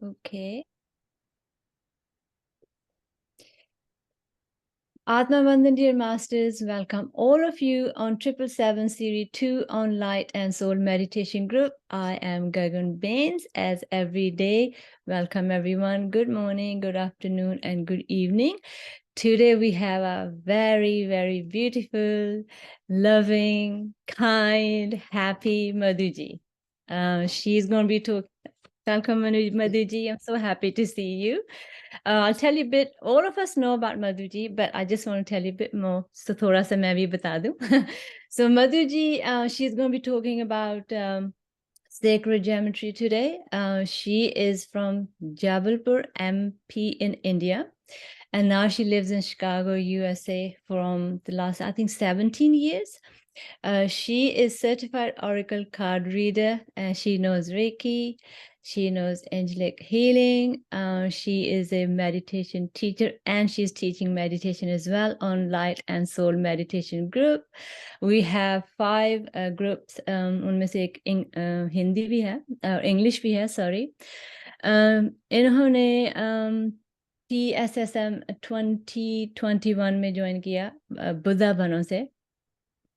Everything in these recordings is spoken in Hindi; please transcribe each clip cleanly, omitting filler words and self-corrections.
Okay. Atma Bandhan, dear masters, welcome all of you on 777 Series 2 on Light and Soul Meditation Group. I am Gagan Bains, as every day. Welcome everyone. Good morning, good afternoon, and good evening. Today we have a very, very beautiful, loving, kind, happy Madhuji. She's going to be talking. Welcome, Madhuji. I'm so happy to see you. I'll tell you a bit. All of us know about Madhuji, but I just want to tell you a bit more. So, thoda sa main bhi bata दूं. So, Madhuji, she's going to be talking about sacred geometry today. She is from Jabalpur, MP in India. And now she lives in Chicago, USA from the last, I think, 17 years. She is certified Oracle card reader, and she knows Reiki. She knows angelic healing. She is a meditation teacher, and she's teaching meditation as well on Light and Soul Meditation Group. We have 5 groups. उनमें से एक हिंदी भी है और इंग्लिश भी है, sorry. इन्होंने TSSM 2021 में ज्वाइन किया बुद्धा बनों से,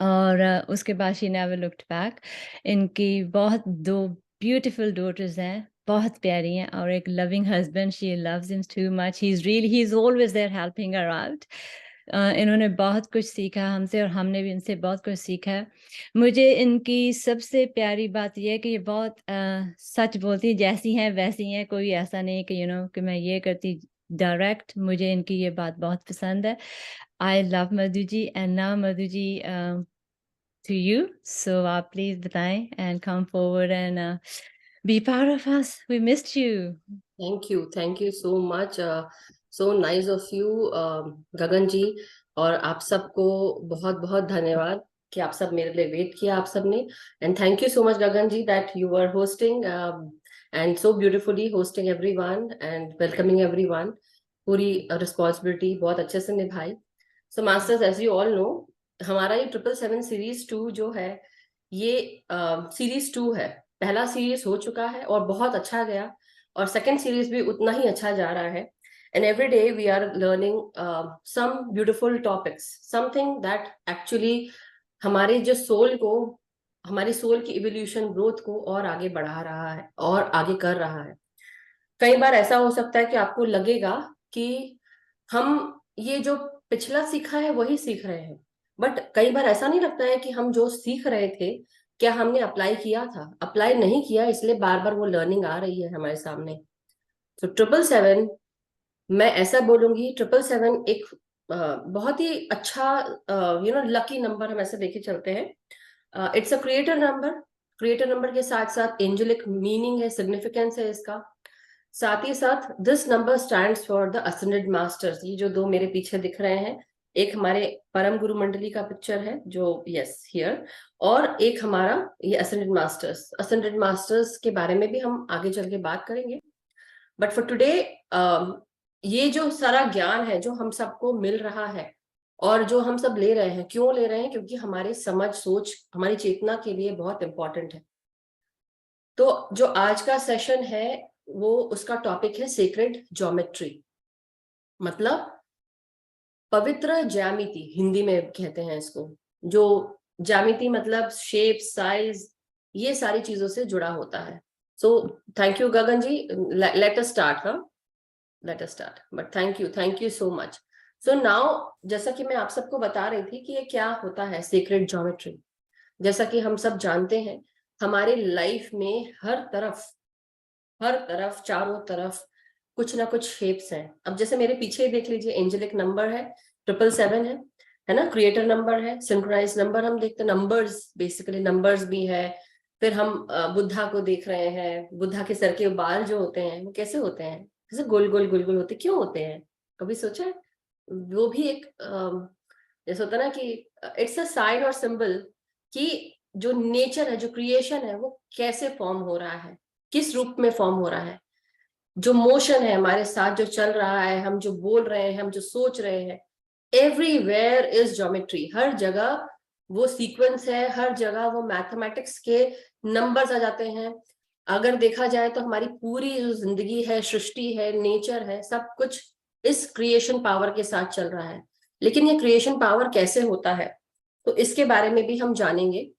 और उसके बाद शी नेवर लुक्ड बैक. इनकी बहुत 2 ब्यूटीफुल डॉटर्स हैं, बहुत प्यारी हैं, और एक loving husband. She loves him too much. He is always there helping her out. इन्होंने बहुत कुछ सीखा हमसे, और हमने भी इनसे बहुत कुछ सीखा है. मुझे इनकी सबसे प्यारी बात यह है कि ये बहुत सच बोलती हैं, जैसी हैं वैसी हैं. कोई ऐसा नहीं कि कि मैं ये करती. डायरेक्ट. मुझे इनकी ये बात बहुत पसंद है. I love Madhuji, and now Madhuji, to you. So please बताएं and come forward and be part of us. We missed you. Thank you so much. So nice of you, गगन जी. और आप सबको बहुत बहुत धन्यवाद कि आप सब मेरे लिए वेट किया आप सब ने. And thank you so much Gagan ji that you were hosting and so beautifully hosting everyone and welcoming everyone. पूरी responsibility बहुत अच्छे से निभाई. So masters, as you all know, हमारा ये 777 सीरीज 2 जो है ये सीरीज 2 है. पहला सीरीज हो चुका है और बहुत अच्छा गया, और सेकेंड सीरीज भी उतना ही अच्छा जा रहा है. And every day we are learning some beautiful topics, something that actually हमारे जो सोल को, हमारी सोल की इवोल्यूशन ग्रोथ को और आगे बढ़ा रहा है और आगे कर रहा है. कई बार ऐसा हो सकता है कि आपको लगेगा कि हम ये जो पिछला सीखा है वही सीख रहे हैं, बट कई बार ऐसा नहीं लगता है कि हम जो सीख रहे थे क्या हमने अप्लाई किया था. अप्लाई नहीं किया, इसलिए बार बार वो लर्निंग आ रही है हमारे सामने. तो 777, मैं ऐसा बोलूंगी, 777 एक बहुत ही अच्छा लकी नंबर हम ऐसे देखे चलते हैं. It's a creator number. Creator number के साथ साथ एंजेलिक मीनिंग है, सिग्निफिकेंस है इसका. साथ ही साथ this number stands for the ascended masters. ये जो 2 मेरे पीछे दिख रहे हैं, एक हमारे परम गुरु मंडली का पिक्चर है जो यस हियर, और एक हमारा ये असेंडेड मास्टर्स. असेंडेड मास्टर्स के बारे में भी हम आगे चल के बात करेंगे, बट फॉर टुडे ये जो सारा ज्ञान है जो हम सबको मिल रहा है और जो हम सब ले रहे हैं, क्यों ले रहे हैं? क्योंकि हमारे समझ, सोच, हमारी चेतना के लिए बहुत इंपॉर्टेंट है. तो जो आज का सेशन है वो उसका टॉपिक है सेक्रेड ज्योमेट्री, मतलब पवित्र ज्यामिति हिंदी में कहते हैं इसको. जो ज्यामिति मतलब शेप, साइज, ये सारी चीजों से जुड़ा होता है. So thank you Gagan ji. Let us start. Let us start, but thank you so much. So now, जैसा कि मैं आप सबको बता रही थी कि ये क्या होता है सेक्रेड ज्योमेट्री. जैसा कि हम सब जानते हैं, हमारे लाइफ में हर तरफ चारों तरफ कुछ ना कुछ शेप्स हैं. अब जैसे मेरे पीछे देख लीजिए, एंजेलिक नंबर है, 777 है ना, क्रिएटर नंबर है, सिंक्रोनाइज नंबर. हम देखते हैं नंबर्स, बेसिकली नंबर्स भी है. फिर हम बुद्धा को देख रहे हैं. बुद्धा के सर के बाल जो होते हैं वो कैसे होते हैं? जैसे गोल गोल गोल गोल होते. क्यों होते हैं? कभी सोचा है? वो भी एक जैसे होता है ना कि इट्स अ साइन और सिंबल कि जो नेचर है, जो क्रिएशन है, वो कैसे फॉर्म हो रहा है, किस रूप में फॉर्म हो रहा है. जो मोशन है हमारे साथ जो चल रहा है, हम जो बोल रहे हैं, हम जो सोच रहे हैं, एवरीवेयर इज ज्योमेट्री. हर जगह वो सीक्वेंस है, हर जगह वो मैथमेटिक्स के नंबर्स आ जाते हैं. अगर देखा जाए तो हमारी पूरी जो जिंदगी है, सृष्टि है, नेचर है, सब कुछ इस क्रिएशन पावर के साथ चल रहा है। लेकिन ये क्रिएशन पावर कैसे होता है, तो इसके बारे में भी हम जानेंगे।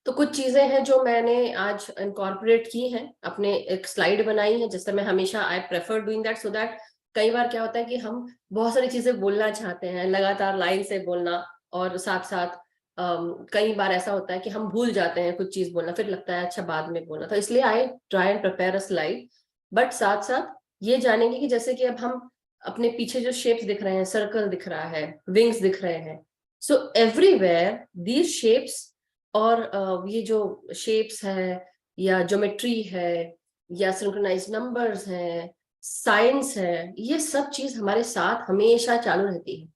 तो कुछ चीजें हैं जो मैंने आज इनकॉर्पोरेट की हैं, अपने एक स्लाइड बनाई है, जिससे मैं हमेशा I prefer doing that, so that कई बार क्या होता है कि हम बहुत सारी चीजें बोलना चाहते हैं, लगातार लाइन से बोलना, और साथ साथ कई बार ऐसा होता है कि हम भूल जाते हैं कुछ चीज बोलना, फिर लगता है अच्छा बाद में बोलना, तो इसलिए I try and prepare a slide. But साथ साथ ये जानेंगे कि जैसे कि अब हम अपने पीछे जो शेप्स दिख रहे हैं, सर्कल दिख रहा है, विंग्स दिख रहे हैं, सो एवरीवेयर दीज शेप्स, और ये जो शेप्स है या ज्योमेट्री है या सिंक्रोनाइज नंबर्स हैं, साइंस है, ये सब चीज हमारे साथ हमेशा चालू रहती है।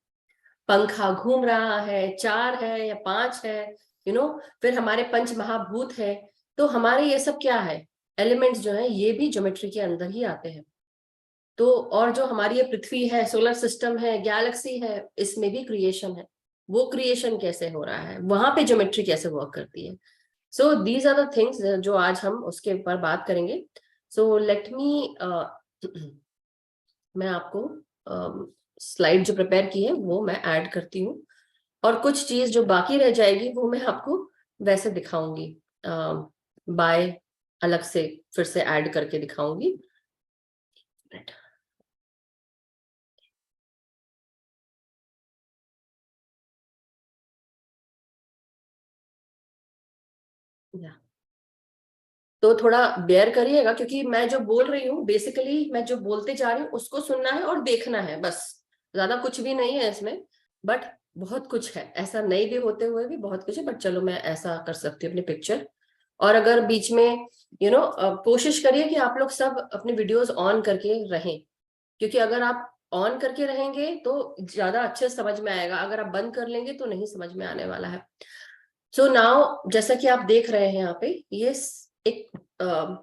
पंखा घूम रहा है, 4 है या 5 है, फिर हमारे पंच महाभूत है, तो हमारे ये सब क्या है, एलिमेंट्स जो है, ये भी ज्योमेट्री के अंदर ही आते हैं। तो और जो हमारी ये पृथ्वी है, सोलर सिस्टम है, गैलेक्सी है, इसमें भी क्रिएशन है। वो क्रिएशन कैसे हो रहा है, वहां पे ज्योमेट्री कैसे वर्क करती है। So these are the things जो आज हम उसके ऊपर बात करेंगे। सो लेट मी मैं आपको स्लाइड जो प्रिपेयर की है वो मैं ऐड करती हूँ, और कुछ चीज जो बाकी रह जाएगी वो मैं आपको वैसे दिखाऊंगी, बाय अलग से फिर से ऐड करके दिखाऊंगी। या तो थोड़ा बेयर करिएगा, क्योंकि मैं जो बोल रही हूँ बेसिकली, मैं जो बोलते जा रही हूँ उसको सुनना है और देखना है, बस ज्यादा कुछ भी नहीं है इसमें। बट बहुत कुछ है, ऐसा नहीं भी होते हुए भी बहुत कुछ है, बट चलो मैं ऐसा कर सकती हूँ अपनी पिक्चर। और अगर बीच में कोशिश करिए कि आप लोग सब अपने वीडियोस ऑन करके रहें, क्योंकि अगर आप ऑन करके रहेंगे तो ज्यादा अच्छे से समझ में आएगा, अगर आप बंद कर लेंगे तो नहीं समझ में आने वाला है। सो नाउ जैसा कि आप देख रहे हैं यहाँ पे, ये एक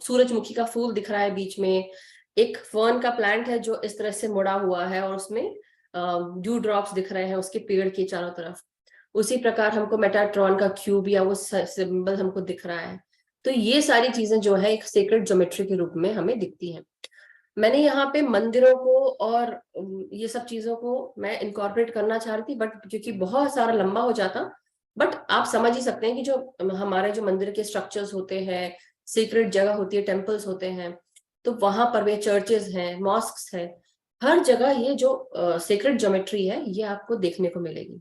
सूरजमुखी का फूल दिख रहा है बीच में, एक फर्न का प्लांट है जो इस तरह से मुड़ा हुआ है, और उसमें ड्यू ड्रॉप्स दिख रहे हैं उसके पेड़ के चारों तरफ। उसी प्रकार हमको मेटाट्रॉन का क्यूब या वो सिंबल हमको दिख रहा है। तो ये सारी चीजें जो है एक सेक्रेड ज्योमेट्री के रूप में हमें दिखती हैं। मैंने यहाँ पे मंदिरों को और ये सब चीजों को मैं इनकॉर्पोरेट करना चाह रही थी, बट क्योंकि बहुत सारा लंबा हो जाता, बट आप समझ ही सकते हैं कि जो हमारे जो मंदिर के स्ट्रक्चर्स होते हैं, सीक्रेट जगह होती है, टेम्पल्स होते हैं, तो वहां पर वे चर्चेस हैं, मॉस्क्स है, हर जगह ये जो सीक्रेट ज्योमेट्री है ये आपको देखने को मिलेगी।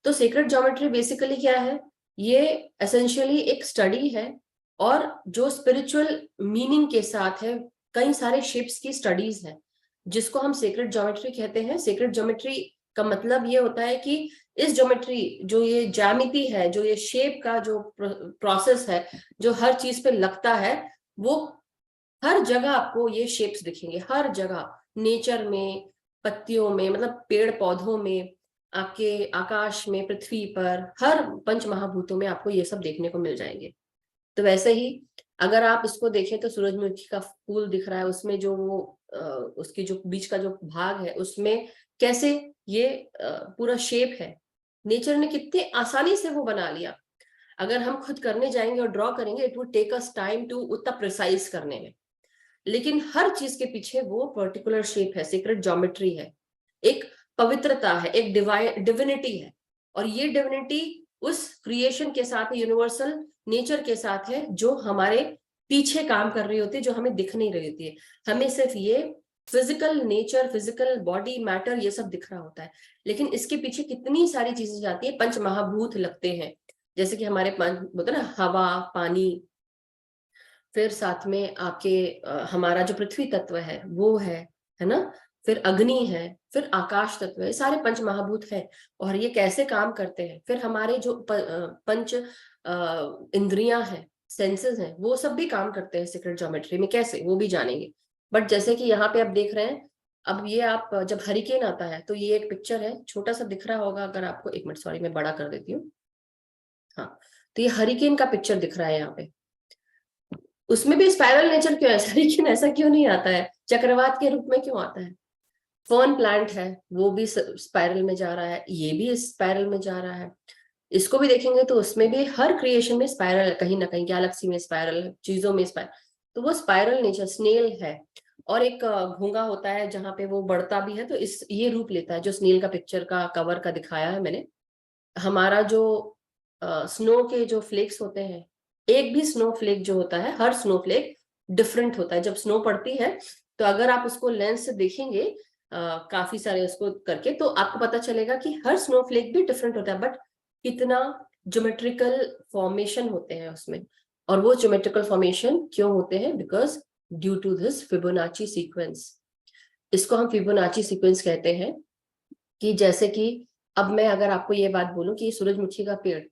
तो सीक्रेट ज्योमेट्री बेसिकली क्या है, ये एसेंशियली एक स्टडी है, और जो स्पिरिचुअल मीनिंग के साथ है, कई सारे शेप्स की स्टडीज है, जिसको हम सीक्रेट ज्योमेट्री कहते हैं। सीक्रेट ज्योमेट्री का मतलब ये होता है कि इस ज्योमेट्री, जो ये ज्यामिति है, जो ये शेप का जो प्रोसेस है, जो हर चीज पे लगता है, वो हर जगह आपको ये शेप्स दिखेंगे, हर जगह, नेचर में, पत्तियों में, मतलब पेड़ पौधों में, आपके आकाश में, पृथ्वी पर, हर पंच महाभूतों में आपको ये सब देखने को मिल जाएंगे। तो वैसे ही अगर आप इसको देखें तो सूरजमुखी का फूल दिख रहा है, उसमें जो वो उसकी जो बीच का जो भाग है उसमें कैसे ये पूरा शेप है, नेचर ने कितने आसानी से वो बना लिया। अगर हम खुद करने जाएंगे और ड्रॉ करेंगे, it would take us time to उतना प्रिसाइज करने में, लेकिन हर चीज के पीछे वो पर्टिकुलर शेप है, सीक्रेट ज्योमेट्री है, एक पवित्रता है, एक डिविनिटी है, और ये डिविनिटी उस क्रिएशन के साथ, यूनिवर्सल नेचर के साथ है, जो हमारे पीछे काम कर रही होती है, जो हमें दिख नहीं रही होती है। हमें सिर्फ ये physical nature, physical body, matter, ये सब दिख रहा होता है, लेकिन इसके पीछे कितनी सारी चीजें जाती है, पंच महाभूत लगते हैं, जैसे कि हमारे पंच बोलते ना, हवा, पानी, फिर साथ में आपके हमारा जो पृथ्वी तत्व है वो है ना, फिर अग्नि है, फिर आकाश तत्व है, सारे पंच महाभूत है, और ये कैसे काम करते हैं। फिर हमारे जो पंच इंद्रियां हैं, सेंसेस हैं, वो सब भी काम करते हैं सीक्रेट ज्योमेट्री में, कैसे वो भी जानेंगे। बट जैसे कि यहाँ पे आप देख रहे हैं, अब ये आप जब हरिकेन आता है तो ये एक पिक्चर है, छोटा सा दिख रहा होगा अगर आपको, एक मिनट सॉरी मैं बड़ा कर देती हूँ। हाँ, तो ये हरिकेन का पिक्चर दिख रहा है यहाँ पे, उसमें भी स्पाइरल नेचर क्यों है, लेकिन ऐसा क्यों नहीं आता है, चक्रवात के रूप में क्यों आता है। फर्न प्लांट है, वो भी स्पाइरल में जा रहा है, ये भी स्पाइरल में जा रहा है, इसको भी देखेंगे तो उसमें भी हर क्रिएशन में स्पाइरल है, कहीं ना कहीं गैलेक्सी में स्पाइरल है, चीजों में स्पाइरल, तो वो स्पाइरल नेचर स्नेल है। और एक घोंगा होता है जहाँ पे वो बढ़ता भी है, तो इस ये रूप लेता है जो स्नेल का पिक्चर का कवर का दिखाया है मैंने। हमारा जो स्नो के जो फ्लेक्स होते हैं, एक भी स्नो फ्लेक जो होता है, हर स्नो फ्लेक डिफरेंट होता है। जब स्नो पड़ती है तो अगर आप उसको लेंस से देखेंगे काफी सारे उसको करके, तो आपको पता चलेगा कि हर स्नो फ्लेक भी डिफरेंट होता है, बट कितना ज्योमेट्रिकल फॉर्मेशन होते हैं उसमें। और वो ज्योमेट्रिकल फॉर्मेशन क्यों होते हैं? Because due to this Fibonacci sequence. इसको हम फिबोनाची सीक्वेंस कहते हैं। कि जैसे कि अब मैं अगर आपको ये बात बोलूं कि सूरजमुखी का पेड़,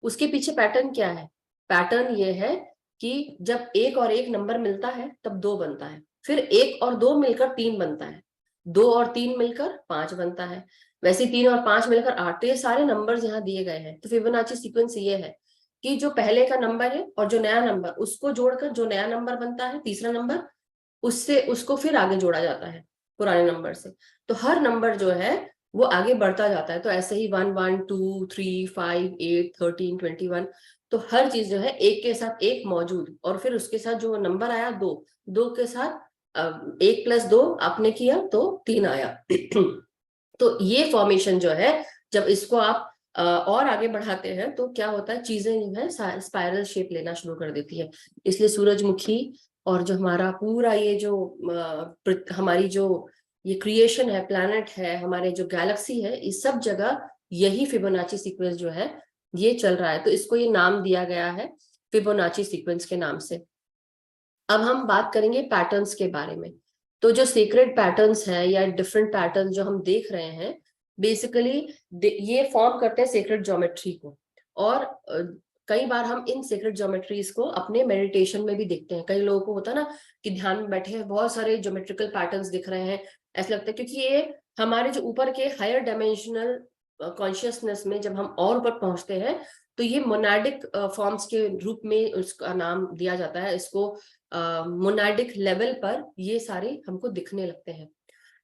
उसके पीछे पैटर्न क्या है? पैटर्न ये है कि जब एक और एक नंबर मिलता है तब दो बनता है, फिर एक और दो मिलकर तीन बनता है, दो और तीन मिलकर पांच बनता है, वैसे तीन और पांच मिलकर आठ। तो ये सारे नंबर्स यहाँ दिए गए हैं। तो फिबोनाची सीक्वेंस ये है कि जो पहले का नंबर है और जो नया नंबर, उसको जोड़कर जो नया नंबर बनता है, तीसरा नंबर, उससे उसको फिर आगे जोड़ा जाता है पुराने नंबर से। तो हर नंबर जो है वो आगे बढ़ता जाता है। तो ऐसे ही 1 1 2 3 5 8 13 21, तो हर चीज जो है एक के साथ एक मौजूद, और फिर उसके साथ जो नंबर आया दो, दो के साथ एक प्लस दो आपने किया तो तीन आया। तो ये फॉर्मेशन जो है, जब इसको आप और आगे बढ़ाते हैं तो क्या होता है, चीजें जो है स्पाइरल शेप लेना शुरू कर देती है। इसलिए सूरजमुखी और जो हमारा पूरा ये जो हमारी जो ये क्रिएशन है, प्लैनेट है, हमारे जो गैलेक्सी है, इस सब जगह यही फिबोनाची सीक्वेंस जो है ये चल रहा है। तो इसको ये नाम दिया गया है फिबोनाची सीक्वेंस के नाम से। अब हम बात करेंगे पैटर्न्स के बारे में। तो जो सीक्रेट पैटर्न्स है या डिफरेंट पैटर्न जो हम देख रहे हैं, बेसिकली ये फॉर्म करते हैं सीक्रेट ज्योमेट्री को। और कई बार हम इन सीक्रेट ज्योमेट्रीज को अपने मेडिटेशन में भी देखते हैं। कई लोगों को होता है ना कि ध्यान में बैठे हैं, बहुत सारे ज्योमेट्रिकल पैटर्न्स दिख रहे हैं, ऐसा लगता है, क्योंकि ये हमारे जो ऊपर के हायर डायमेंशनल कॉन्शियसनेस में जब हम और ऊपर पहुंचते हैं, तो ये मोनाडिक फॉर्म्स के रूप में उसका नाम दिया जाता है। इसको मोनाडिक लेवल पर ये सारे हमको दिखने लगते हैं,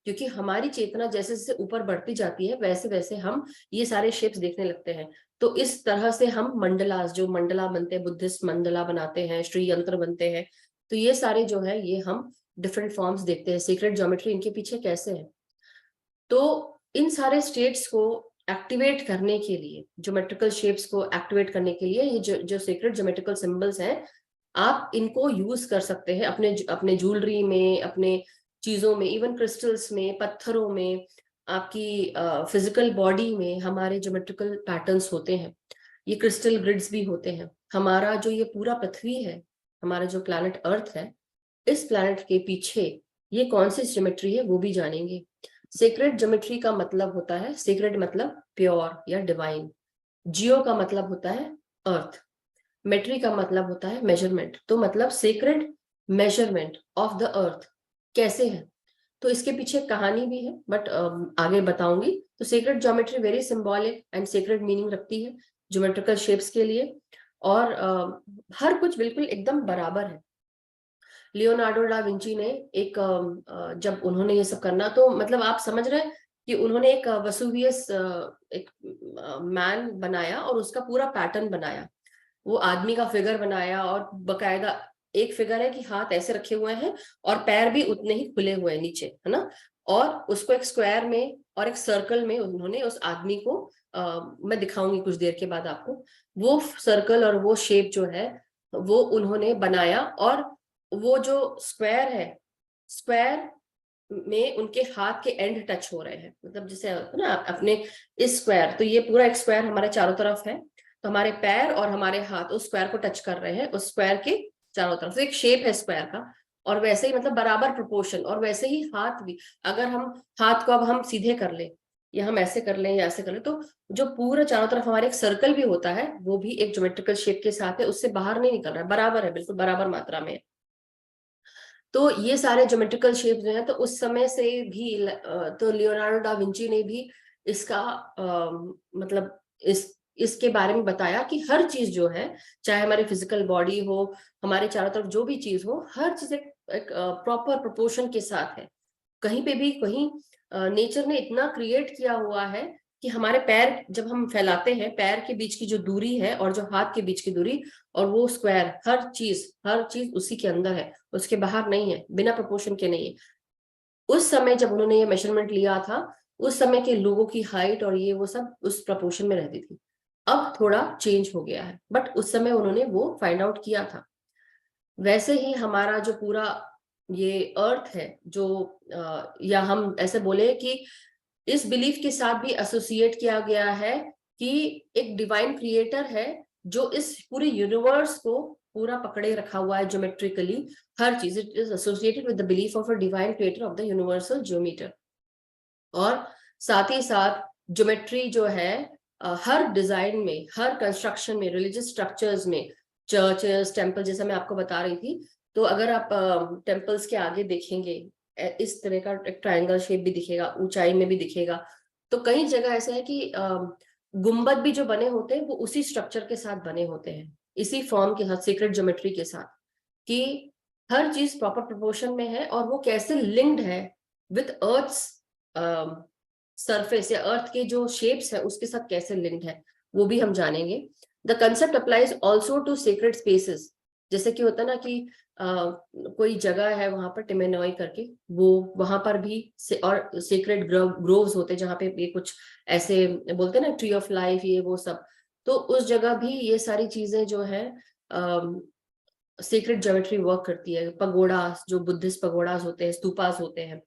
क्योंकि हमारी चेतना जैसे जैसे ऊपर बढ़ती जाती है वैसे वैसे हम ये सारे शेप्स देखने लगते हैं। तो इस तरह से हम मंडलास, जो मंडला बनते हैं, बुद्धिस्ट मंडला बनाते हैं, श्री यंत्र बनते हैं, तो ये सारे जो है ये हम डिफरेंट फॉर्म्स देखते हैं। सीक्रेट ज्योमेट्री इनके पीछे कैसे है? तो इन सारे स्टेट्स को एक्टिवेट करने के लिए, ज्योमेट्रिकल शेप्स को एक्टिवेट करने के लिए, ये जो सीक्रेट ज्योमेट्रिकल सिंबल्स हैं, आप इनको यूज कर सकते हैं अपने अपने ज्वेलरी में, अपने चीजों में, इवन क्रिस्टल्स में, पत्थरों में, आपकी फिजिकल बॉडी में हमारे ज्योमेट्रिकल पैटर्न्स होते हैं। ये क्रिस्टल ग्रिड्स भी होते हैं। हमारा जो ये पूरा पृथ्वी है, हमारा जो प्लैनेट अर्थ है, इस प्लैनेट के पीछे ये कौन सी ज्योमेट्री है वो भी जानेंगे। सीक्रेट ज्योमेट्री का मतलब होता है, सीक्रेट मतलब प्योर या डिवाइन, जियो का मतलब होता है अर्थ, मेट्री का मतलब होता है मेजरमेंट। तो मतलब secret measurement of the earth कैसे है, तो इसके पीछे कहानी भी है, बट आगे बताऊंगी। तो secret geometry very symbolic and secret meaning रखती है ज्योमेट्रिकल शेप्स के लिए, और हर कुछ बिल्कुल एकदम बराबर है। लियोनार्डो डा विंची ने एक जब उन्होंने ये सब करना, तो मतलब आप समझ रहे हैं कि उन्होंने एक वसुवियस एक मैन बनाया और उसका पूरा पैटर्न बनाया। वो आदमी का फिगर बनाया, और बकायदा एक फिगर है कि हाथ ऐसे रखे हुए हैं और पैर भी उतने ही खुले हुए हैं नीचे, है ना। और उसको एक स्क्वायर में और एक सर्कल में उन्होंने उस आदमी को मैं दिखाऊंगी कुछ देर के बाद आपको, वो सर्कल और वो शेप जो है वो उन्होंने बनाया। और वो जो स्क्वायर है, स्क्वायर में उनके हाथ के एंड टच हो रहे हैं, मतलब जैसे ना अपने इस स्क्वायर, तो ये पूरा एक स्क्वायर हमारे चारों तरफ है, तो हमारे पैर और हमारे हाथ उस स्क्वायर को टच कर रहे हैं, उस स्क्वायर के चारों तरफ। तो एक शेप है स्क्वायर का, और वैसे ही मतलब बराबर प्रोपोर्शन, और वैसे ही हाथ भी। अगर हम हाथ को अब हम सीधे कर ले, या हम ऐसे कर लें या ऐसे कर ले, तो जो पूरा चारों तरफ हमारे एक सर्कल भी होता है, वो भी एक ज्योमेट्रिकल शेप के साथ है, उससे बाहर नहीं निकल रहा है, बराबर है, बिल्कुल बराबर मात्रा में। तो ये सारे ज्योमेट्रिकल शेप जो है, तो उस समय से भी तो लियोनार्डो डा विंची ने भी इसका मतलब इसके बारे में बताया कि हर चीज जो है, चाहे हमारी फिजिकल बॉडी हो, हमारे चारों तरफ जो भी चीज हो, हर चीज एक प्रॉपर प्रोपोर्शन के साथ है। कहीं पे भी कहीं नेचर ने इतना क्रिएट किया हुआ है कि हमारे पैर जब हम फैलाते हैं, पैर के बीच की जो दूरी है और जो हाथ के बीच की दूरी, और वो स्क्वायर, हर चीज उसी के अंदर है, उसके बाहर नहीं है, बिना प्रोपोर्शन के नहीं है। उस समय जब उन्होंने ये मेजरमेंट लिया था, उस समय के लोगों की हाइट और ये वो सब उस प्रपोर्शन में रहती थी। अब थोड़ा चेंज हो गया है, बट उस समय उन्होंने वो फाइंड आउट किया था। वैसे ही हमारा जो पूरा ये अर्थ है, जो या हम ऐसे बोले कि इस बिलीफ के साथ भी एसोसिएट किया गया है कि एक डिवाइन क्रिएटर है जो इस पूरे यूनिवर्स को पूरा पकड़े रखा हुआ है ज्योमेट्रिकली। हर चीज, it is associated with the belief of a divine creator of the universal geometer. और साथ ही साथ ज्योमेट्री जो है हर डिजाइन में, हर कंस्ट्रक्शन में, रिलीजियस स्ट्रक्चर्स में, चर्चेस, टेम्पल, जैसा मैं आपको बता रही थी, तो अगर आप टेम्पल्स के आगे देखेंगे, इस तरह का एक ट्रायंगल शेप भी दिखेगा, ऊंचाई में भी दिखेगा। तो कई जगह ऐसा है कि गुंबद भी जो बने होते हैं वो उसी स्ट्रक्चर के साथ बने होते हैं, इसी फॉर्म के साथ, सीक्रेट ज्योमेट्री के साथ, कि हर चीज प्रॉपर प्रोपोर्शन में है और वो कैसे लिंक्ड है विद अर्थ्स सरफेस, या अर्थ के जो शेप्स है उसके साथ कैसे लिंक्ड है, वो भी हम जानेंगे। The concept applies also to secret spaces. जैसे कि होता ना कि कोई जगह है वहां पर टिमेनॉय करके, वो वहां पर भी और सीक्रेट ग्रोव्स होते हैं जहाँ पे ये कुछ ऐसे बोलते हैं ना, ट्री ऑफ लाइफ, ये वो सब। तो उस जगह भी ये सारी चीजें जो है सीक्रेट ज्योमेट्री वर्क करती है। पगोडास, जो बुद्धिस्ट पगोडास होते हैं, स्तूपास होते हैं,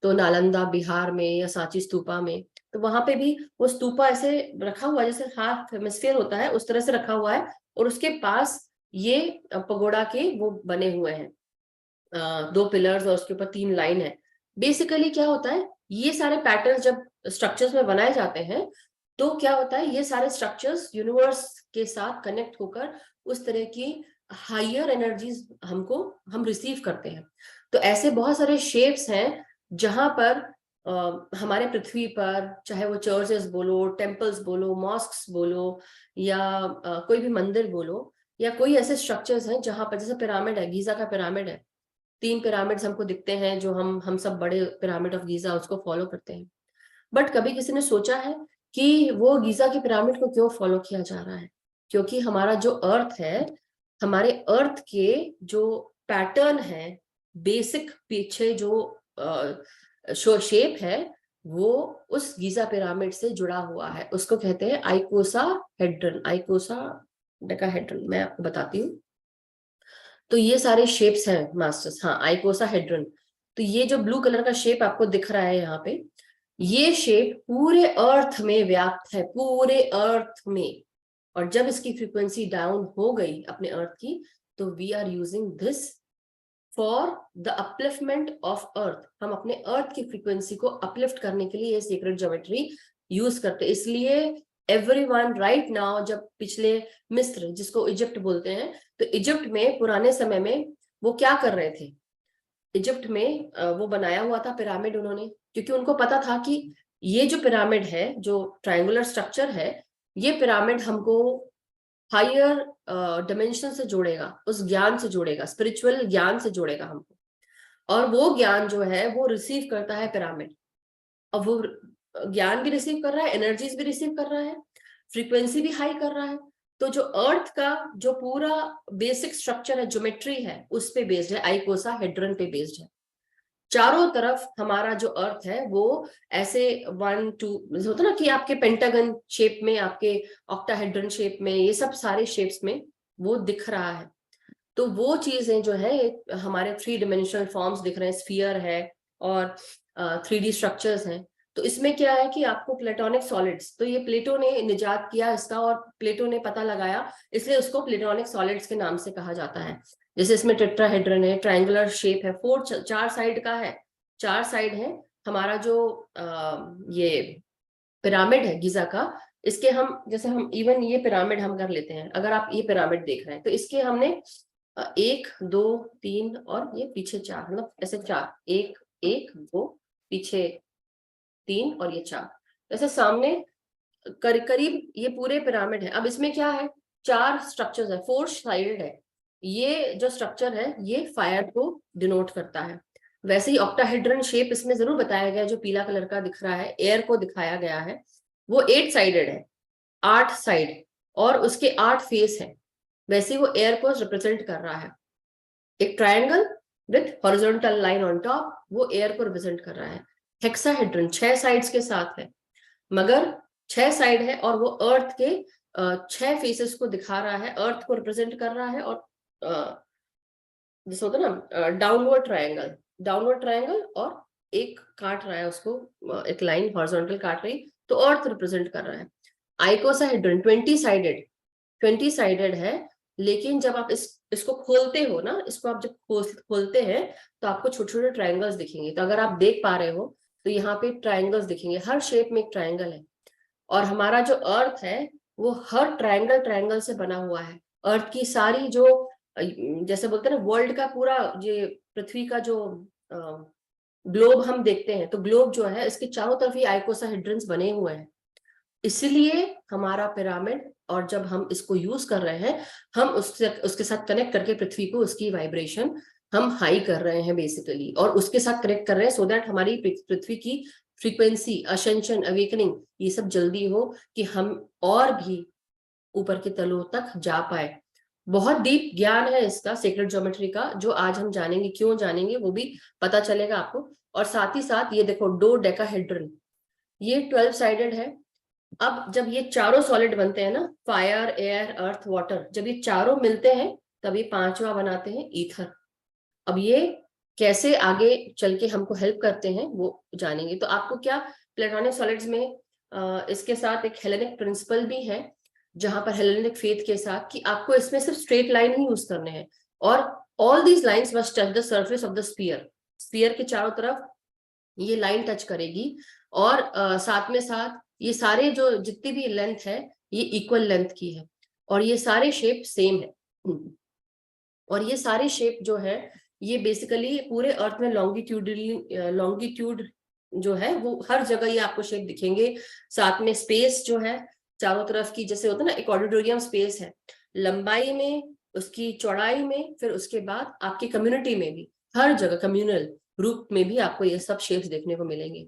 तो नालंदा बिहार में या सांची स्तूपा में, तो वहां पे भी वो स्तूपा ऐसे रखा हुआ है, जैसे हाफ हेमिस्फीयर होता है उस तरह से रखा हुआ है, और उसके पास ये पगोडा के वो बने हुए हैं, दो पिलर्स और उसके ऊपर 3 लाइन है। बेसिकली क्या होता है, ये सारे पैटर्न जब स्ट्रक्चर्स में बनाए जाते हैं तो क्या होता है, ये सारे स्ट्रक्चर्स यूनिवर्स के साथ कनेक्ट होकर उस तरह की हायर एनर्जीज हम रिसीव करते हैं। तो ऐसे बहुत सारे शेप्स हैं जहां पर हमारे पृथ्वी पर, चाहे वो चर्चेस बोलो, टेम्पल्स बोलो, मॉस्क्स बोलो, या कोई भी मंदिर बोलो, या कोई ऐसे स्ट्रक्चर्स हैं जहां पर, जैसे पिरामिड है, गीजा का पिरामिड है, 3 पिरामिड्स हमको दिखते हैं, जो हम सब बड़े पिरामिड ऑफ गीजा उसको फॉलो करते हैं। बट कभी किसी ने सोचा है कि वो गीजा की पिरामिड को क्यों फॉलो किया जा रहा है? क्योंकि हमारा जो अर्थ है, हमारे अर्थ के जो पैटर्न है, बेसिक पीछे जो शेप है, वो उस गीजा पिरामिड से जुड़ा हुआ है। उसको कहते हैं आइकोसा हेड्रन, आइकोसा डेकाहेड्रन। मैं आपको बताती हूँ। तो ये सारे शेप्स हैं मास्टर्स, हाँ, आइकोसा हेड्रन। तो ये जो ब्लू कलर का शेप आपको दिख रहा है यहाँ पे, ये शेप पूरे अर्थ में व्याप्त है, पूरे अर्थ में। और जब इसकी फ्रीक्वेंसी डाउन हो गई अपने अर्थ की, तो we are using this for the upliftment of earth. हम अपने अर्थ की फ्रीक्वेंसी को अपलिफ्ट करने के लिए ये सीक्रेट ज्योमेट्री यूज करते हैं। इसलिए एवरीवन राइट नाउ, जब पिछले मिस्र, जिसको इजिप्ट बोलते हैं, तो इजिप्ट में पुराने समय में वो क्या कर रहे थे, इजिप्ट में वो बनाया हुआ था पिरामिड उन्होंने, क्योंकि उनको पता था कि ये जो पिरामिड है, जो ट्रायंगुलर स्ट्रक्चर है, ये पिरामिड हमको हायर डिमेंशन से जोड़ेगा, उस ज्ञान से जोड़ेगा, स्पिरिचुअल ज्ञान से जोड़ेगा हमको। और वो ज्ञान जो है वो रिसीव करता है पिरामिड। अब वो ज्ञान भी रिसीव कर रहा है, एनर्जीज भी रिसीव कर रहा है, फ्रीक्वेंसी भी हाई कर रहा है। तो जो अर्थ का जो पूरा बेसिक स्ट्रक्चर है, ज्योमेट्री है, उस पे बेस्ड है, आइकोसा हेड्रन पे बेस्ड है। चारों तरफ हमारा जो अर्थ है वो ऐसे 1 2 होता ना कि आपके पेंटागन शेप में, आपके ऑक्टाहेड्रन शेप में, ये सब सारे शेप्स में वो दिख रहा है। तो वो चीजें जो है हमारे 3 डिमेंशनल फॉर्म्स दिख रहे हैं, स्फीयर है और 3D स्ट्रक्चर्स हैं। तो इसमें क्या है कि आपको प्लेटोनिक सॉलिड्स, तो ये प्लेटो ने निजात किया इसका, और प्लेटो ने पता लगाया, इसलिए उसको प्लेटोनिक सॉलिड्स के नाम से कहा जाता है। जैसे इसमें टेट्राहेड्रन है, ट्रायंगुलर शेप है, 4 साइड का है, 4 साइड है हमारा जो ये पिरामिड है गीजा का। इसके हम, जैसे हम इवन ये पिरामिड हम कर लेते हैं, अगर आप ये पिरामिड देख रहे हैं, तो इसके हमने 1 2 3 और ये पीछे 4, मतलब ऐसे 4, 1 1 2 पीछे 3 और ये 4, ऐसे सामने करीब ये पूरे पिरामिड है। अब इसमें क्या है, 4 स्ट्रक्चर्स है, 4 साइड है। ये जो स्ट्रक्चर है ये फायर को डिनोट करता है। वैसे ही ऑक्टाहेड्रन शेप इसमें जरूर बताया गया है, जो पीला कलर का दिख रहा है, एयर को दिखाया गया है। वो 8 साइडेड है, 8 साइड और उसके 8 फेस है, वैसे वो एयर को रिप्रेजेंट कर रहा है। एक triangle with horizontal line on top, वो एयर को रिप्रेजेंट कर रहा है। हेक्साहेड्रन 6 साइड्स के साथ है, मगर 6 साइड है और वो अर्थ के 6 फेसेस को दिखा रहा है, अर्थ को रिप्रेजेंट कर रहा है। और जैसे होता है ना डाउनवर्ड ट्रायंगल और एक काट रहा है उसको, एक लाइन हॉरिजॉन्टल काट रही, तो अर्थ रिप्रेजेंट कर रहा है। आइकोसाहेड्रन 20 साइडेड है, लेकिन जब आप इसको खोलते हो ना, इसको आप जब खोलते हैं तो आपको छोटे छोटे ट्रायंगल्स दिखेंगे। तो अगर आप देख पा रहे हो तो यहाँ पे ट्रायंगल्स दिखेंगे, हर शेप में एक ट्रायंगल है। और हमारा जो अर्थ है वो हर ट्रायंगल से बना हुआ है। अर्थ की सारी जो, जैसे बोलते हैं ना, वर्ल्ड का पूरा, ये पृथ्वी का जो ग्लोब हम देखते हैं, तो ग्लोब जो है इसके चारों तरफ ही आइकोसाहेड्रन्स बने हुए हैं। इसलिए हमारा पिरामिड, और जब हम इसको यूज कर रहे हैं, हम उसके साथ कनेक्ट करके पृथ्वी को, उसकी वाइब्रेशन हम हाई कर रहे हैं बेसिकली, और उसके साथ कनेक्ट कर रहे हैं सो दैट हमारी पृथ्वी की फ्रीक्वेंसी, असेंशन, अवेकनिंग, ये सब जल्दी हो, कि हम और भी ऊपर के तलों तक जा पाए। बहुत डीप ज्ञान है इसका, सेक्रेड ज्योमेट्री का, जो आज हम जानेंगे। क्यों जानेंगे वो भी पता चलेगा आपको। और साथ ही साथ ये देखो, डोडेकाहेड्रन, ये 12 साइडेड है। अब जब ये चारों सॉलिड बनते हैं ना, फायर, एयर, अर्थ, वाटर, जब ये चारों मिलते हैं तब ये पांचवा बनाते हैं ईथर। अब ये कैसे आगे चल के हमको हेल्प करते हैं वो जानेंगे। तो आपको क्या, प्लेटोनिक सॉलिड्स में इसके साथ एक हेलेनिक प्रिंसिपल भी है, जहां पर हेलेनिक फेथ के साथ, कि आपको इसमें सिर्फ स्ट्रेट लाइन ही यूज करने हैं, और all these lines must touch the surface of the sphere. Sphere के चारों तरफ ये लाइन टच करेगी, और साथ में साथ ये सारे जो जितनी भी लेंथ है ये इक्वल लेंथ की है, और ये सारे शेप सेम है। और ये सारे शेप जो है ये बेसिकली पूरे अर्थ में लॉन्गिट्यूड जो है वो हर जगह ये आपको शेप दिखेंगे। साथ में स्पेस जो है चारों तरफ की, जैसे होता है ना, एक ऑडिटोरियम स्पेस है, लंबाई में, उसकी चौड़ाई में, फिर उसके बाद आपकी कम्युनिटी में भी, हर जगह कम्युनल रूप में भी आपको ये सब शेप्स देखने को मिलेंगे।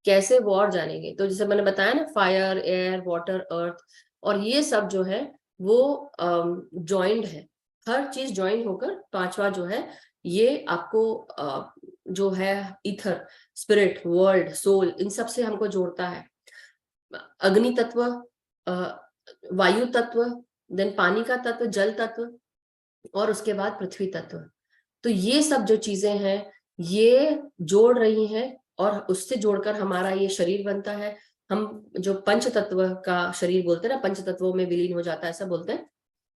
कैसे वो और जानेंगे। तो जैसे मैंने बताया ना, फायर, एयर, वाटर, अर्थ, और ये सब जो है वो जॉइंड है, हर चीज ज्वाइन होकर पांचवा जो है ये आपको जो है ईथर, स्पिरिट, वर्ल्ड, सोल, इन सब से हमको जोड़ता है। अग्नि तत्व, वायु तत्व, देन पानी का तत्व, जल तत्व, और उसके बाद पृथ्वी तत्व। तो ये सब जो चीजें हैं ये जोड़ रही हैं, और उससे जोड़कर हमारा ये शरीर बनता है। हम जो पंच तत्व का शरीर बोलते हैं ना, पंच तत्वों में विलीन हो जाता है, ऐसा बोलते हैं।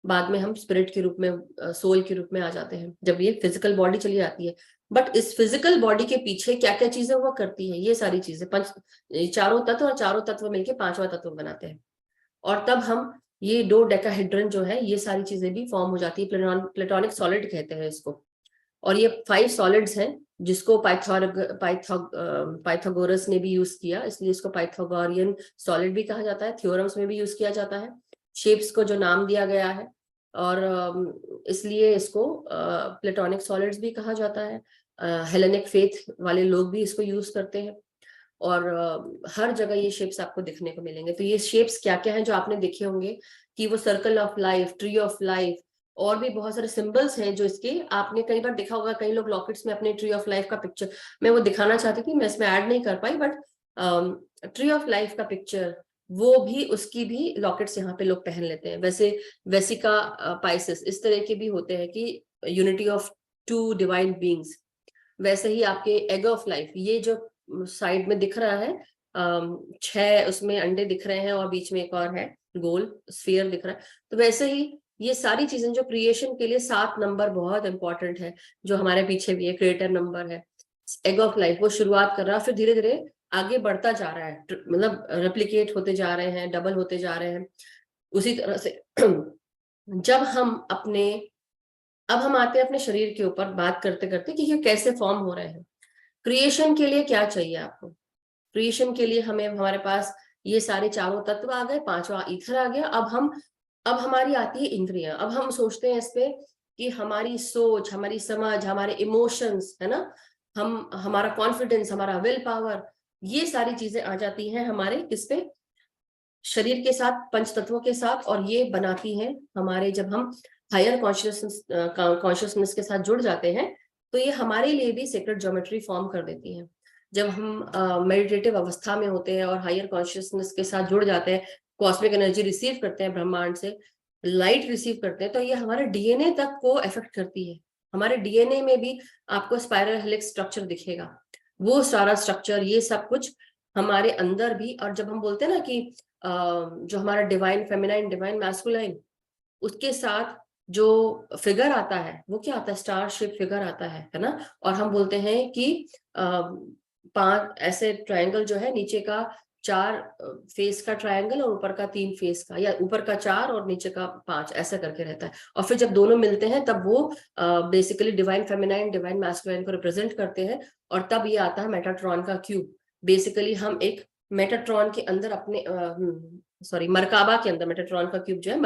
बाद में हम स्पिरिट के रूप में, सोल के रूप में आ जाते हैं, जब ये फिजिकल बॉडी चली जाती है। बट इस फिजिकल बॉडी के पीछे क्या क्या चीजें वो करती है, ये सारी चीजें, चारों तत्व, और चारों तत्व मिलके पांचवा तत्व बनाते हैं। और तब हम ये डोडेकाहेड्रन जो है, ये सारी चीजें भी फॉर्म हो जाती है। प्लेटोनिक सॉलिड कहते हैं इसको। और ये 5 सॉलिड्स हैं, जिसको पाइथागोरस ने भी यूज किया, इसलिए इसको पाइथागोरियन सॉलिड भी कहा जाता है। थ्योरम्स में भी यूज किया जाता है, शेप्स को जो नाम दिया गया है, और इसलिए इसको प्लेटोनिक सॉलिड्स भी कहा जाता है। हेलेनिक फेथ वाले लोग भी इसको यूज करते हैं, और हर जगह ये शेप्स आपको दिखने को मिलेंगे। तो ये शेप्स क्या क्या हैं जो आपने देखे होंगे, कि वो circle of life, tree of life, और भी बहुत सारे सिंबल्स हैं जो इसके आपने कई बार देखा होगा। कई लोग लॉकेट्स में अपने ट्री ऑफ लाइफ का पिक्चर, मैं वो दिखाना चाहती थी, मैं इसमें ऐड नहीं कर पाई, बट ट्री ऑफ लाइफ का पिक्चर, वो भी, उसकी भी लॉकेट्स यहाँ पे लोग पहन लेते हैं। वैसे वेसिका पाइसिस इस तरह के भी होते हैं कि यूनिटी ऑफ 2 डिवाइन बीइंग्स। वैसे ही आपके एग ऑफ लाइफ, ये जो साइड में दिख रहा है, 6 उसमें अंडे दिख रहे हैं, और बीच में एक और है गोल स्फीयर दिख रहा है। तो वैसे ही ये सारी चीजें जो क्रिएशन के लिए 7 नंबर बहुत इंपॉर्टेंट है, जो हमारे पीछे भी है, क्रिएटर नंबर है। एग ऑफ लाइफ वो शुरुआत कर रहा है, फिर धीरे धीरे आगे बढ़ता जा रहा है, मतलब रेप्लिकेट होते जा रहे हैं, डबल होते जा रहे हैं। उसी तरह से जब हम अब हम आते हैं अपने शरीर के ऊपर, बात करते करते कि ये कैसे फॉर्म हो रहे हैं। क्रिएशन के लिए क्या चाहिए आपको? क्रिएशन के लिए हमें, हमारे पास ये सारे चारों तत्व आ गए, पांचवा ईथर आ गया। अब हमारी आती है इंद्रियां। अब हम सोचते हैं इस पे कि हमारी सोच, हमारी समझ, हमारे इमोशंस, है ना, हमारा कॉन्फिडेंस, हमारा विल पावर, ये सारी चीजें आ जाती हैं हमारे किस पे, शरीर के साथ, पंच तत्वों के साथ, और ये बनाती है हमारे, जब हम हायर कॉन्शियसनेस के साथ जुड़ जाते हैं तो ये हमारे लिए भी सेक्रेट ज्योमेट्री फॉर्म कर देती है। जब हम मेडिटेटिव अवस्था में होते हैं और हायर कॉन्शियसनेस के साथ जुड़ जाते हैं, कॉस्मिक एनर्जी रिसीव करते हैं ब्रह्मांड से, लाइट रिसीव करते हैं, तो ये हमारे डीएनए तक को अफेक्ट करती है। हमारे डीएनए में भी आपको स्पाइरल हेलिक्स स्ट्रक्चर दिखेगा, वो सारा स्ट्रक्चर, ये सब कुछ हमारे अंदर भी। और जब हम बोलते हैं ना कि जो हमारा डिवाइन फेमिनाइन, डिवाइन मैस्कुलाइन, उसके साथ जो फिगर आता है वो क्या आता है, स्टार शेप फिगर आता है ना। और हम बोलते हैं कि 5 ऐसे ट्रायंगल जो है, नीचे का 4 फेस का ट्रायंगल और ऊपर का 3 फेस का, या ऊपर का 4 और नीचे का 5, ऐसा करके रहता है। और फिर जब दोनों मिलते हैं तब वो basically divine feminine, divine masculine को रिप्रेजेंट करते हैं। और तब ये आता है मेटाट्रॉन का क्यूब। बेसिकली हम एक मेटाट्रॉन के अंदर अपने मरकाबा के अंदर, मेटाट्रॉन का क्यूब जो है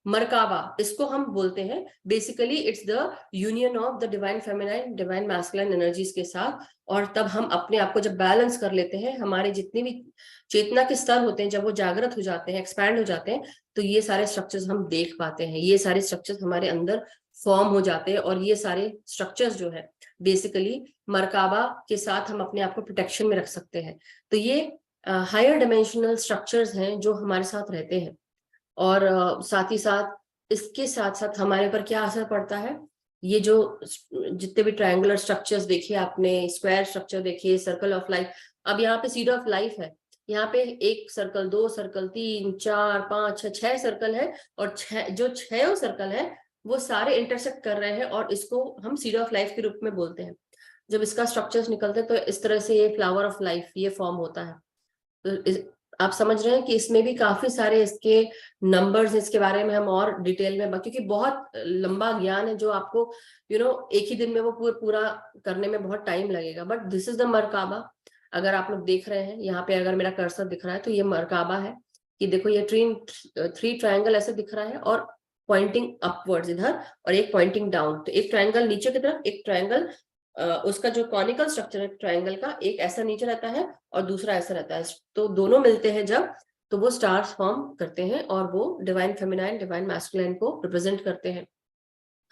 मरकाबा इसको हम बोलते हैं। Basically it's the union of the divine feminine, divine masculine energies के साथ। और तब हम अपने आप को जब बैलेंस कर लेते हैं, हमारे जितने भी चेतना के स्तर होते हैं, जब वो जागृत हो जाते हैं, एक्सपैंड हो जाते हैं, तो ये सारे स्ट्रक्चर्स हम देख पाते हैं, ये सारे स्ट्रक्चर्स हमारे अंदर फॉर्म हो जाते हैं। और ये सारे स्ट्रक्चर्स जो है बेसिकली मरकाबा के साथ हम अपने आप को प्रोटेक्शन में रख सकते हैं। तो ये हायर डिमेंशनल स्ट्रक्चर्स हैं जो हमारे साथ रहते हैं। और साथ ही साथ इसके साथ साथ हमारे पर क्या असर पड़ता है, ये जो जितने भी ट्रायंगुलर स्ट्रक्चर्स देखिए आपने, स्क्वायर स्ट्रक्चर देखिए, सर्कल ऑफ लाइफ, अब यहाँ पे सीड ऑफ लाइफ है, यहाँ पे 1 सर्कल, 2 सर्कल, 3, 4, 5, 6 सर्कल है। और जो 6 सर्कल है वो सारे इंटरसेक्ट कर रहे हैं, और इसको हम सीड ऑफ लाइफ के रूप में बोलते हैं। जब इसका स्ट्रक्चर्स निकलते हैं तो इस तरह से ये फ्लावर ऑफ लाइफ ये फॉर्म होता है। तो आप समझ रहे हैं कि इसमें भी काफी सारे इसके नंबर्स, इसके बारे में हम और डिटेल में, क्योंकि बहुत लंबा ज्ञान है जो आपको एक ही दिन में वो पूरा करने में बहुत टाइम लगेगा। But this is the merkaba. अगर आप लोग देख रहे हैं यहाँ पे, अगर मेरा कर्सर दिख रहा है तो ये मरकाबा है। कि देखो ये 3 ट्रायंगल ऐसे दिख रहा है, और पॉइंटिंग अपवर्ड्स इधर, और एक पॉइंटिंग डाउन। तो एक ट्रायंगल नीचे की तरफ, एक ट्रायंगल उसका जो कॉनिकल स्ट्रक्चर है ट्रायंगल का, एक ऐसा नीचे रहता है और दूसरा ऐसा रहता है। तो दोनों मिलते हैं जब, तो वो स्टार्स फॉर्म करते हैं, और वो डिवाइन फेमिनाइन, डिवाइन मैस्कुलाइन को रिप्रेजेंट करते हैं,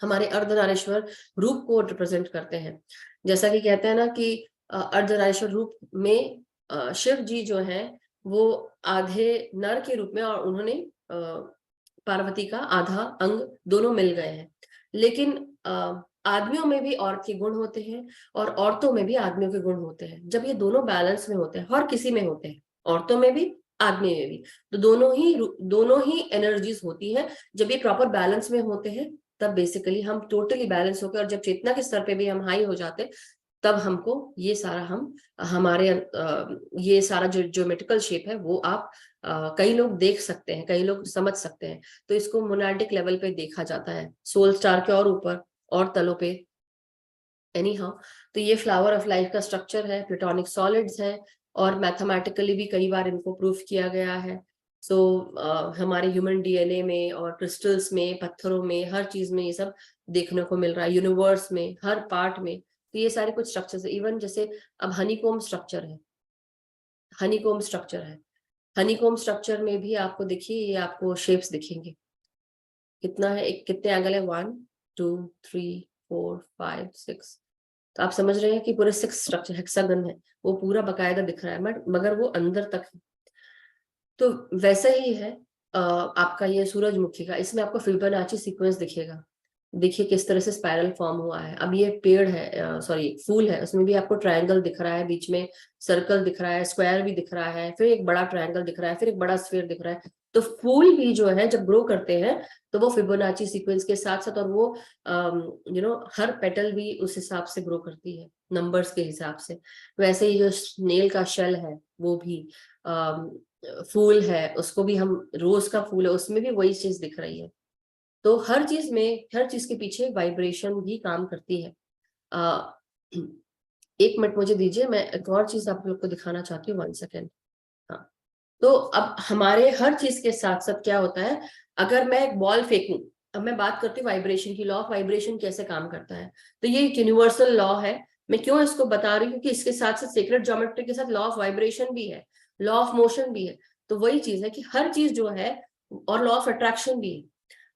हमारे अर्धनारीश्वर रूप को रिप्रेजेंट करते हैं। जैसा कि कहते हैं ना कि अर्धनारीश्वर रूप में शिव जी जो है वो आधे नर के रूप में, और उन्होंने पार्वती का आधा अंग दोनों मिल गए हैं। लेकिन आदमियों में भी औरत के गुण होते हैं, और औरतों में भी आदमियों के गुण होते हैं। जब ये दोनों बैलेंस में होते हैं, हर किसी में होते हैं, औरतों में भी, आदमी में भी, तो दोनों ही एनर्जीज होती है। जब ये प्रॉपर बैलेंस में होते हैं तब बेसिकली हम टोटली बैलेंस होकर, और जब चेतना के स्तर पे भी हम हाई हो जाते हैं, तब हमको ये सारा हमारे ये सारा जो ज्योमेट्रिकल शेप है वो आप कई लोग देख सकते हैं, कई लोग समझ सकते हैं। तो इसको मोनार्डिक लेवल पे देखा जाता है, सोल स्टार के और ऊपर और तलों पे, एनी हाउ। तो ये फ्लावर ऑफ लाइफ का स्ट्रक्चर है, प्लेटोनिक सॉलिड्स है, और मैथमेटिकली भी कई बार इनको प्रूफ किया गया है। सो हमारे ह्यूमन डीएनए में और क्रिस्टल्स में, पत्थरों में, हर चीज में ये सब देखने को मिल रहा है, यूनिवर्स में हर पार्ट में। तो ये सारे कुछ स्ट्रक्चर्स है। इवन जैसे अब हनीकोम स्ट्रक्चर है, हनीकोम स्ट्रक्चर है, हनीकोम स्ट्रक्चर में भी आपको देखिए, ये आपको शेप्स दिखेंगे। कितना है, कितने एंगल है, 1 2 3 4 5 6। तो आप समझ रहे हैं कि पूरे 6 स्ट्रक्चर हेक्सागन है, वो पूरा बकायदा दिख रहा है, मगर वो अंदर तक है। तो वैसे ही है आपका ये सूरजमुखी का, इसमें आपको फिबोनाची सीक्वेंस दिखेगा। देखिए किस तरह से स्पाइरल फॉर्म हुआ है। अब ये पेड़ है, सॉरी फूल है, उसमें भी आपको ट्रायंगल दिख रहा है, बीच में सर्कल दिख रहा है, स्क्वायर भी दिख रहा है, फिर एक बड़ा ट्रायंगल दिख रहा है, फिर एक बड़ा स्फीयर दिख रहा है। तो फूल भी जो है जब ग्रो करते हैं तो वो फिबोनाची सीक्वेंस के साथ साथ, और वो हर पेटल भी उस हिसाब से ग्रो करती है, नंबर्स के हिसाब से। वैसे ही जो स्नेल का शेल है वो भी फूल है, उसको भी हम, रोज का फूल है उसमें भी वही चीज दिख रही है। तो हर चीज में, हर चीज के पीछे वाइब्रेशन भी काम करती है। एक मिनट मुझे दीजिए, मैं एक और चीज आप लोग को दिखाना चाहती हूँ, 1 सेकेंड। हाँ, तो अब हमारे हर चीज के साथ साथ क्या होता है, अगर मैं एक बॉल फेंकूं, अब मैं बात करती हूँ वाइब्रेशन की, लॉ ऑफ वाइब्रेशन कैसे काम करता है। तो ये एक यूनिवर्सल लॉ है। मैं क्यों इसको बता रही हूँ, क्योंकि इसके साथ साथ सीक्रेट ज्योमेट्री के साथ लॉ ऑफ वाइब्रेशन भी है, लॉ ऑफ मोशन भी है। तो वही चीज है कि हर चीज जो है, और लॉ ऑफ अट्रैक्शन भी है,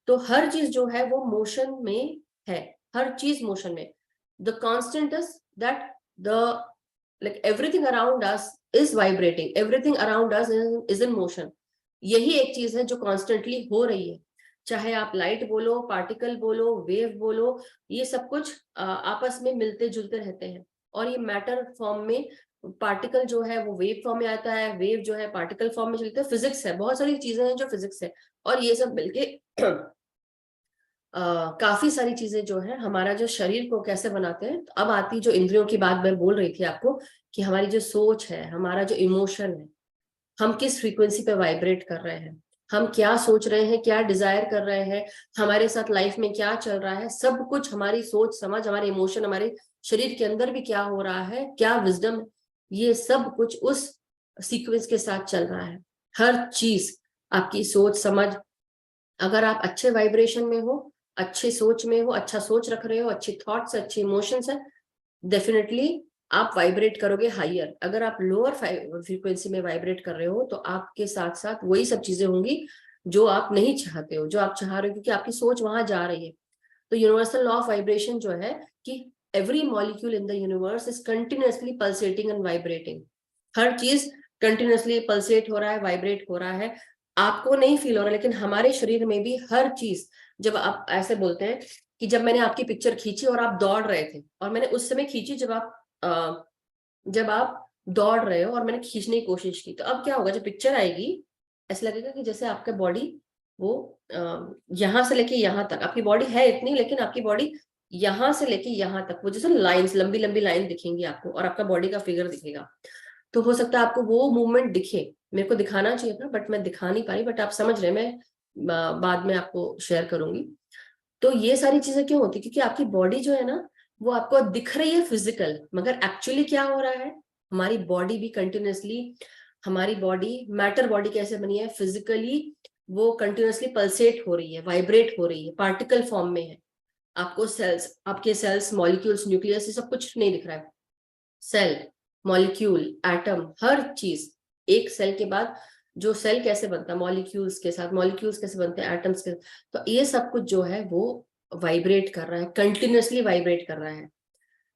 तो हर चीज जो है वो मोशन में है, हर चीज मोशन में। The constant is that the like everything around us is vibrating, everything around us is in motion। यही एक चीज है जो कॉन्स्टेंटली हो रही है, चाहे आप लाइट बोलो, पार्टिकल बोलो, वेव बोलो, ये सब कुछ आपस में मिलते जुलते रहते हैं। और ये मैटर फॉर्म में, पार्टिकल जो है वो वेव फॉर्म में आता है, वेव जो है पार्टिकल फॉर्म में चलते हैं, फिजिक्स है, बहुत सारी चीजें हैं जो फिजिक्स है, और ये सब मिलके काफी सारी चीजें जो है हमारा जो शरीर को कैसे बनाते हैं। तो अब आती जो इंद्रियों की बात मैं बोल रही थी आपको, कि हमारी जो सोच है, हमारा जो इमोशन है, हम किस फ्रीक्वेंसी पे वाइब्रेट कर रहे हैं, हम क्या सोच रहे हैं, क्या डिजायर कर रहे हैं, हमारे साथ लाइफ में क्या चल रहा है, सब कुछ हमारी सोच समझ, हमारे इमोशन, हमारे शरीर के अंदर भी क्या हो रहा है, क्या विजडम, ये सब कुछ उस सीक्वेंस के साथ चल रहा है। हर चीज आपकी सोच समझ, अगर आप अच्छे वाइब्रेशन में हो, अच्छे सोच में हो, अच्छा सोच रख रहे हो, अच्छी थॉट्स, अच्छे इमोशंस है, डेफिनेटली आप वाइब्रेट करोगे हाइयर। अगर आप लोअर फ्रीक्वेंसी में वाइब्रेट कर रहे हो तो आपके साथ साथ वही सब चीजें होंगी जो आप नहीं चाहते हो, जो आप चाह रहे हो, क्योंकि आपकी सोच वहां जा रही है। तो यूनिवर्सल लॉ ऑफ वाइब्रेशन जो है कि every molecule in the universe is continuously pulsating and vibrating. हर चीज कंटिन्यूअसली पल्सेट हो रहा है, वाइब्रेट हो रहा है, आपको नहीं फील हो रहा, लेकिन हमारे शरीर में भी हर चीज, जब आप ऐसे बोलते हैं कि जब मैंने आपकी पिक्चर खींची और आप दौड़ रहे थे, और मैंने उस समय खींची जब आप दौड़ रहे हो और मैंने खींचने की कोशिश की, तो अब क्या होगा, जब पिक्चर आएगी ऐसा लगेगा कि जैसे आपका बॉडी वो यहाँ से लेके यहाँ तक, आपकी बॉडी है इतनी, लेकिन आपकी बॉडी यहाँ से लेके यहाँ तक वो जैसे लाइंस, लंबी लंबी लाइन दिखेंगी आपको, और आपका बॉडी का फिगर दिखेगा। तो हो सकता है आपको वो मूवमेंट दिखे, मेरे को दिखाना चाहिए था बट मैं दिखा नहीं पाई, बट आप समझ रहे, मैं बाद में आपको शेयर करूंगी। तो ये सारी चीजें क्यों होती, क्योंकि आपकी बॉडी जो है ना वो आपको दिख रही है फिजिकल, मगर एक्चुअली क्या हो रहा है, हमारी बॉडी भी कंटिन्यूअसली, हमारी बॉडी मैटर बॉडी कैसे बनी है, फिजिकली वो कंटिन्यूअसली पल्सेट हो रही है, वाइब्रेट हो रही है, पार्टिकल फॉर्म में है। आपको सेल्स, आपके सेल्स, मॉलिक्यूल्स, न्यूक्लियस, ये सब कुछ नहीं दिख रहा है। सेल, मॉलिक्यूल, एटम, हर चीज, एक सेल के बाद जो सेल कैसे बनता है, मॉलिक्यूल्स के साथ, मॉलिक्यूल्स कैसे बनते हैं एटम्स के, तो ये सब कुछ जो है वो वाइब्रेट कर रहा है, कंटिन्यूअसली वाइब्रेट कर रहा है।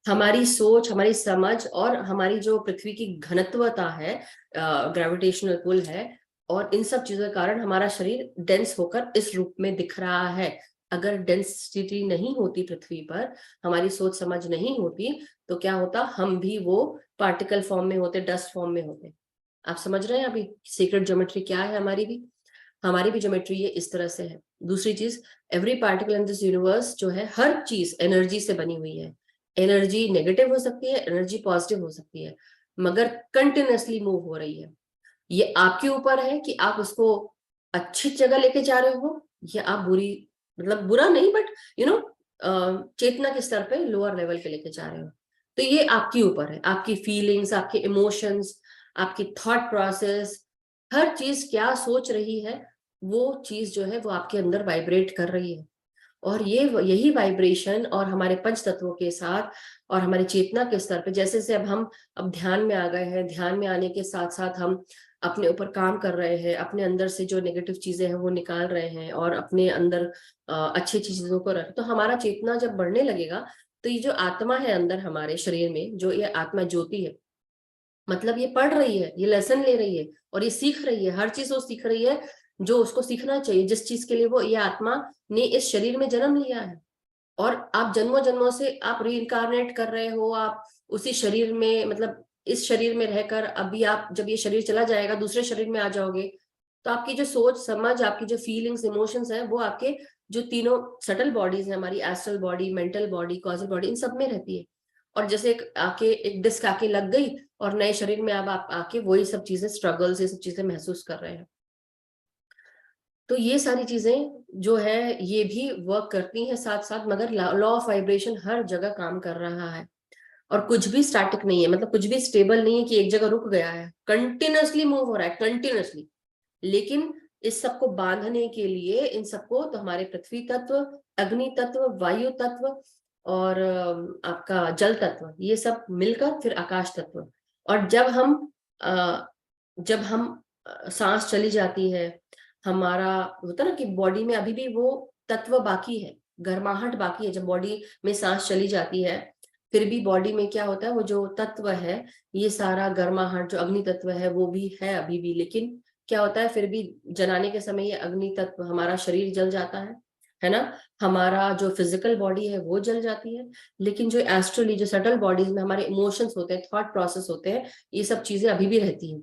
हमारी सोच, हमारी समझ, और हमारी जो पृथ्वी की घनत्वता है, ग्रेविटेशनल पुल है, और इन सब चीजों के कारण हमारा शरीर डेंस होकर इस रूप में दिख रहा है। अगर डेंसिटी नहीं होती पृथ्वी पर, हमारी सोच समझ नहीं होती, तो क्या होता, हम भी वो पार्टिकल फॉर्म में होते, डस्ट फॉर्म में होते। आप समझ रहे हैं अभी सीक्रेट ज्योमेट्री क्या है, हमारी भी ज्योमेट्री ये इस तरह से है। दूसरी चीज, every particle in this universe जो है, हर चीज एनर्जी से बनी हुई है। एनर्जी नेगेटिव हो सकती है, एनर्जी पॉजिटिव हो सकती है, मगर कंटिन्यूअसली मूव हो रही है। ये आपके ऊपर है कि आप उसको अच्छी जगह लेके जा रहे हो, या आप बुरी, मतलब बुरा नहीं, बट यू नो चेतना के स्तर पे लोअर लेवल पे लेके जा रहे हो। तो ये आपके ऊपर है, आपकी फीलिंग्स, आपके इमोशंस, आपकी थॉट प्रोसेस, हर चीज क्या सोच रही है, वो चीज जो है वो आपके अंदर वाइब्रेट कर रही है। और ये यही वाइब्रेशन और हमारे पंच तत्वों के साथ और हमारी चेतना के स्तर पे, जैसे जैसे अब ध्यान में आ गए हैं, ध्यान में आने के साथ साथ हम अपने ऊपर काम कर रहे हैं, अपने अंदर से जो नेगेटिव चीजें हैं वो निकाल रहे हैं, और अपने अंदर अच्छी अच्छी चीजों को रख, तो हमारा चेतना जब बढ़ने लगेगा, तो ये जो आत्मा है अंदर हमारे शरीर में, जो ये आत्मा ज्योति है, मतलब ये पढ़ रही है, ये लेसन ले रही है, और ये सीख रही है, हर चीज वो सीख रही है जो उसको सीखना चाहिए, जिस चीज के लिए वो, ये आत्मा ने इस शरीर में जन्म लिया है। और आप जन्मों जन्मों से आप रीइंकारनेट कर रहे हो, आप उसी शरीर में, मतलब इस शरीर में रहकर, अभी आप जब ये शरीर चला जाएगा दूसरे शरीर में आ जाओगे, तो आपकी जो सोच समझ, आपकी जो फीलिंग्स, इमोशंस है, वो आपके जो तीनों सटल बॉडीज है, हमारी astral body, mental body, causal body, इन सब में रहती है। और जैसे एक डिस्क आके लग गई, और नए शरीर में अब आप आके वही सब चीजें, स्ट्रगल्स, ये सब चीजें महसूस कर रहे हैं। तो ये सारी चीजें जो है ये भी वर्क करती हैं साथ साथ, मगर लॉ ऑफ वाइब्रेशन हर जगह काम कर रहा है, और कुछ भी स्टैटिक नहीं है, मतलब कुछ भी स्टेबल नहीं है कि एक जगह रुक गया है, कंटिन्यूअसली मूव हो रहा है, कंटिन्यूअसली। लेकिन इस सबको बांधने के लिए, इन सबको, तो हमारे पृथ्वी तत्व, अग्नि तत्व, वायु तत्व, और आपका जल तत्व, ये सब मिलकर फिर आकाश तत्व। और जब हम सांस चली जाती है, हमारा होता ना कि बॉडी में अभी भी वो तत्व बाकी है, गर्माहट बाकी है। जब बॉडी में सांस चली जाती है फिर भी बॉडी में क्या होता है, वो जो तत्व है, ये सारा गर्माहट जो अग्नि तत्व है वो भी है अभी भी, लेकिन क्या होता है फिर भी जलाने के समय ये अग्नि तत्व, हमारा शरीर जल जाता है ना, हमारा जो फिजिकल बॉडी है वो जल जाती है, लेकिन जो एस्ट्रली, जो सटल बॉडीज में हमारे इमोशंस होते हैं, थॉट प्रोसेस होते हैं, ये सब चीजें अभी भी रहती हैं।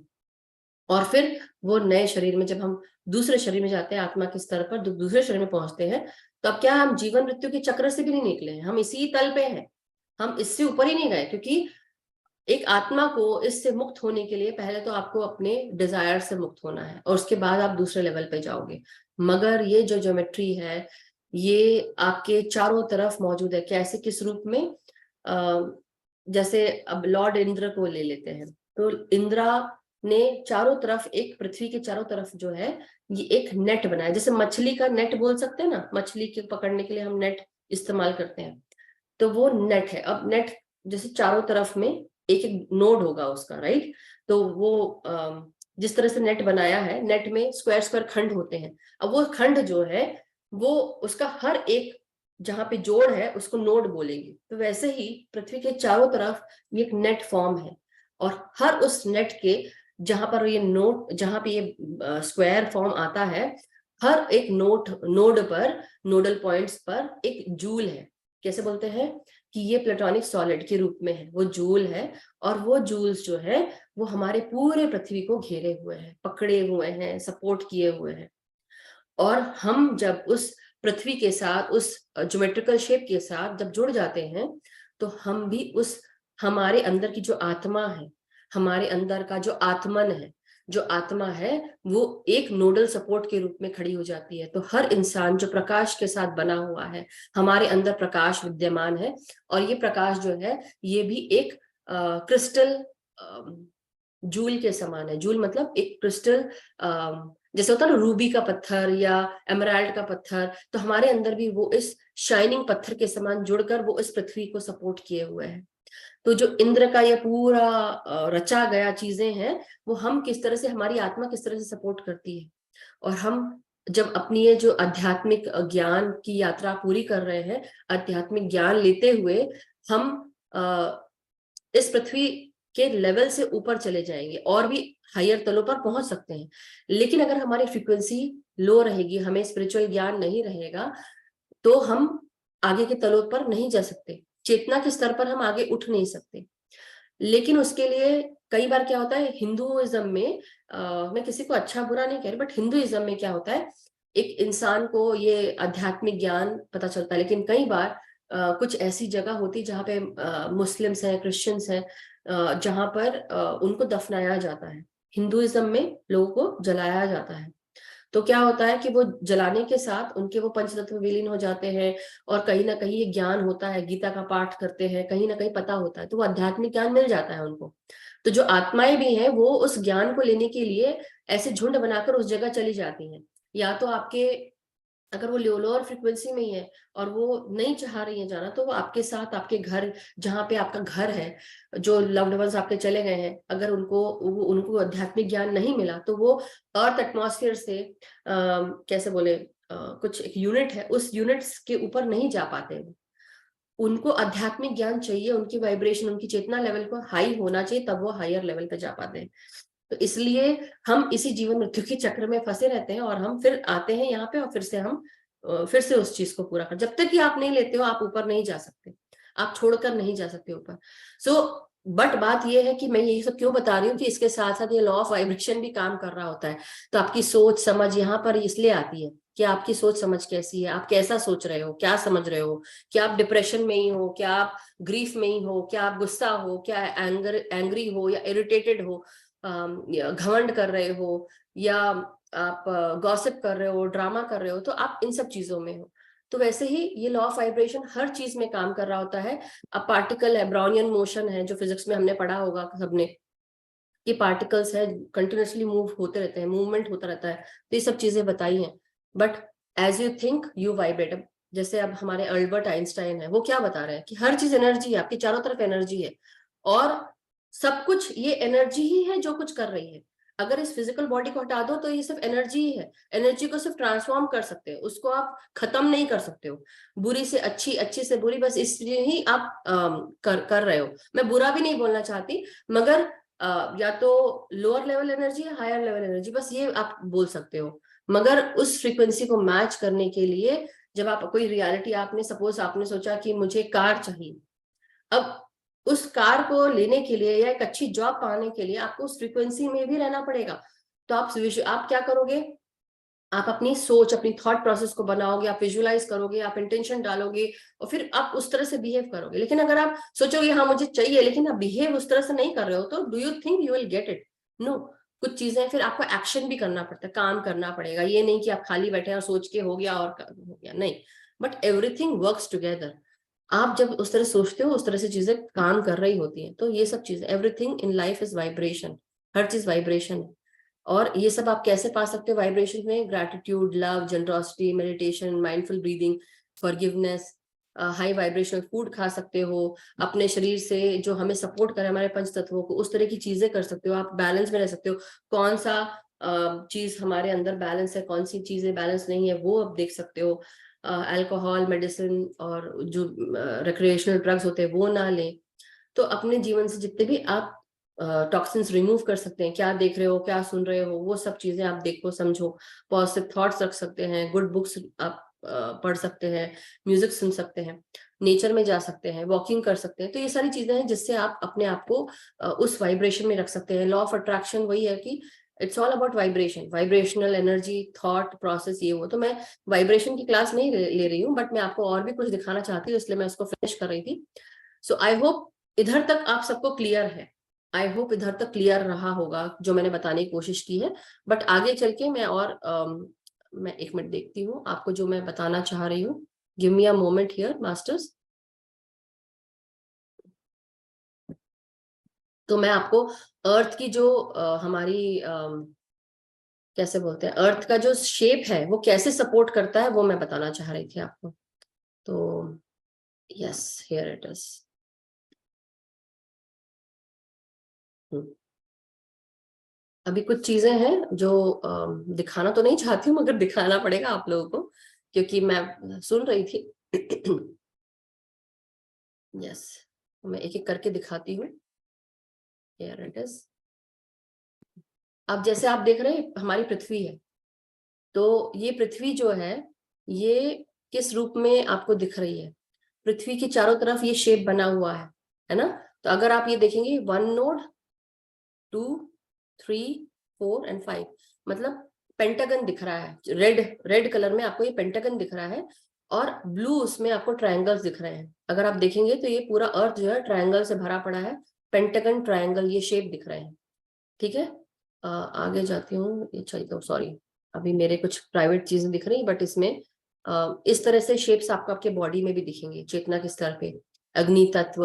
और फिर वो नए शरीर में, जब हम दूसरे शरीर में जाते हैं, आत्मा के स्तर पर दूसरे शरीर में पहुंचते हैं, तो अब क्या, हम जीवन मृत्यु के चक्र से भी नहीं निकले हैं, हम इसी तल पे हैं, हम इससे ऊपर ही नहीं गए। क्योंकि एक आत्मा को इससे मुक्त होने के लिए पहले तो आपको अपने डिजायर से मुक्त होना है, और उसके बाद आप दूसरे लेवल पे जाओगे। मगर ये जो ज्योमेट्री है ये आपके चारों तरफ मौजूद है। कैसे, किस रूप में? जैसे अब लॉर्ड इंद्र को ले लेते हैं, तो इंद्रा ने चारों तरफ, एक पृथ्वी के चारों तरफ जो है ये एक नेट बनाया, जैसे मछली का नेट बोल सकते हैं ना, मछली के पकड़ने के लिए हम नेट इस्तेमाल करते हैं, तो वो नेट है। अब नेट जैसे चारों तरफ में एक एक नोड होगा उसका, राइट? तो वो जिस तरह से नेट बनाया है, नेट में स्क्वायर स्क्वायर खंड होते हैं। अब वो खंड जो है वो उसका हर एक जहां पे जोड़ है उसको नोड बोलेंगे। तो वैसे ही पृथ्वी के चारों तरफ ये एक नेट फॉर्म है, और हर उस नेट के जहां पर ये नोड, जहां पे ये स्क्वायर फॉर्म आता है, हर एक नोड पर, नोडल पॉइंट्स पर एक जूल है। कैसे बोलते हैं कि ये प्लेटोनिक सॉलिड के रूप में है, वो जूल है, और वो जूल्स जो है वो हमारे पूरे पृथ्वी को घेरे हुए हैं, पकड़े हुए हैं, सपोर्ट किए हुए हैं। और हम जब उस पृथ्वी के साथ, उस ज्योमेट्रिकल शेप के साथ जब जुड़ जाते हैं, तो हम भी उस, हमारे अंदर की जो आत्मा है, हमारे अंदर का जो आत्मन है, जो आत्मा है, वो एक नोडल सपोर्ट के रूप में खड़ी हो जाती है। तो हर इंसान जो प्रकाश के साथ बना हुआ है, हमारे अंदर प्रकाश विद्यमान है, और ये प्रकाश जो है ये भी एक क्रिस्टल जूल के समान है। जूल मतलब एक क्रिस्टल, जैसे होता है ना रूबी का पत्थर या एमराल्ड का पत्थर, तो हमारे अंदर भी वो इस शाइनिंग पत्थर के समान जुड़कर वो इस पृथ्वी को सपोर्ट किए हुए हैं। तो जो इंद्र का ये पूरा रचा गया चीजें हैं, वो हम किस तरह से, हमारी आत्मा किस तरह से सपोर्ट करती है। और हम जब अपनी ये जो आध्यात्मिक ज्ञान की यात्रा पूरी कर रहे हैं, आध्यात्मिक ज्ञान लेते हुए हम इस पृथ्वी के लेवल से ऊपर चले जाएंगे और भी हायर तलों पर पहुंच सकते हैं। लेकिन अगर हमारी फ्रीक्वेंसी लो रहेगी, हमें स्पिरिचुअल ज्ञान नहीं रहेगा, तो हम आगे के तलों पर नहीं जा सकते, चेतना के स्तर पर हम आगे उठ नहीं सकते। लेकिन उसके लिए कई बार क्या होता है, हिंदुइज्म में, मैं किसी को अच्छा बुरा नहीं कह रही, बट हिंदुइज्म में क्या होता है, एक इंसान को ये आध्यात्मिक ज्ञान पता चलता है, लेकिन कई बार कुछ ऐसी जगह होती जहाँ पे मुस्लिम्स हैं, क्रिश्चियंस हैं, जहाँ पर उनको दफनाया जाता है। हिंदुइज्म में लोगों को जलाया जाता है। तो क्या होता है कि वो जलाने के साथ उनके वो पंचतत्व विलीन हो जाते हैं, और कहीं ना कहीं ये ज्ञान होता है, गीता का पाठ करते हैं, कहीं ना कहीं पता होता है, तो वो आध्यात्मिक ज्ञान मिल जाता है उनको। तो जो आत्माएं भी हैं वो उस ज्ञान को लेने के लिए ऐसे झुंड बनाकर उस जगह चली जाती हैं। या तो आपके, अगर वो लोअर फ्रिक्वेंसी में ही है और वो नहीं चाह रही है जाना, तो वो आपके साथ, आपके घर, जहाँ पे आपका घर है, जो लव्ड वंस आपके चले गए हैं, अगर उनको आध्यात्मिक ज्ञान नहीं मिला, तो वो अर्थ एटमॉस्फेयर से कैसे बोले, कुछ एक यूनिट है, उस यूनिट्स के ऊपर नहीं जा पाते हैं। उनको आध्यात्मिक ज्ञान चाहिए, उनकी वाइब्रेशन, उनकी चेतना लेवल को हाई होना चाहिए, तब वो हायर लेवल पे जा पाते हैं। तो इसलिए हम इसी जीवन मृत्यु के चक्र में फंसे रहते हैं, और हम फिर आते हैं यहाँ पे, और फिर से हम फिर से उस चीज को पूरा कर, जब तक कि आप नहीं लेते हो आप ऊपर नहीं जा सकते, आप छोड़कर नहीं जा सकते ऊपर। बट बात यह है कि मैं ये सब क्यों बता रही हूँ कि इसके साथ साथ ये लॉ ऑफ वाइब्रेशन भी काम कर रहा होता है। तो आपकी सोच समझ यहाँ पर इसलिए आती है कि आपकी सोच समझ कैसी है, आप कैसा सोच रहे हो, क्या समझ रहे हो, क्या आप डिप्रेशन में ही हो, क्या आप ग्रीफ में ही हो, क्या आप गुस्सा हो, क्या एंग्री हो या इरिटेटेड हो, घमंड कर रहे हो, या आप गॉसिप कर रहे हो, ड्रामा कर रहे हो, तो आप इन सब चीजों में हो। तो वैसे ही ये लॉ ऑफ वाइब्रेशन हर चीज में काम कर रहा होता है। अब पार्टिकल है, ब्राउनियन मोशन है, जो फिजिक्स में हमने पढ़ा होगा सबने, ये पार्टिकल्स है, कंटिन्यूसली मूव होते रहते हैं, मूवमेंट होता रहता है। तो ये सब चीजें बताई हैं। But as you think you vibrate. जैसे अब हमारे अल्बर्ट आइंस्टाइन है, वो क्या बता रहे हैं कि हर चीज एनर्जी है, आपके चारों तरफ एनर्जी है, और सब कुछ ये एनर्जी ही है जो कुछ कर रही है। अगर इस फिजिकल बॉडी को हटा दो तो ये सिर्फ एनर्जी ही है। एनर्जी को सिर्फ ट्रांसफॉर्म कर सकते हो, उसको आप खत्म नहीं कर सकते हो। बुरी से अच्छी, अच्छी से बुरी, बस इसलिए ही आप कर रहे हो। मैं बुरा भी नहीं बोलना चाहती, मगर या तो लोअर लेवल एनर्जी या हायर लेवल एनर्जी, बस ये आप बोल सकते हो। मगर उस फ्रीक्वेंसी को मैच करने के लिए जब आप कोई रियलिटी, आपने सपोज आपने सोचा कि मुझे कार चाहिए, अब उस कार को लेने के लिए या एक अच्छी जॉब पाने के लिए आपको उस फ्रीक्वेंसी में भी रहना पड़ेगा। तो आप क्या करोगे, आप अपनी सोच, अपनी थॉट प्रोसेस को बनाओगे, आप विजुअलाइज करोगे, आप इंटेंशन डालोगे और फिर आप उस तरह से बिहेव करोगे। लेकिन अगर आप सोचोगे हाँ मुझे चाहिए, लेकिन आप बिहेव उस तरह से नहीं कर रहे हो, तो do you think you will get it? No. कुछ चीजें फिर आपको एक्शन भी करना पड़ता है, काम करना पड़ेगा। ये नहीं कि आप खाली बैठे और सोच के हो गया और हो गया, नहीं। But everything works together. आप जब उस तरह सोचते हो, उस तरह से चीजें काम कर रही होती हैं। तो ये सब चीजें, everything in life is vibration. हर चीज वाइब्रेशन है। और ये सब आप कैसे पा सकते हो वाइब्रेशन में? Gratitude, love, generosity, meditation, mindful breathing, forgiveness, high vibrational food खा सकते हो। अपने शरीर से जो हमें सपोर्ट करे, हमारे पंच तत्वों को, उस तरह की चीजें कर सकते हो। आप बैलेंस में रह सकते हो। कौन सा चीज हमारे अंदर बैलेंस है, कौन सी चीजें बैलेंस नहीं है, वो आप देख सकते हो। अल्कोहल, मेडिसिन और जो रिक्रिएशनल ड्रग्स होते हैं वो ना लें। तो अपने जीवन से जितने भी आप टॉक्सिन्स रिमूव कर सकते हैं, क्या देख रहे हो, क्या सुन रहे हो, वो सब चीजें आप देखो, समझो। पॉजिटिव थॉट्स रख सकते हैं, गुड बुक्स आप पढ़ सकते हैं, म्यूजिक सुन सकते हैं, नेचर में जा सकते हैं, वॉकिंग कर सकते हैं। तो ये सारी चीजें हैं जिससे आप अपने आप को उस वाइब्रेशन में रख सकते हैं। लॉ ऑफ अट्रैक्शन वही है कि it's all about vibration, vibrational energy, thought process, ये वो। तो मैं वाइब्रेशन की क्लास नहीं ले रही हूँ, बट मैं आपको और भी कुछ दिखाना चाहती हूँ, इसलिए मैं उसको फिनिश कर रही थी। सो आई होप इधर तक आप सबको क्लियर है। आई होप इधर तक क्लियर रहा होगा जो मैंने बताने की कोशिश की है। बट आगे चल के मैं और मैं एक मिनट देखती हूँ आपको जो मैं बताना चाह रही हूँ। Give me a moment here masters. तो मैं आपको अर्थ की जो हमारी कैसे बोलते हैं, अर्थ का जो शेप है वो कैसे सपोर्ट करता है, वो मैं बताना चाह रही थी आपको। तो यस, हियर इट इज। अभी कुछ चीजें हैं जो दिखाना तो नहीं चाहती हूँ, मगर दिखाना पड़ेगा आप लोगों को, क्योंकि मैं सुन रही थी। यस, मैं एक एक करके दिखाती हूँ। Here it is. अब जैसे आप देख रहे हैं हमारी पृथ्वी है, तो ये पृथ्वी जो है ये किस रूप में आपको दिख रही है? पृथ्वी की चारों तरफ ये शेप बना हुआ है ना? तो अगर आप ये देखेंगे 1 नोड, 2, 3, 4 एंड 5, मतलब पेंटागन दिख रहा है। रेड रेड कलर में आपको ये पेंटागन दिख रहा है, और ब्लू उसमें आपको ट्रायंगल्स दिख रहे हैं। अगर आप देखेंगे तो ये पूरा अर्थ जो है ट्रायंगल से भरा पड़ा है। पेंटागन, ट्रायंगल, ये शेप दिख रहे हैं। ठीक है। आगे जाती हूँ, ये चलता हूँ, सॉरी। अभी मेरे कुछ प्राइवेट चीजें दिख रही, बट इसमें इस तरह से शेप्स आपको आपके बॉडी में भी दिखेंगे चेतना के स्तर पे। अग्नि तत्व,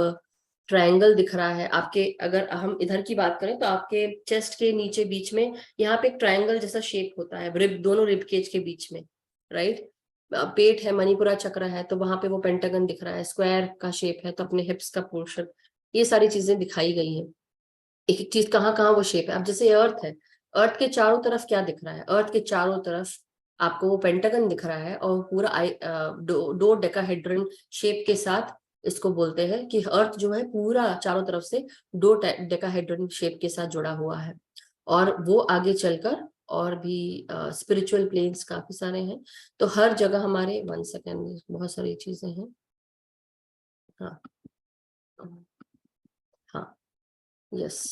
ट्रायंगल दिख रहा है आपके। अगर हम इधर की बात करें तो आपके चेस्ट के नीचे बीच में यहाँ पे एक ट्रायंगल जैसा शेप होता है, रिब, दोनों रिब केज के बीच में, राइट। पेट है, मणिपुरा चक्र है, तो वहां पे वो पेंटागन दिख रहा है। स्क्वायर का शेप है तो अपने हिप्स का पोर्शन, ये सारी चीजें दिखाई गई हैं। एक एक चीज कहाँ कहाँ वो शेप है। अब जैसे अर्थ है, अर्थ के चारों तरफ क्या दिख रहा है? अर्थ के चारों तरफ आपको वो पेंटागन दिख रहा है, और पूरा दो डेकाहेड्रन शेप के साथ इसको बोलते हैं कि अर्थ जो है पूरा चारों तरफ से दो डेकाहेड्रन शेप के साथ जुड़ा हुआ है। और वो आगे चलकर और भी स्पिरिचुअल प्लेन्स काफी सारे हैं। तो हर जगह हमारे, 1 सेकेंड, बहुत सारी चीजें हैं। हाँ, हाँ, यस।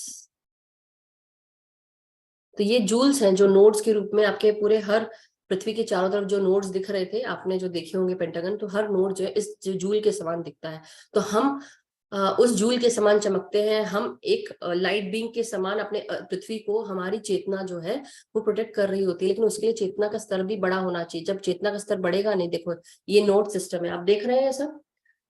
तो ये जूल्स हैं जो नोड्स के रूप में आपके पूरे हर पृथ्वी के चारों तरफ जो नोड्स दिख रहे थे, आपने जो देखे होंगे पेंटागन, तो हर नोड जो है इस जूल के समान दिखता है। तो हम उस जूल के समान चमकते हैं। हम एक लाइट बीम के समान अपने पृथ्वी को, हमारी चेतना जो है वो प्रोटेक्ट कर रही होती है। लेकिन उसके लिए चेतना का स्तर भी बड़ा होना चाहिए। जब चेतना का स्तर बढ़ेगा नहीं, देखो ये नोड सिस्टम है, आप देख रहे हैं सब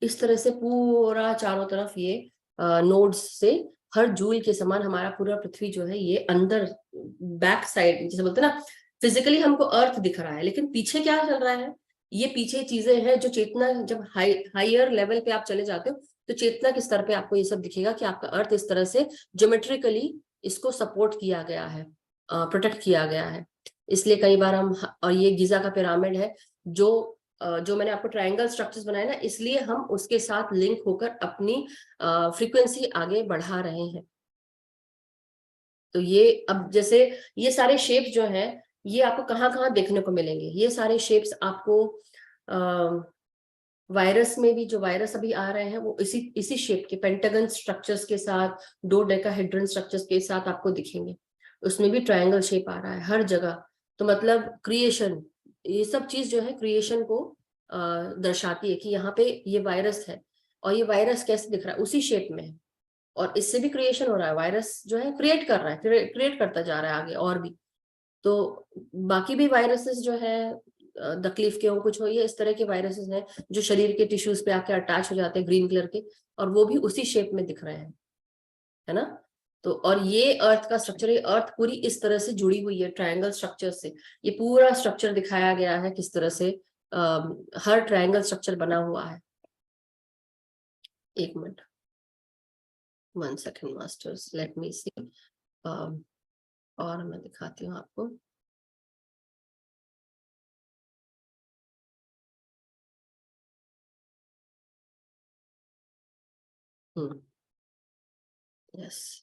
इस तरह से पूरा चारों तरफ ये नोड्स से हर जूल के समान हमारा पूरा पृथ्वी जो है ये अंदर बैक साइड, जैसे बोलते हैं ना, फिजिकली हमको अर्थ दिख रहा है, लेकिन पीछे क्या चल रहा है? ये पीछे चीजें हैं जो चेतना, जब हायर लेवल पे आप चले जाते हो तो चेतना के स्तर पे आपको ये सब दिखेगा कि आपका अर्थ इस तरह से ज्योमेट्रिकली इसको सपोर्ट किया गया है। प्रोटेक्ट किया गया है। इसलिए कई बार हम, और ये गीजा का पिरामिड है जो मैंने आपको ट्रायंगल स्ट्रक्चर्स बनाए ना, इसलिए हम उसके साथ लिंक होकर अपनी फ्रीक्वेंसी आगे बढ़ा रहे हैं। तो ये अब जैसे ये सारे शेप्स जो हैं ये आपको कहाँ कहाँ देखने को मिलेंगे, ये सारे शेप्स आपको वायरस में भी, जो वायरस अभी आ रहे हैं वो इसी शेप के पेंटागन स्ट्रक्चर्स के साथ, डोडेकाहेड्रन स्ट्रक्चर्स के साथ आपको दिखेंगे। उसमें भी ट्रायंगल शेप आ रहा है हर जगह। तो मतलब क्रिएशन, ये सब चीज जो है क्रिएशन को दर्शाती है कि यहाँ पे ये वायरस है, और ये वायरस कैसे दिख रहा है, उसी शेप में है। और इससे भी क्रिएशन हो रहा है, वायरस जो है क्रिएट कर रहा है, क्रिएट करता जा रहा है आगे और भी। तो बाकी भी वायरसेस जो है, तकलीफ के हो, कुछ हो, ये इस तरह के वायरसेस हैं जो शरीर के टिश्यूज पे आके अटैच हो जाते हैं, ग्रीन कलर के, और वो भी उसी शेप में दिख रहे हैं, है ना। तो और ये अर्थ का स्ट्रक्चर, ये अर्थ पूरी इस तरह से जुड़ी हुई है ट्रायंगल स्ट्रक्चर से। ये पूरा स्ट्रक्चर दिखाया गया है किस तरह से हर ट्रायंगल स्ट्रक्चर बना हुआ है। एक minute, 1 second masters, let me see. और मैं दिखाती हूँ आपको। यस,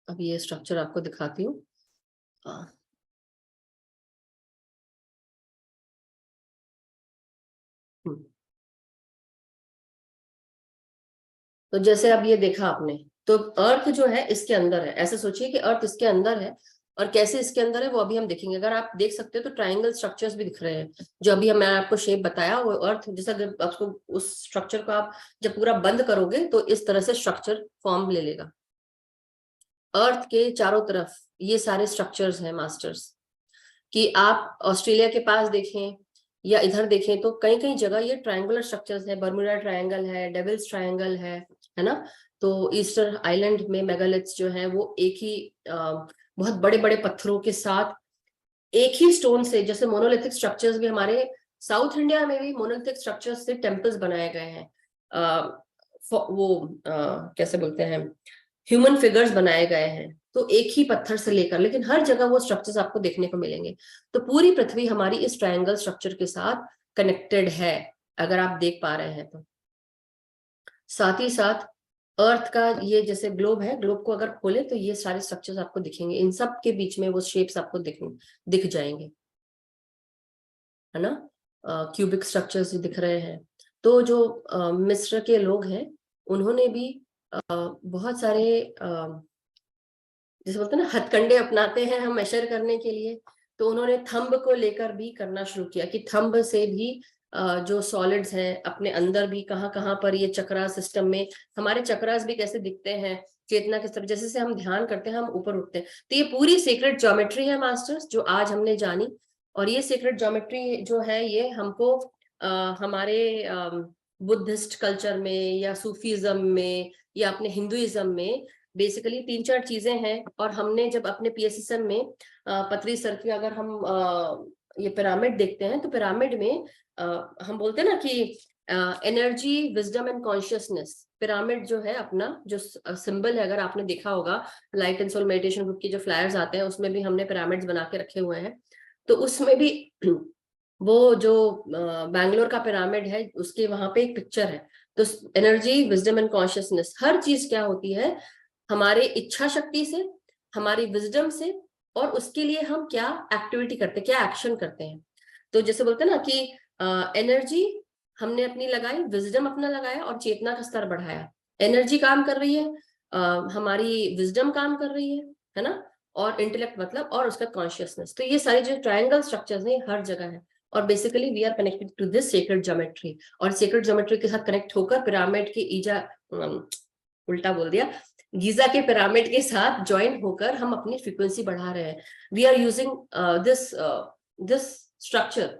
अब ये स्ट्रक्चर आपको दिखाती हूँ। तो जैसे अब ये देखा आपने, तो अर्थ जो है इसके अंदर है, ऐसे सोचिए कि अर्थ इसके अंदर है, और कैसे इसके अंदर है वो अभी हम देखेंगे। अगर आप देख सकते हो तो ट्रायंगल स्ट्रक्चर्स भी दिख रहे हैं, जो अभी मैं आपको शेप बताया वो अर्थ जैसा। जब आपको उस स्ट्रक्चर को आप जब पूरा बंद करोगे तो इस तरह से स्ट्रक्चर फॉर्म ले लेगा। अर्थ के चारों तरफ ये सारे स्ट्रक्चर्स हैं मास्टर्स, कि आप ऑस्ट्रेलिया के पास देखें या इधर देखें तो कई कई जगह ये ट्रायंगुलर स्ट्रक्चर्स है। बर्मुडा ट्रायंगल है, डेविल्स ट्रायंगल है ना। तो ईस्टर आइलैंड में मेगालिथ्स जो है वो एक ही बहुत बड़े बड़े पत्थरों के साथ एक ही स्टोन से, जैसे मोनोलिथिक स्ट्रक्चर्स भी हमारे साउथ इंडिया में भी मोनोलिथिक स्ट्रक्चर्स से टेम्पल्स बनाए गए हैं। वो कैसे बोलते हैं, ह्यूमन फिगर्स बनाए गए हैं, तो एक ही पत्थर से लेकर, लेकिन हर जगह वो स्ट्रक्चर्स आपको देखने को मिलेंगे। तो पूरी पृथ्वी हमारी इस ट्रायंगल स्ट्रक्चर के साथ कनेक्टेड है, अगर आप देख पा रहे हैं तो। साथ ही साथ अर्थ का ये जैसे ग्लोब है, ग्लोब को अगर खोले तो ये सारे स्ट्रक्चर्स आपको दिखेंगे, इन सब के बीच में वो शेप्स आपको दिख जाएंगे, है ना। क्यूबिक स्ट्रक्चर्स दिख रहे हैं। तो जो मिस्र के लोग हैं उन्होंने भी बहुत सारे जैसे बोलते हैं ना हथकंडे अपनाते हैं हम मेजर करने के लिए। तो उन्होंने थंब को लेकर भी करना शुरू किया कि थंब से भी जो सॉलिड्स हैं अपने अंदर भी कहाँ कहाँ पर ये चक्रा सिस्टम में, हमारे चक्रास भी कैसे दिखते हैं, चेतना किस तरह, जैसे से हम ध्यान करते हैं हम ऊपर उठते हैं। तो ये पूरी सीक्रेट ज्योमेट्री है मास्टर्स जो आज हमने जानी। और ये सीक्रेट ज्योमेट्री जो है ये हमको हमारे बुद्धिस्ट कल्चर में या सूफीज्म में या अपने हिंदुइज्म में बेसिकली 3-4 चीजें हैं। और हमने जब अपने पीएसएसएम में पतरी सर की अगर हम ये पिरामिड देखते हैं तो पिरामिड में हम बोलते हैं ना कि energy, wisdom and consciousness, pyramid जो है अपना जो सिंबल है, अगर आपने देखा होगा light and soul meditation group की जो फ्लायर्स आते हैं उसमें भी हमने पिरामिड्स बना के रखे हुए हैं। तो उसमें भी वो जो बैंगलोर का पिरामिड है उसके वहां पे एक पिक्चर है। तो एनर्जी, विजडम एंड कॉन्शियसनेस, हर चीज क्या होती है हमारे इच्छा शक्ति से, हमारी विजडम से, और उसके लिए हम क्या एक्टिविटी करते हैं, क्या एक्शन करते हैं। तो जैसे बोलते हैं ना कि एनर्जी हमने अपनी लगाई, विजडम अपना लगाया और चेतना का स्तर बढ़ाया। एनर्जी काम कर रही है, हमारी विजडम काम कर रही है ना, और इंटेलेक्ट मतलब, और उसका कॉन्शियसनेस। तो ये सारे जो ट्रायंगल स्ट्रक्चर्स हैं हर जगह है। और basically we are connected to this sacred geometry, और सेक्रेड ज्योमेट्री के साथ कनेक्ट होकर पिरामिड के उल्टा बोल दिया, गीजा के पिरामिड के साथ ज्वाइन होकर हम अपनी फ्रीक्वेंसी बढ़ा रहे हैं। We are using this structure,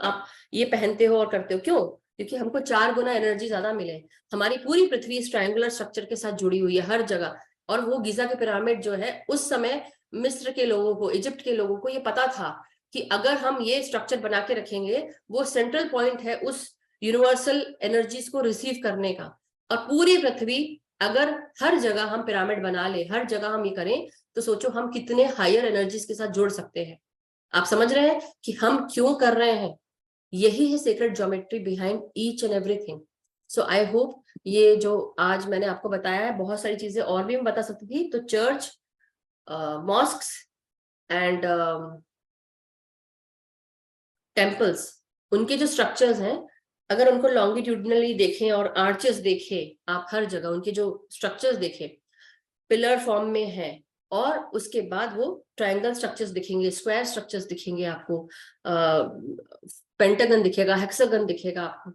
आप ये पहनते हो और करते हो क्यों, क्योंकि हमको 4 गुना एनर्जी ज्यादा मिले। हमारी पूरी पृथ्वी इस ट्रायंगुलर स्ट्रक्चर के साथ जुड़ी हुई है हर जगह। और वो गीजा के पिरामिड जो है उस समय मिस्र के लोगों को, इजिप्ट के लोगों को ये पता था कि अगर हम ये स्ट्रक्चर बना के रखेंगे, वो सेंट्रल पॉइंट है उस यूनिवर्सल एनर्जीज को रिसीव करने का, और पूरी पृथ्वी अगर हर जगह हम पिरामिड बना ले, हर जगह हम ये करें, तो सोचो हम कितने हायर एनर्जीज के साथ जुड़ सकते हैं। आप समझ रहे हैं कि हम क्यों कर रहे हैं? यही है secret geometry behind each and everything. So I hope ये जो आज मैंने आपको बताया है, बहुत सारी चीजें और भी मैं बता सकती थी। तो चर्च, मॉस्क्स एंड टेम्पल्स, उनके जो स्ट्रक्चर्स हैं, अगर उनको लॉन्गिट्यूडनली देखें और आर्चेस देखें, आप हर जगह उनके जो स्ट्रक्चर्स देखें, पिलर फॉर्म में है, और उसके बाद वो ट्रायंगल स्ट्रक्चर्स दिखेंगे, स्क्वायर स्ट्रक्चर्स दिखेंगे आपको, पेंटागन दिखेगा, हेक्सागन दिखेगा आपको,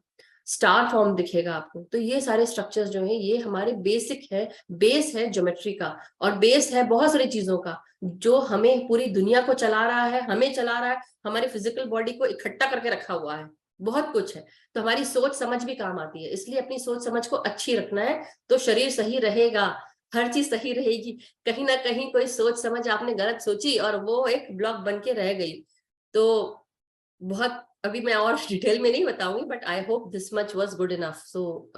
स्टार फॉर्म दिखेगा आपको। तो ये सारे स्ट्रक्चर्स जो हैं, ये हमारे बेसिक है, बेस है ज्योमेट्री का, और बेस है बहुत सारी चीजों का, जो हमें पूरी दुनिया को चला रहा है, हमें चला रहा है, हमारी फिजिकल बॉडी को इकट्ठा करके रखा हुआ है, बहुत कुछ है। तो हमारी सोच समझ भी काम आती है, इसलिए अपनी सोच समझ को अच्छी रखना है, तो शरीर सही रहेगा, हर चीज सही रहेगी। कहीं ना कहीं कोई सोच समझ आपने गलत सोची और वो एक ब्लॉक बन के रह गई, तो बहुत, अभी मैं और डिटेल में नहीं बताऊंगी, but I hope this much was good enough. So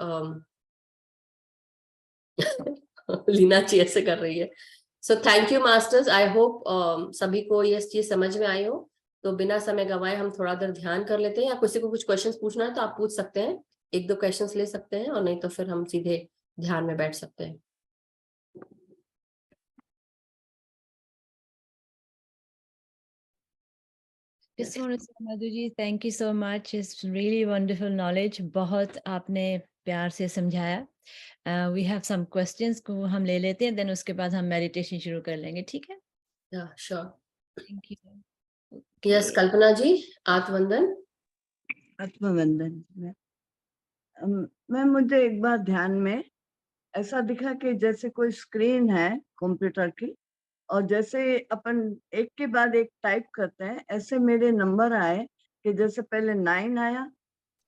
Leena ji ऐसे कर रही है। So thank you masters, I hope सभी को ये चीज समझ में आई हो। तो बिना समय गवाए हम थोड़ा देर ध्यान कर लेते हैं, या किसी को कुछ क्वेश्चंस पूछना है तो आप पूछ सकते हैं, एक दो क्वेश्चंस ले सकते हैं, और नहीं तो फिर हम सीधे ध्यान में बैठ सकते हैं। Just want to say, Madhu ji, thank you so much. It's really wonderful knowledge. बहुत आपने प्यार से समझाया. We have some questions को हम ले लेते हैं, then उसके बाद हम meditation शुरू कर लेंगे, ठीक है? Yeah, sure. Thank you. Yes, Kalpana ji, आत्मवंदन। आत्मवंदन मैम, मुझे एक बार ध्यान में ऐसा दिखा कि जैसे कोई स्क्रीन है कंप्यूटर की, और जैसे अपन एक के बाद एक टाइप करते हैं, ऐसे मेरे नंबर आए कि जैसे पहले 9 आया,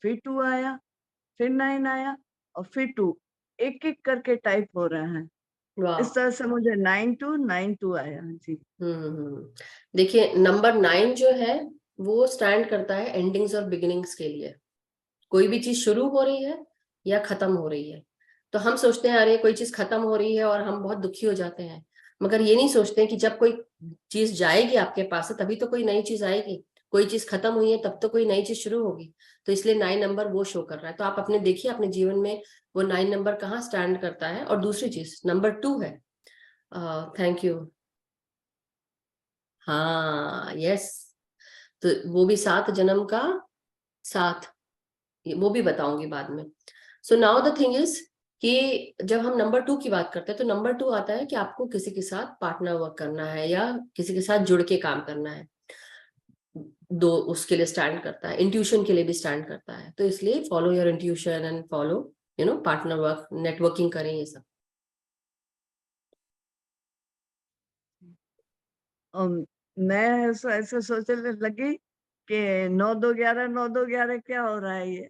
फिर 2 आया, फिर 9 आया, और फिर 2, एक एक करके टाइप हो रहे हैं। इस तरह से मुझे 9292 आया जी। देखिए, नंबर 9 जो है वो स्टैंड करता है एंडिंग्स और बिगिनिंग्स के लिए। कोई भी चीज शुरू हो रही है या खत्म हो रही है, तो हम सोचते हैं अरे कोई चीज खत्म हो रही है और हम बहुत दुखी हो जाते हैं, मगर ये नहीं सोचते कि जब कोई चीज जाएगी आपके पास से तभी तो कोई नई चीज आएगी, कोई चीज खत्म हुई है तब तो कोई नई चीज शुरू होगी। तो इसलिए 9 नंबर वो शो कर रहा है। तो आप अपने देखिए अपने जीवन में वो 9 नंबर कहाँ स्टैंड करता है। और दूसरी चीज नंबर 2 है, थैंक यू, हाँ यस, तो वो भी 7 जन्म का साथ, वो भी बताऊंगी बाद में। So now the thing is कि जब हम नंबर 2 की बात करते हैं, तो नंबर 2 आता है कि आपको किसी के साथ पार्टनर वर्क करना है या किसी के साथ जुड़ के काम करना है। दो उसके लिए स्टैंड करता है, इंट्यूशन के लिए भी स्टैंड करता है। तो इसलिए follow your intuition and follow partner work, networking करें, ये सब। मैं ऐसे सोचने लगी कि 9 2 11 9 2 11 क्या हो रहा है ये।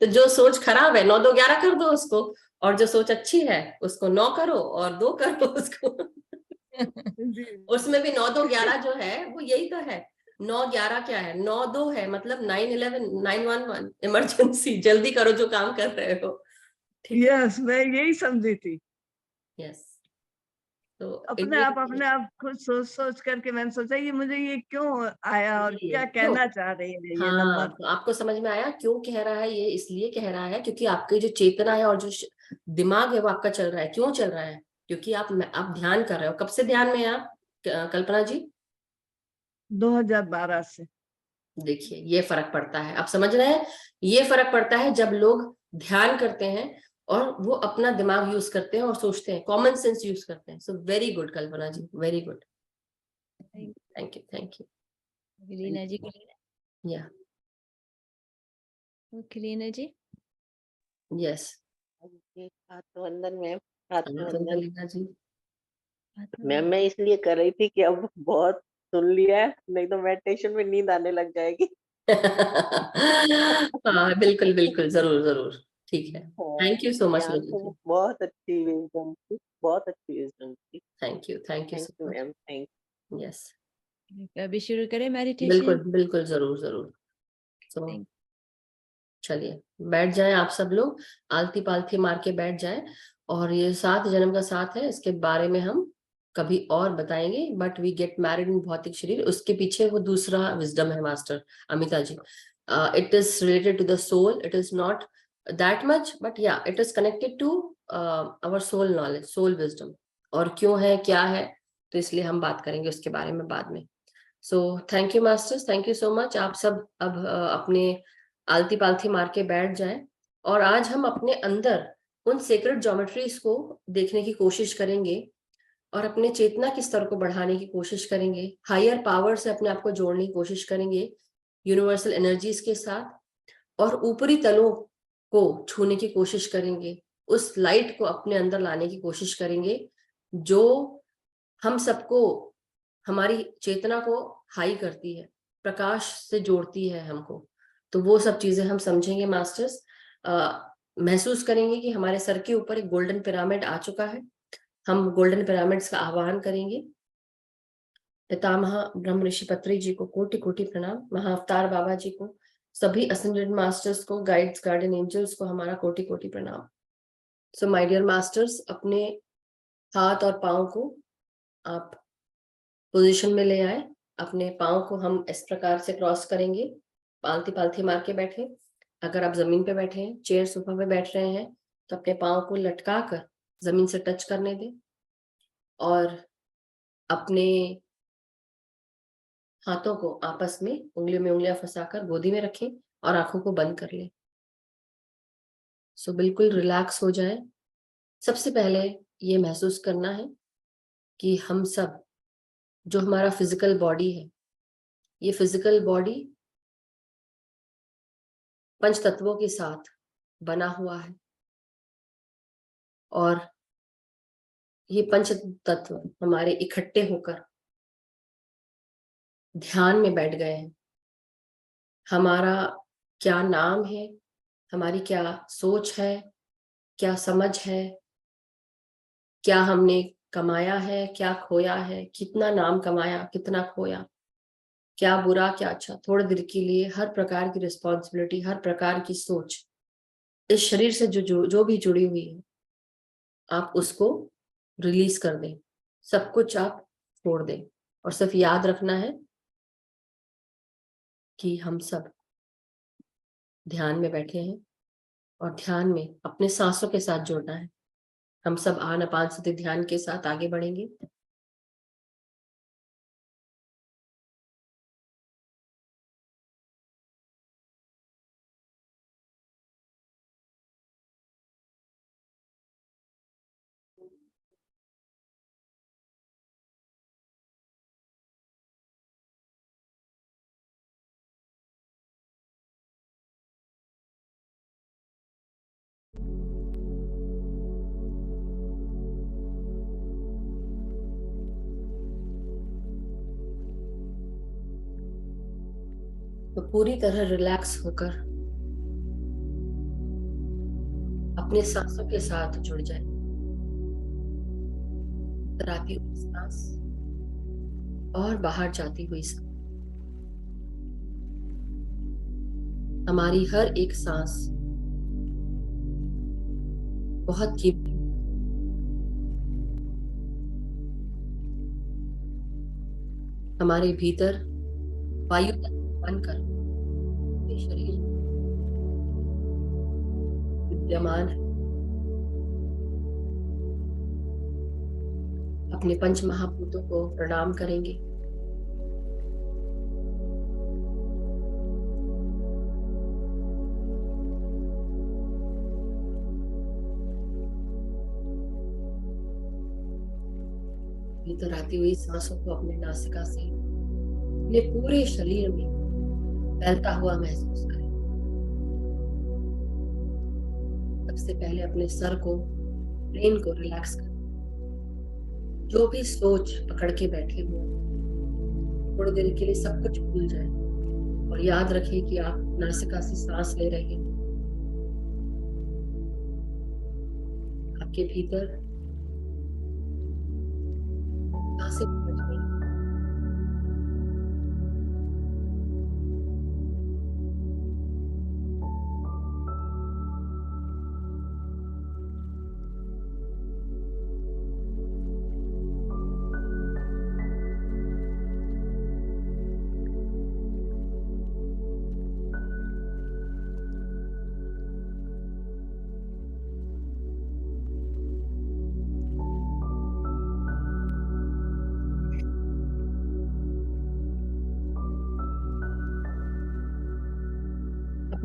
तो जो सोच खराब है 9 2 11 कर दो उसको, और जो सोच अच्छी है उसको 9 करो और 2 करो उसको। उसमें भी 9 2 11 जो है वो यही तो है। 9 11 क्या है, 9 2 है, मतलब 911 911 इमरजेंसी, जल्दी करो जो काम कर रहे हो। यस, मैं यही समझी थी। यस, तो अपने आप खुद सोच करके मैंने सोचा ये मुझे ये क्यों आया और क्या कहना चाह रही है ये नंबर। तो आपको समझ में आया क्यों कह रहा है ये? इसलिए कह रहा है क्योंकि आपकी जो चेतना है और जो दिमाग है वो आपका चल रहा है। क्यों चल रहा है? क्योंकि आप ध्यान कर रहे हो। कब से ध्यान में है आप, कल्पना जी? 2012 से। देखिए, ये फर्क पड़ता है, आप समझ रहे हैं? ये फर्क पड़ता है जब लोग ध्यान करते हैं और वो अपना दिमाग यूज करते हैं और सोचते हैं, कॉमन सेंस यूज करते हैं। So very good Kalpana ji, very good, thank you, thank you. Leena ji, या ओके लीना जी, यस, आत्मवंदन मैम। आत्मवंदन आत्मवंदन लीना जी। मैम, मैं इसलिए कर रही थी कि अब बहुत सुन लिया है, नहीं तो मेडिटेशन में नींद आने लग जाएगी। हाँ बिल्कुल बिल्कुल, जरूर जरूर, ठीक है। थैंक यू सो मच यहाँ लीना तो जी। बहुत अच्छी विजडम थी, बहुत अच्छी विजडम थी। Thank you thank so you much. Ma'am, thank yes, अभी शुरू करें मेडिटेशन? बिल्कुल बिल्कुल, जरूर जरूर। सो चलिए बैठ जाएं आप सब लोग, आलती पालथी मार के बैठ जाएं। और ये 7 जन्म का साथ है, इसके बारे में हम कभी और बताएंगे। But we get married in भौतिक शरीर, उसके पीछे वो दूसरा विजडम है master Amita ji. It is related to the soul, it is not that much, but yeah it is connected to our soul knowledge, soul wisdom. और क्यों है, क्या है, तो इसलिए हम बात करेंगे उसके बारे में बाद में। सो thank you masters, thank you so much. आप सब अब अपने आलती पालथी मार के बैठ जाएं। और आज हम अपने अंदर उन सेक्रेट ज्योमेट्रीज को देखने की कोशिश करेंगे और अपने चेतना के स्तर को बढ़ाने की कोशिश करेंगे, हायर पावर से अपने आप को जोड़ने की कोशिश करेंगे यूनिवर्सल एनर्जीज के साथ, और ऊपरी तलों को छूने की कोशिश करेंगे, उस लाइट को अपने अंदर लाने की कोशिश करेंगे जो हम सबको, हमारी चेतना को हाई करती है, प्रकाश से जोड़ती है हमको। तो वो सब चीजें हम समझेंगे मास्टर्स। महसूस करेंगे कि हमारे सर के ऊपर एक गोल्डन पिरामिड आ चुका है। हम गोल्डन पिरामिड्स का आह्वान करेंगे। पितामह ब्रह्म ऋषि पत्री जी को कोटि कोटि प्रणाम, महाअवतार बाबा जी को, सभी असेंडेड मास्टर्स को, गाइड्स, गार्डियन एंजल्स को हमारा कोटि कोटि प्रणाम। सो माय डियर मास्टर्स, अपने हाथ और पाँव को आप पोजीशन में ले आए। अपने पाँव को हम इस प्रकार से क्रॉस करेंगे, पालती पालती मार के बैठे। अगर आप जमीन पे बैठे हैं, चेयर सोफा पे बैठ रहे हैं, तो अपने पाँव को लटका कर जमीन से टच करने दें और अपने हाथों को आपस में उंगलियों में उंगलियां फंसाकर गोदी में रखें और आंखों को बंद कर लें। सो बिल्कुल रिलैक्स हो जाए। सबसे पहले ये महसूस करना है कि हम सब, जो हमारा फिजिकल बॉडी है, ये फिजिकल बॉडी पंच तत्वों के साथ बना हुआ है और ये पंच तत्व हमारे इकट्ठे होकर ध्यान में बैठ गए हैं। हमारा क्या नाम है, हमारी क्या सोच है, क्या समझ है, क्या हमने कमाया है, क्या खोया है, कितना नाम कमाया, कितना खोया, क्या बुरा क्या अच्छा, थोड़ी देर के लिए हर प्रकार की रिस्पॉन्सिबिलिटी, हर प्रकार की सोच इस शरीर से जो भी जुड़ी हुई है, आप उसको रिलीज कर दें। सब कुछ आप छोड़ दें और सिर्फ याद रखना है कि हम सब ध्यान में बैठे हैं और ध्यान में अपने सांसों के साथ जुड़ना है। हम सब आनापानसति ध्यान के साथ आगे बढ़ेंगे। तो पूरी तरह रिलैक्स होकर अपने सांसों के साथ जुड़ जाए। अंदर आती हुई सांस और बाहर जाती हुई सांस, हमारी हर एक सांस बहुत कीमती। हमारे भीतर वायु बनकर शरीर विद्यमान है। अपने पंच महाभूतों को प्रणाम करेंगे। भीतर आती हुई सांसों को अपने नासिका से अपने पूरे शरीर में फैलता हुआ महसूस करें। सबसे पहले अपने सर को, ब्रेन को रिलैक्स करें। जो भी सोच पकड़ के बैठे हुए, थोड़ी देर के लिए सब कुछ भूल जाए और याद रखें कि आप नासिका से सांस ले रहे हैं। आपके भीतर सांसें बच गई।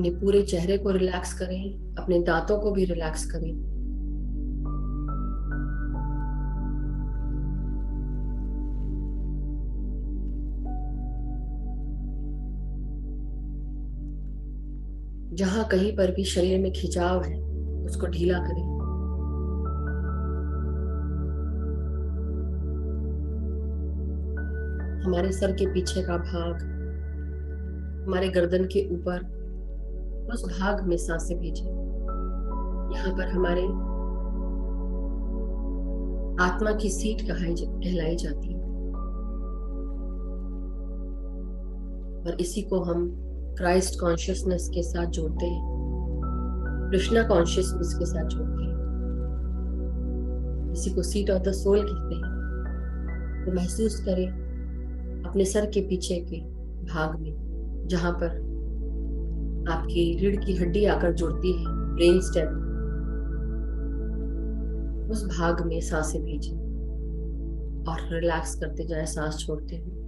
अपने पूरे चेहरे को रिलैक्स करें, अपने दांतों को भी रिलैक्स करें। जहां कहीं पर भी शरीर में खिंचाव है उसको ढीला करें। हमारे सर के पीछे का भाग, हमारे गर्दन के ऊपर, उस भाग में सांसें भेजें। यहाँ पर हमारे आत्मा की सीट कहलाई जाती है और इसी को हम क्राइस्ट कॉन्शियसनेस के साथ जोड़ते हैं, कृष्णा कॉन्शियसनेस के साथ जोड़ते हैं। इसी को सीट ऑफ द सोल कहते हैं। तो महसूस करें अपने सर के पीछे के भाग में, जहां पर आपकी रीढ़ की हड्डी आकर जुड़ती है, ब्रेन स्टेम, उस भाग में सांसें भेजें और रिलैक्स करते जाए, सांस छोड़ते हुए।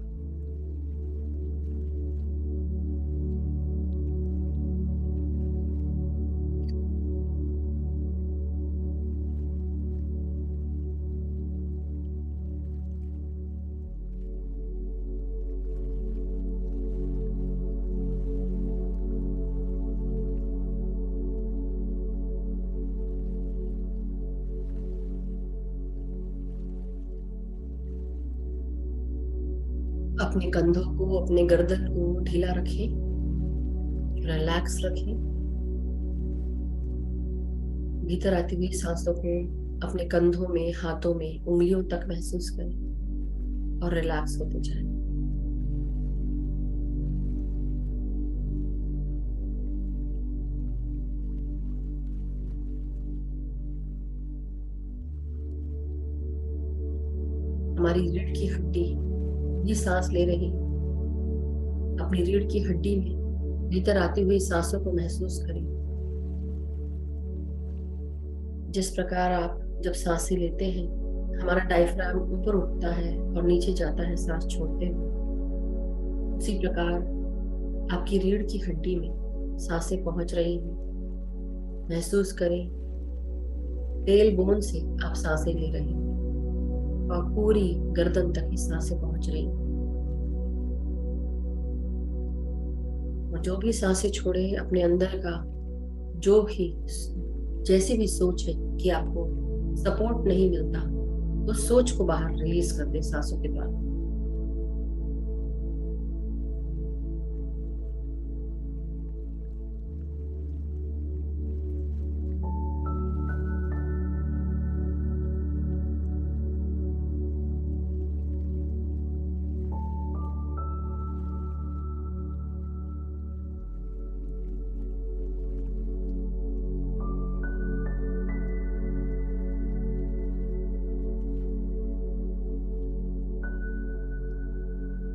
अपने कंधों को, अपने गर्दन को ढीला रखें, रिलैक्स रखें। भीतर आती हुई सांसों को अपने कंधों में, हाथों में, उंगलियों तक महसूस करें और रिलैक्स होते जाएं। हमारी रीढ़ की हड्डी ये सांस ले रही है। अपनी रीढ़ की हड्डी में भीतर आती हुई सांसों को महसूस करें। जिस प्रकार आप जब सांसें लेते हैं, हमारा डायफ्राम ऊपर उठता है और नीचे जाता है सांस छोड़ते हुए, उसी प्रकार आपकी रीढ़ की हड्डी में सांसें पहुंच रही हैं। महसूस करें टेल बोन से आप सांसें ले रहे हैं और पूरी गर्दन तक इस सांसें पहुंच रही हैं। और जो भी सांसें छोड़े, अपने अंदर का जो भी, जैसी भी सोच है कि आपको सपोर्ट नहीं मिलता, उस सोच को बाहर रिलीज कर दे सांसों के द्वारा।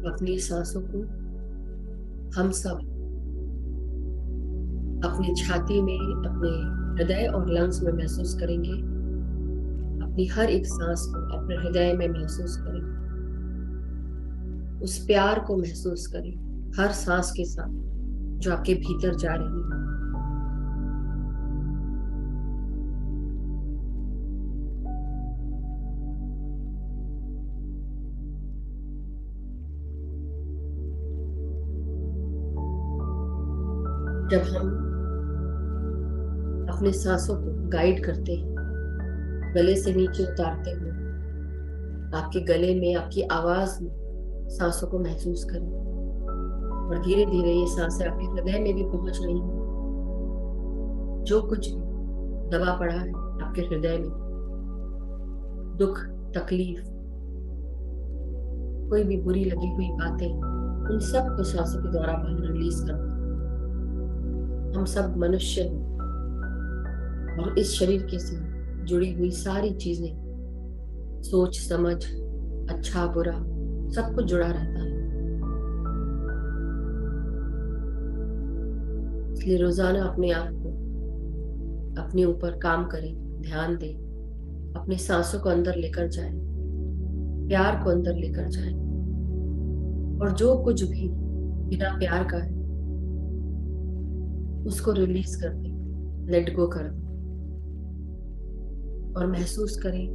अपनी सांसों को हम सब अपनी छाती में, अपने हृदय और लंग्स में महसूस करेंगे। अपनी हर एक सांस को अपने हृदय में महसूस करें, उस प्यार को महसूस करें हर सांस के साथ जो आपके भीतर जा रही है। जब हम अपने सांसों को गाइड करते हैं, गले से नीचे उतारते हुए, आपके गले में, आपकी आवाज में सांसों को महसूस करें और धीरे धीरे ये सांसें आपके हृदय में भी पहुंच रही हैं। जो कुछ भी दबा पड़ा है आपके हृदय में, दुख, तकलीफ, कोई भी बुरी लगी हुई बातें, उन सब को सांसों के द्वारा बाहर रिलीज करो। हम सब मनुष्य हैं और इस शरीर के साथ जुड़ी हुई सारी चीजें, सोच समझ, अच्छा बुरा, सब कुछ जुड़ा रहता है। इसलिए रोजाना अपने आप को, अपने ऊपर काम करें, ध्यान दें, अपने सांसों को अंदर लेकर जाएं, प्यार को अंदर लेकर जाएं और जो कुछ भी बिना प्यार का है उसको रिलीज कर दें, लेट गो कर दें और महसूस करें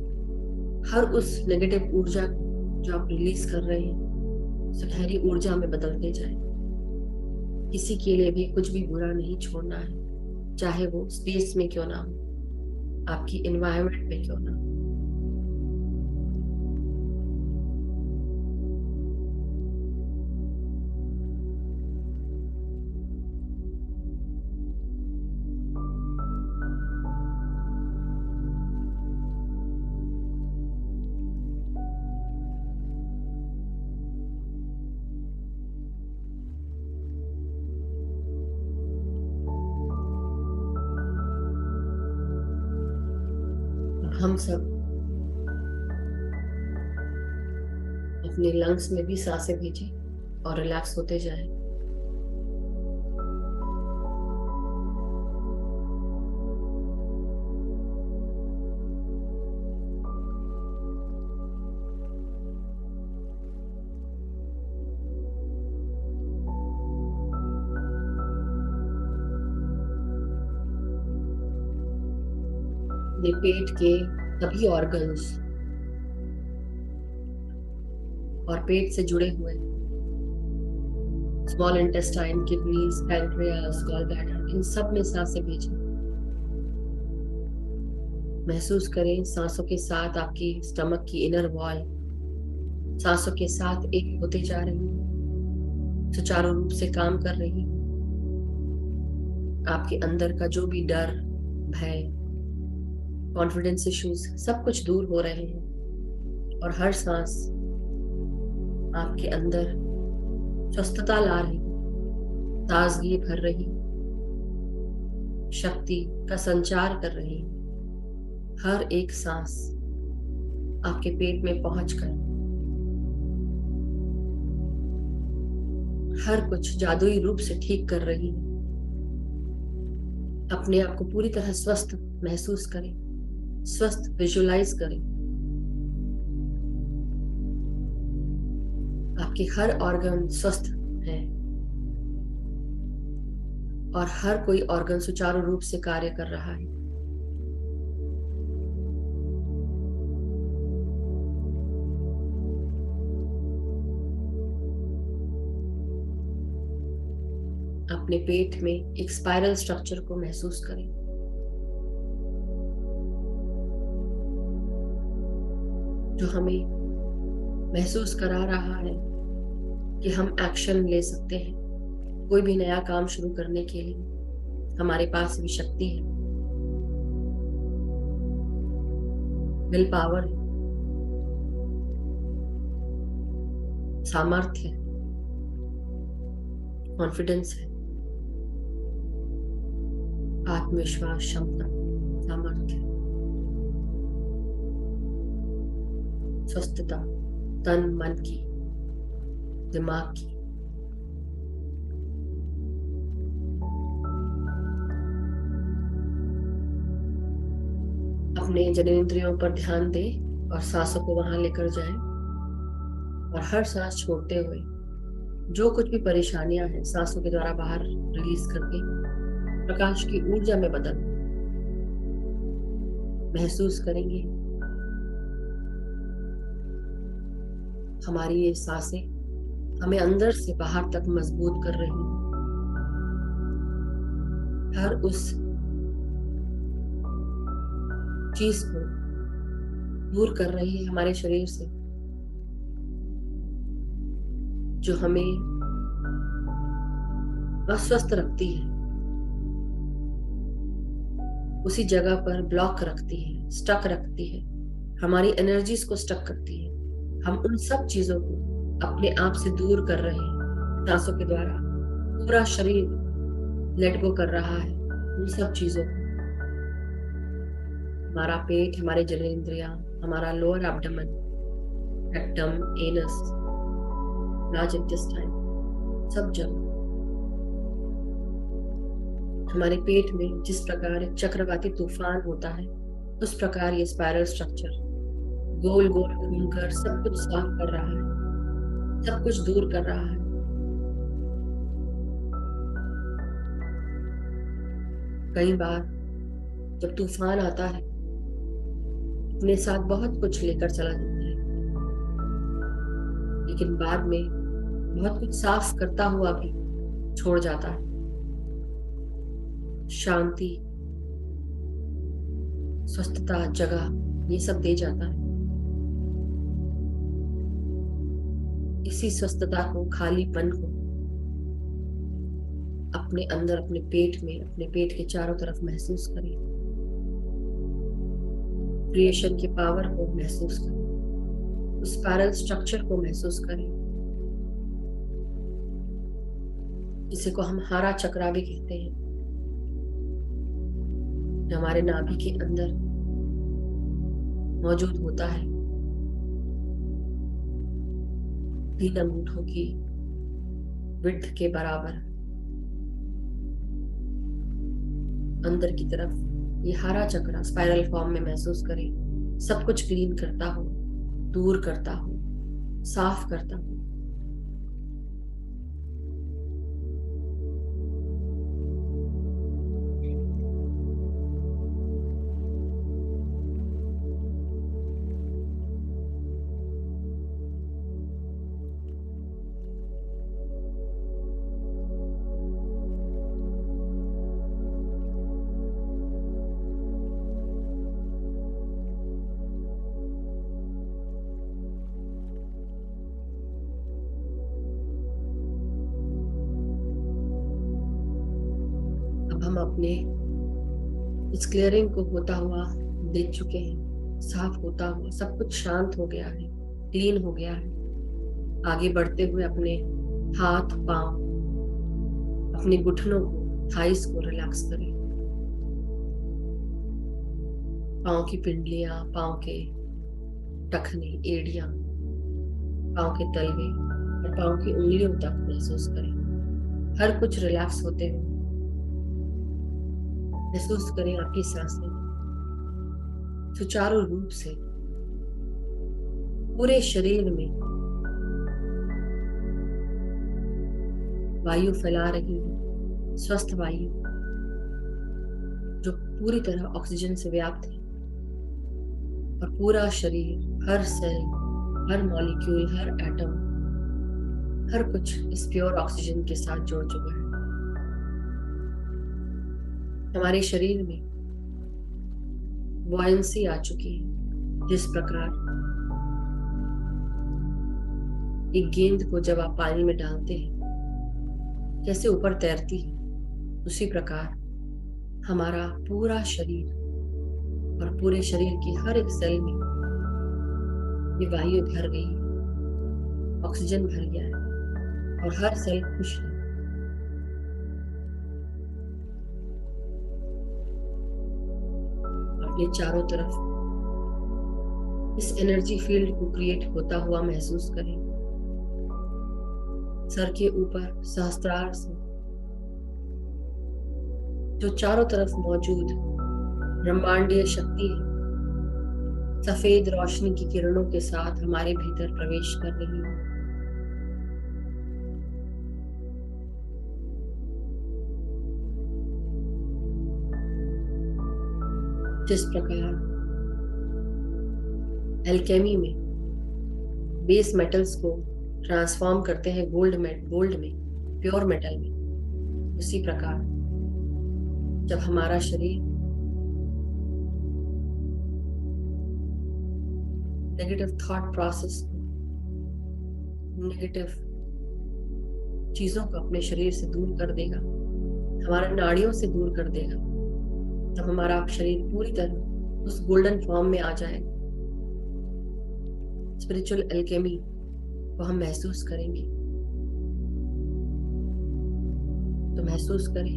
हर उस नेगेटिव ऊर्जा को जो आप रिलीज कर रहे हैं सुनहरी ऊर्जा में बदलते जाए। किसी के लिए भी कुछ भी बुरा नहीं छोड़ना है, चाहे वो स्पेस में क्यों ना हो, आपकी एनवायरनमेंट में क्यों ना हो। हम सब अपने लंग्स में भी सांसें भेजें और रिलैक्स होते जाएं। ये पेट के सभी ऑर्गन्स और पेट से जुड़े हुए small intestine, kidneys, pancreas, gall bladder, इन सब में सांसें भेजें। महसूस करें सांसों के साथ आपकी स्टमक की इनर वॉल सांसों के साथ एक होते जा रही है, सुचारू रूप से काम कर रही है। आपके अंदर का जो भी डर, भय, कॉन्फिडेंस इश्यूज सब कुछ दूर हो रहे हैं और हर सांस आपके अंदर स्वस्थता ला रही, ताजगी भर रही, शक्ति का संचार कर रही। हर एक सांस आपके पेट में पहुंचकर हर कुछ जादुई रूप से ठीक कर रही है। अपने आप को पूरी तरह स्वस्थ महसूस करें, स्वस्थ विजुलाइज करें। आपके हर ऑर्गन स्वस्थ है और हर कोई ऑर्गन सुचारू रूप से कार्य कर रहा है। अपने पेट में एक स्पाइरल स्ट्रक्चर को महसूस करें जो हमें महसूस करा रहा है कि हम एक्शन ले सकते हैं। कोई भी नया काम शुरू करने के लिए हमारे पास भी शक्ति है, विल पावर है, सामर्थ्य है, कॉन्फिडेंस है, आत्मविश्वास, क्षमता, सामर्थ्य, स्वस्थता, तन मन की, दिमाग की। अपने जननेंद्रियों पर ध्यान दें और सांसों को वहां लेकर जाएं और हर सांस छोड़ते हुए जो कुछ भी परेशानियां हैं सांसों के द्वारा बाहर रिलीज करके प्रकाश की ऊर्जा में बदल महसूस करेंगे। हमारी ये सांसें हमें अंदर से बाहर तक मजबूत कर रही हैं। हर उस चीज को दूर कर रही है हमारे शरीर से जो हमें अस्वस्थ रखती है, उसी जगह पर ब्लॉक रखती है, स्टक रखती है, हमारी एनर्जीज को स्टक करती है। हम उन सब चीजों को अपने आप से दूर कर रहे हैं सांसों के द्वारा। पूरा शरीर लेट गो कर रहा है उन सब चीजों को। हमारा पेट, हमारे जननेंद्रियां, हमारा lower abdomen, rectum, anus, large intestine, सब जगह हमारे पेट में जिस प्रकार एक चक्रवाती तूफान होता है उस प्रकार ये स्पाइरल स्ट्रक्चर गोल गोल घूमकर सब कुछ साफ कर रहा है, सब कुछ दूर कर रहा है। कई बार जब तूफान आता है अपने साथ बहुत कुछ लेकर चला जाता है, लेकिन बाद में बहुत कुछ साफ करता हुआ भी छोड़ जाता है। शांति, स्वस्थता, जगह, ये सब दे जाता है। इसी स्वस्थता को, खालीपन को अपने अंदर, अपने पेट में, अपने पेट के चारों तरफ महसूस करें। क्रिएशन के पावर को महसूस करें, उस स्पाइरल स्ट्रक्चर को महसूस करें, जिसे को हम हारा चक्रा भी कहते हैं, जो हमारे नाभि के अंदर मौजूद होता है। 3 अंगूठों की विड्थ के बराबर अंदर की तरफ ये हरा चक्रा स्पाइरल फॉर्म में महसूस करें। सब कुछ क्लीन करता हो, दूर करता हो, साफ करता हो। हम अपने इस क्लियरिंग को होता हुआ देख चुके हैं, साफ होता हुआ, सब कुछ शांत हो गया है, क्लीन हो गया है। आगे बढ़ते हुए अपने हाथ, पांव, अपने घुटनों को, थाइस को रिलैक्स करें। पांव की पिंडलियां, पांव के टखने, एड़ियां, पांव के तलवे और पांव की उंगलियों तक महसूस करें। हर कुछ रिलैक्स होते हुए महसूस करें। आपकी सांसें सुचारू रूप से पूरे शरीर में वायु फैला रही है, स्वस्थ वायु जो पूरी तरह ऑक्सीजन से व्याप्त है, और पूरा शरीर, हर सेल, हर मॉलिक्यूल, हर एटम, हर कुछ इस प्योर ऑक्सीजन के साथ जुड़ चुका है। हमारे शरीर में बॉयंसी आ चुकी है। जिस प्रकार एक गेंद को जब आप पानी में डालते हैं कैसे ऊपर तैरती है, उसी प्रकार हमारा पूरा शरीर और पूरे शरीर की हर एक सेल में ये वायु भर गई है, ऑक्सीजन भर गया है और हर सेल खुश है। अपने चारों तरफ इस एनर्जी फील्ड को क्रिएट होता हुआ महसूस करें। सर के ऊपर सहस्त्रार से जो चारों तरफ मौजूद ब्रह्मांडीय शक्ति है, सफेद रोशनी की किरणों के साथ हमारे भीतर प्रवेश कर रही है। जिस प्रकार एल्केमी में बेस मेटल्स को ट्रांसफॉर्म करते हैं गोल्ड में, प्योर मेटल में, उसी प्रकार जब हमारा शरीर नेगेटिव थॉट प्रोसेस को, नेगेटिव चीजों को अपने शरीर से दूर कर देगा, हमारे नाड़ियों से दूर कर देगा, तब हमारा शरीर पूरी तरह उस गोल्डन फॉर्म में आ जाएगा। स्पिरिचुअल एल्केमी को हम महसूस करेंगे। तो महसूस करें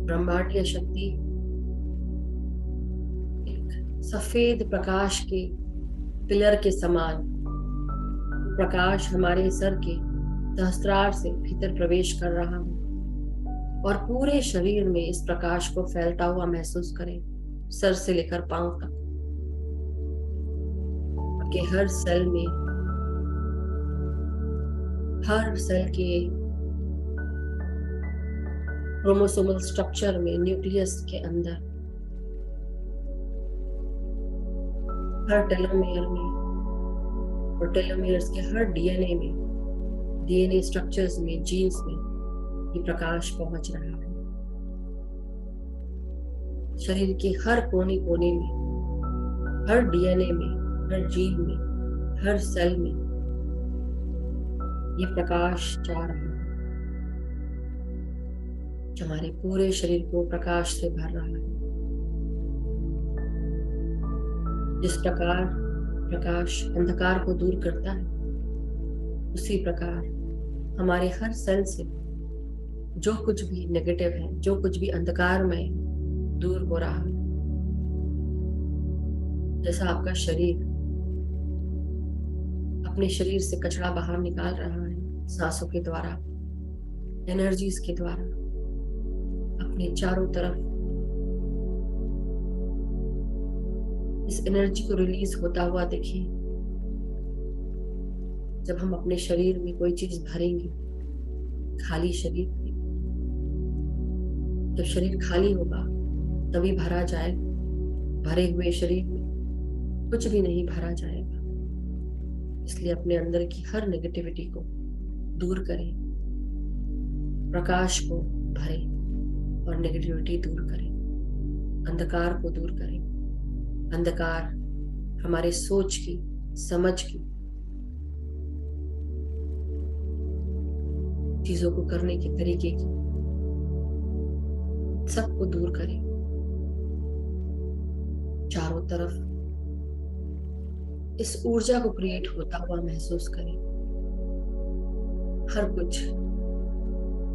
ब्रह्मांडीय शक्ति एक सफेद प्रकाश के पिलर के समान, प्रकाश हमारे सर के सहस्त्रार से भीतर प्रवेश कर रहा है और पूरे शरीर में इस प्रकाश को फैलता हुआ महसूस करें, सर से लेकर पांव तक। आपके हर सेल में, हर सेल के क्रोमोसोमल स्ट्रक्चर में, न्यूक्लियस के अंदर, हर टेलोमेयर में और टेलोमेयर्स के हर डीएनए में, डीएनए स्ट्रक्चर्स में, जीन्स में ये प्रकाश पहुंच रहा है। शरीर के हर कोने कोने में, हर डीएनए में, हर जीन में, हर सेल में ये प्रकाश जा रहा है, जो हमारे पूरे शरीर को प्रकाश से भर रहा है। जिस प्रकार प्रकाश अंधकार को दूर करता है, उसी प्रकार हमारे हर सेल से जो कुछ भी नेगेटिव है, जो कुछ भी अंधकार में दूर हो रहा है। जैसा आपका शरीर अपने शरीर से कचरा बाहर निकाल रहा है सांसों के द्वारा, एनर्जीज के द्वारा, अपने चारों तरफ इस एनर्जी को रिलीज होता हुआ देखिए। जब हम अपने शरीर में कोई चीज भरेंगे, खाली शरीर में, जब शरीर खाली होगा तभी भरा जाएगा। भरे हुए शरीर में कुछ भी नहीं भरा जाएगा। इसलिए अपने अंदर की हर नेगेटिविटी को दूर करें, प्रकाश को भरें और नेगेटिविटी दूर करें, अंधकार को दूर करें। अंधकार हमारे सोच की, समझ की, चीजों को करने के तरीके की, सबको दूर करें। चारों तरफ इस ऊर्जा को क्रिएट होता हुआ महसूस करें। हर कुछ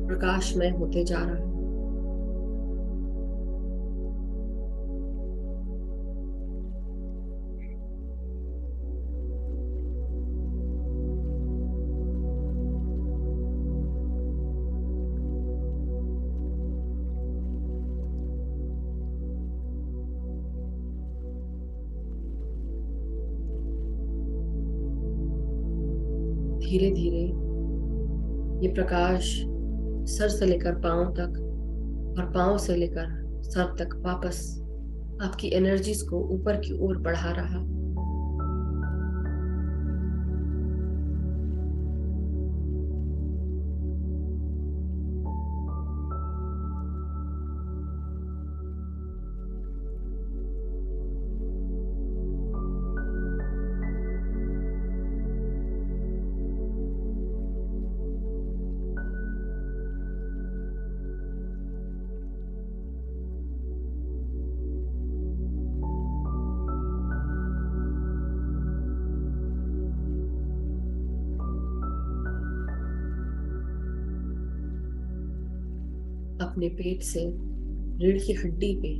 प्रकाशमय होते जा रहा है। धीरे धीरे ये प्रकाश सर से लेकर पांव तक और पांव से लेकर सर तक वापस आपकी एनर्जीज को ऊपर की ओर बढ़ा रहा। अपने पेट से रीढ़ की हड्डी पे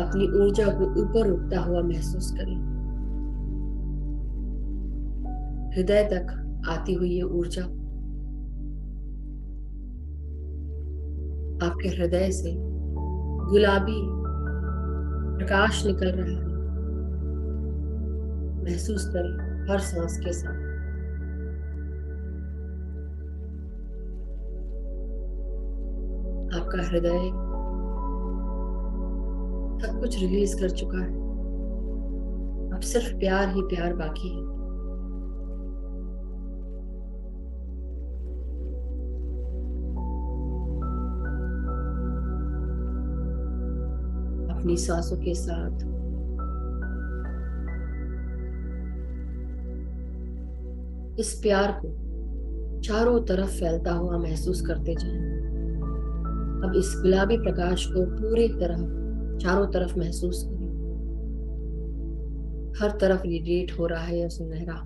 अपनी ऊर्जा को ऊपर उठता हुआ महसूस करें। हृदय तक आती हुई ये ऊर्जा आपके हृदय से गुलाबी प्रकाश निकल रहा है। महसूस करें हर सांस के साथ। आपका हृदय सब कुछ रिलीज कर चुका है। अब सिर्फ प्यार ही प्यार बाकी है। अपनी सांसों के साथ इस प्यार को चारों तरफ फैलता हुआ महसूस करते जाएं। अब इस गुलाबी प्रकाश को पूरी तरह चारों तरफ महसूस करें। हर तरफ रेडिएट हो रहा है यह सुनहरा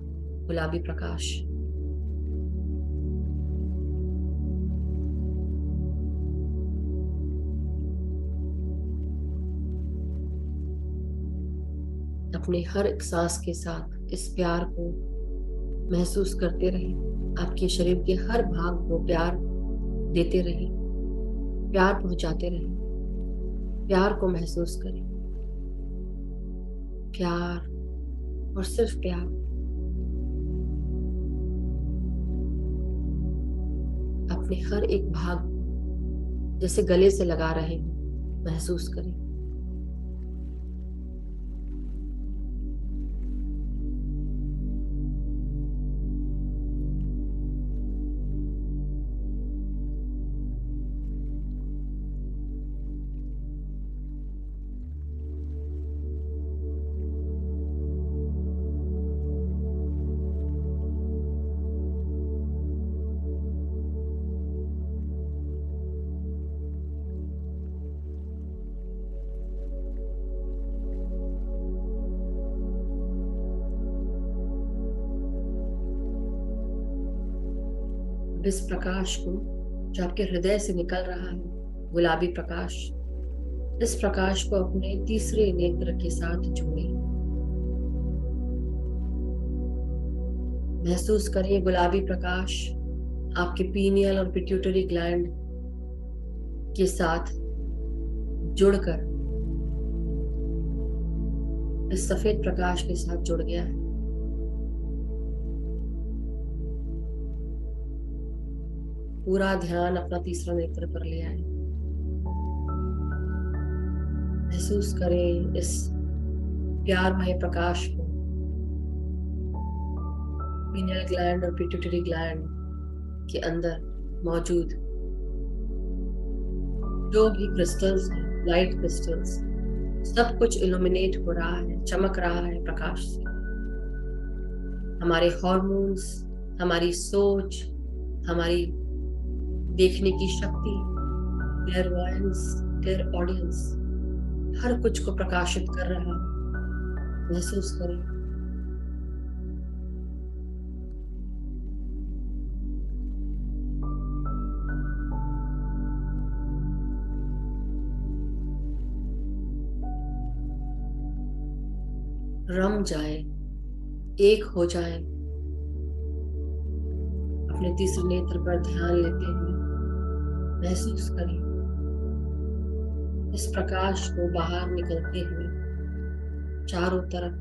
गुलाबी प्रकाश। अपने हर एक सांस के साथ इस प्यार को महसूस करते रहें। आपके शरीर के हर भाग को प्यार देते रहें, प्यार पहुंचाते रहें। प्यार को महसूस करें, प्यार और सिर्फ प्यार। अपने हर एक भाग जैसे गले से लगा रहे हो, महसूस करें। इस प्रकाश को जो आपके हृदय से निकल रहा है, गुलाबी प्रकाश, इस प्रकाश को अपने तीसरे नेत्र के साथ जोड़ें। महसूस करें गुलाबी प्रकाश आपके पीनियल और पिट्यूटरी ग्लैंड के साथ जुड़कर इस सफेद प्रकाश के साथ जुड़ गया है। पूरा ध्यान अपना तीसरा नेत्र पर ले आए। महसूस करें इस प्यारमय प्रकाश को पीनियल ग्लैंड और पिट्यूटरी ग्लैंड के अंदर मौजूद जो भी क्रिस्टल्स हैं, लाइट क्रिस्टल्स, सब कुछ इल्यूमिनेट हो रहा है, चमक रहा है प्रकाश से। हमारे हॉर्मोन्स, हमारी सोच, हमारी देखने की शक्ति, क्लेयरवॉयंस, क्लियर ऑडियंस, हर कुछ को प्रकाशित कर रहा है। महसूस करें। रम जाए, एक हो जाए, अपने तीसरे नेत्र पर ध्यान लेते हुए महसूस करें इस प्रकाश को बाहर निकलते हुए चारों तरफ।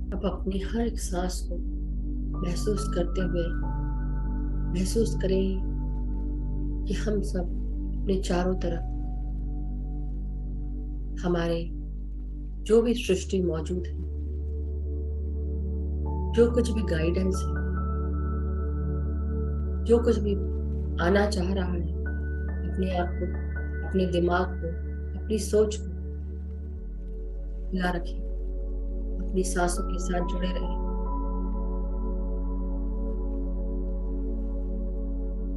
अब अपनी हर एक सांस को महसूस करते हुए महसूस करें कि हम सब अपने चारों तरफ हमारे जो भी सृष्टि मौजूद है, जो कुछ भी गाइडेंस है, जो कुछ भी आना चाह रहा है, अपने आप को, अपने दिमाग को, अपनी सोच को खुला रखें, अपनी सांसों के साथ जुड़े रहें।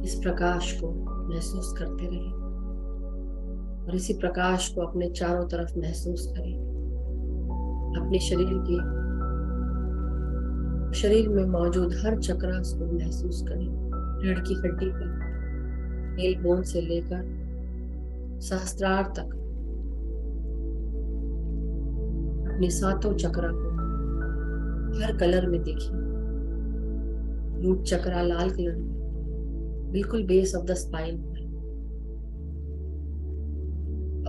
इस प्रकाश को महसूस करते रहें और इसी प्रकाश को अपने चारों तरफ महसूस करें। अपने शरीर में मौजूद हर चक्रास को महसूस करें। रीढ़ की हड्डी पर, टेल बोन से लेकर सहस्त्रार तक अपने सातों चक्रा को हर कलर में देखिए। रूट चक्रा लाल कलर में, बिल्कुल बेस ऑफ द स्पाइन पर।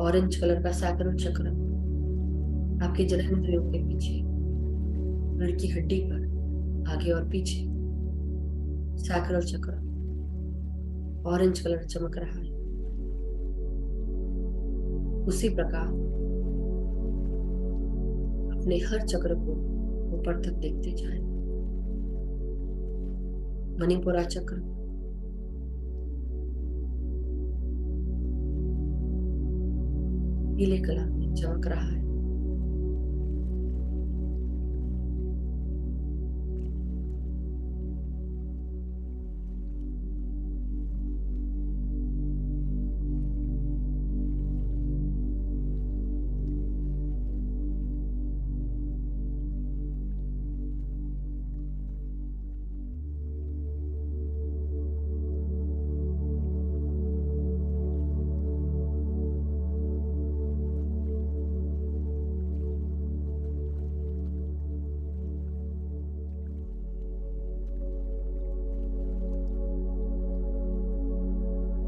ऑरेंज कलर का सैक्रल चक्र आपके जननेंद्रियों के पीछे, रीढ़ की हड्डी पर, आगे और पीछे। सैक्रल चक्र ऑरेंज कलर चमक रहा है। उसी प्रकार अपने हर चक्र को ऊपर तक देखते जाएं। मणिपुरा चक्र पीले कलर में चमक रहा है।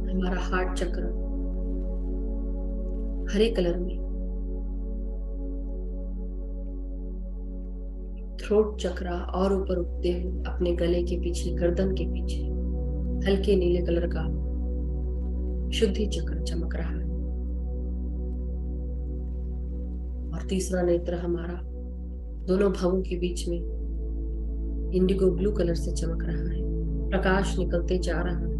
हमारा हार्ट चक्र हरे कलर में, थ्रोट चक्र और ऊपर उठते हुए अपने गले के पीछे, गर्दन के पीछे हल्के नीले कलर का शुद्धि चक्र चमक रहा है। और तीसरा नेत्र हमारा दोनों भवों के बीच में इंडिगो ब्लू कलर से चमक रहा है। प्रकाश निकलते जा रहा है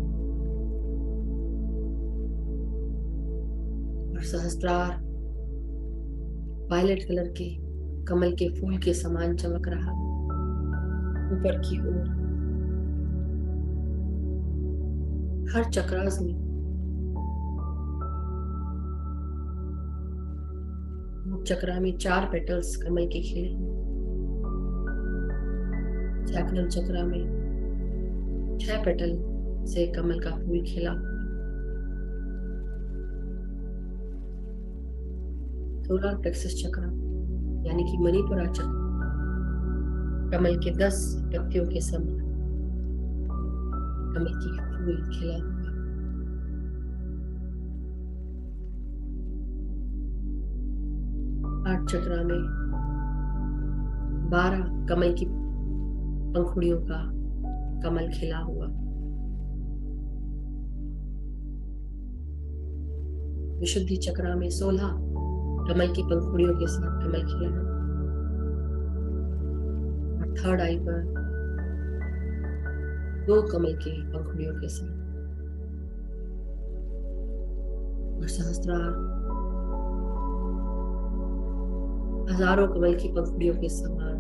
और सहस्त्रार वायलेट कलर के कमल के फूल के समान चमक रहा है ऊपर की ओर। हर चक्रास में चक्रा में 4 पेटल्स कमल के खिले हैं। सैक्रल चक्रा में 6 पेटल से कमल का फूल खिला हुआ। सोलर प्लेक्सस चक्र यानी कि मणिपुरा चक्र कमल के 10 पत्तियों के समान कमल की फूल खिला हुआ। हार्ट चक्र में 12 कमल की पंखुड़ियों का कमल खिला हुआ। विशुद्धि चक्र में 16 कमल की पंखुड़ियों के साथ कमल खिला है। और थर्ड आई पर 2 कमल के पंखुड़ियों के साथ। और सहस्त्रार हजारों कमल की पंखुड़ियों के समान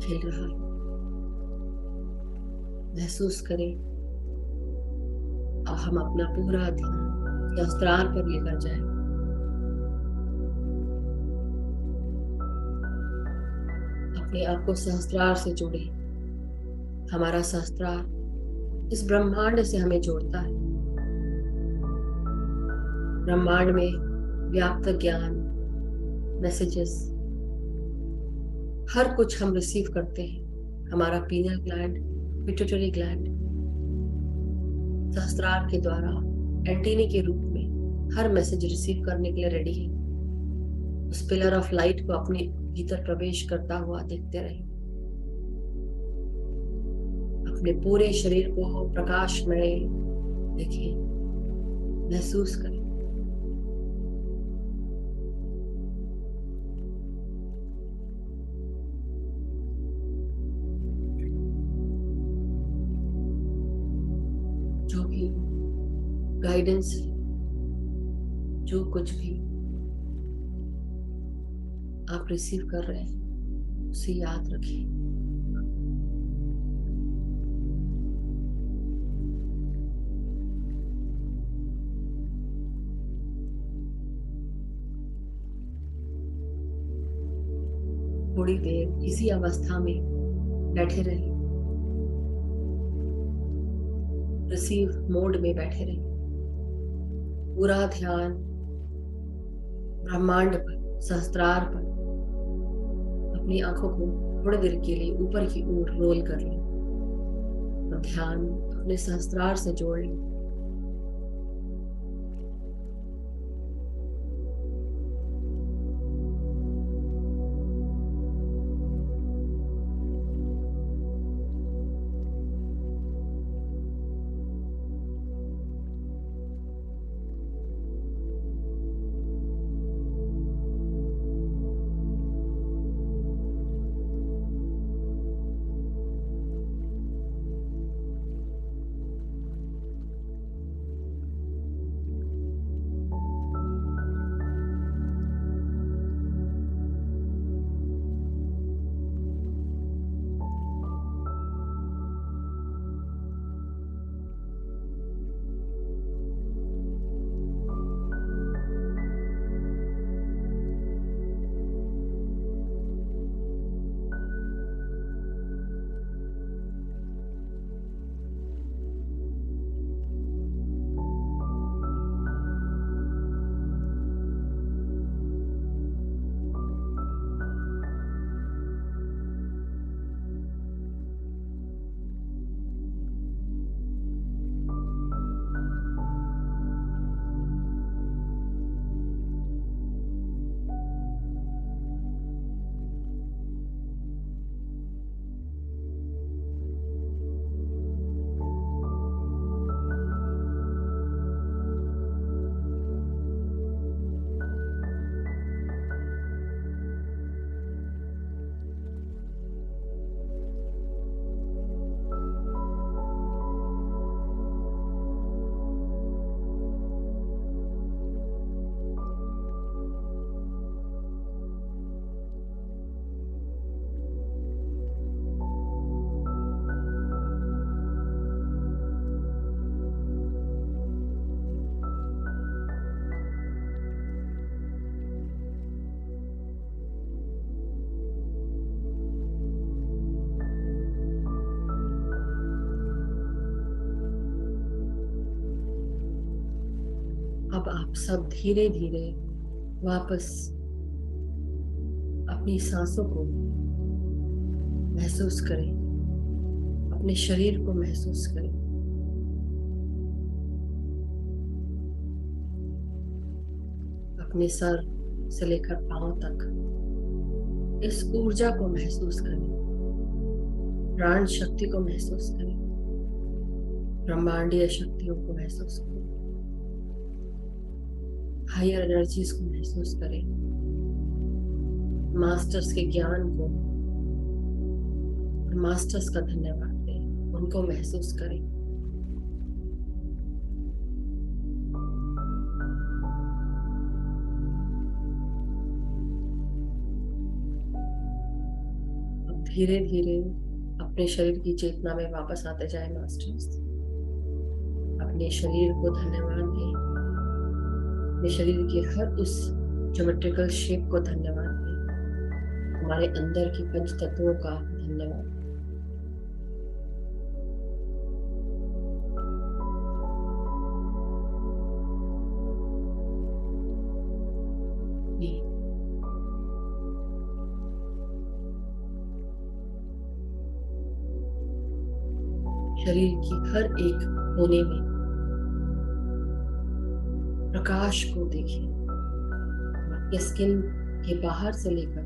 खिल रहा है। महसूस करें। अब हम अपना पूरा ध्यान सहस्त्रार पर लेकर जाएं। अपने आप को सहस्त्रार से जोड़े। हमारा सहस्त्रार इस ब्रह्मांड से हमें जोड़ता है। ब्रह्मांड में व्याप्त ज्ञान, मैसेजेस, हर कुछ हम रिसीव करते हैं। हमारा पीनियल ग्लैंड, पिट्यूटरी ग्लैंड सहस्त्रार के द्वारा एंटीना के रूप में हर मैसेज रिसीव करने के लिए रेडी है। उस पिलर ऑफ लाइट को अपने भीतर प्रवेश करता हुआ देखते रहे। अपने पूरे शरीर को प्रकाशमय देखें, महसूस करें। जो भी गाइडेंस, जो कुछ भी आप रिसीव कर रहे हैं उसे याद रखिए। थोड़ी देर इसी अवस्था में बैठे रहिए, रिसीव मोड में बैठे रहिए। पूरा ध्यान ब्रह्मांड पर, सहस्त्रार पर। अपनी आंखों को थोड़ी देर के लिए ऊपर की ओर रोल कर लें और ध्यान अपने सहस्त्रार से जोड़ लें। आप सब धीरे धीरे वापस अपनी सांसों को महसूस करें, अपने शरीर को महसूस करें। अपने सर से लेकर पांव तक इस ऊर्जा को महसूस करें, प्राण शक्ति को महसूस करें, ब्रह्मांडीय शक्तियों को महसूस करें, हायर एनर्जीज को महसूस करें, मास्टर्स के ज्ञान को और मास्टर्स का धन्यवाद दें, उनको महसूस करें। अब धीरे धीरे अपने शरीर की चेतना में वापस आते जाए मास्टर्स। अपने शरीर को धन्यवाद दें, अपने शरीर के हर उस ज्योमेट्रिकल शेप को धन्यवाद दें, हमारे अंदर की पंच तत्वों का धन्यवाद। शरीर की हर एक कोने में प्रकाश को देखिए। आपके स्किन के बाहर से लेकर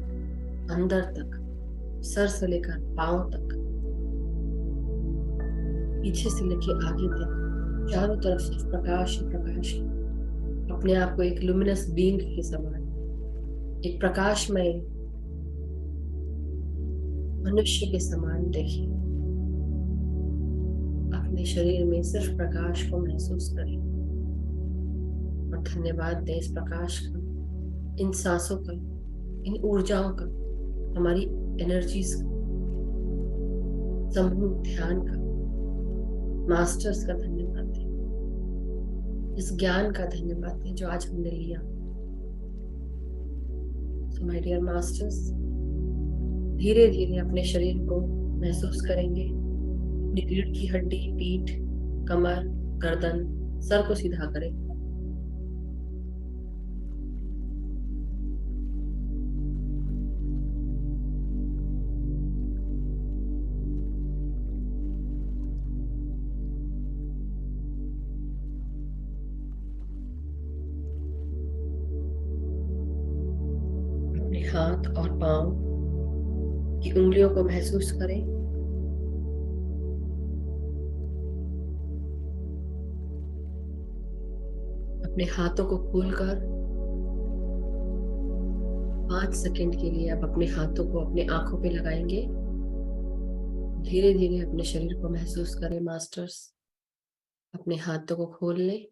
अंदर तक, सर से लेकर पांव तक, पीछे से लेकर आगे तक, चारों तरफ सिर्फ प्रकाश ही प्रकाश है। अपने आप को एक लुमिनस बीइंग के समान, एक प्रकाशमय मनुष्य के समान देखिए। अपने शरीर में सिर्फ प्रकाश को महसूस करें और धन्यवाद दें इस प्रकाश का, इन सांसों का, इन ऊर्जाओं का, हमारी एनर्जीज का, समूह ध्यान का, मास्टर्स का धन्यवाद दें, इस ज्ञान का धन्यवाद दें जो आज हमने लिया। सो माय डियर मास्टर्स, धीरे धीरे अपने शरीर को महसूस करेंगे। अपनी रीढ़ की हड्डी, पीठ, कमर, गर्दन, सर को सीधा करें। अपने हाथ और पांव की उंगलियों को महसूस करें। अपने हाथों को खोलकर 5 सेकंड के लिए आप अपने हाथों को अपने आंखों पे लगाएंगे। धीरे धीरे अपने शरीर को महसूस करें मास्टर्स। अपने हाथों को खोल लें।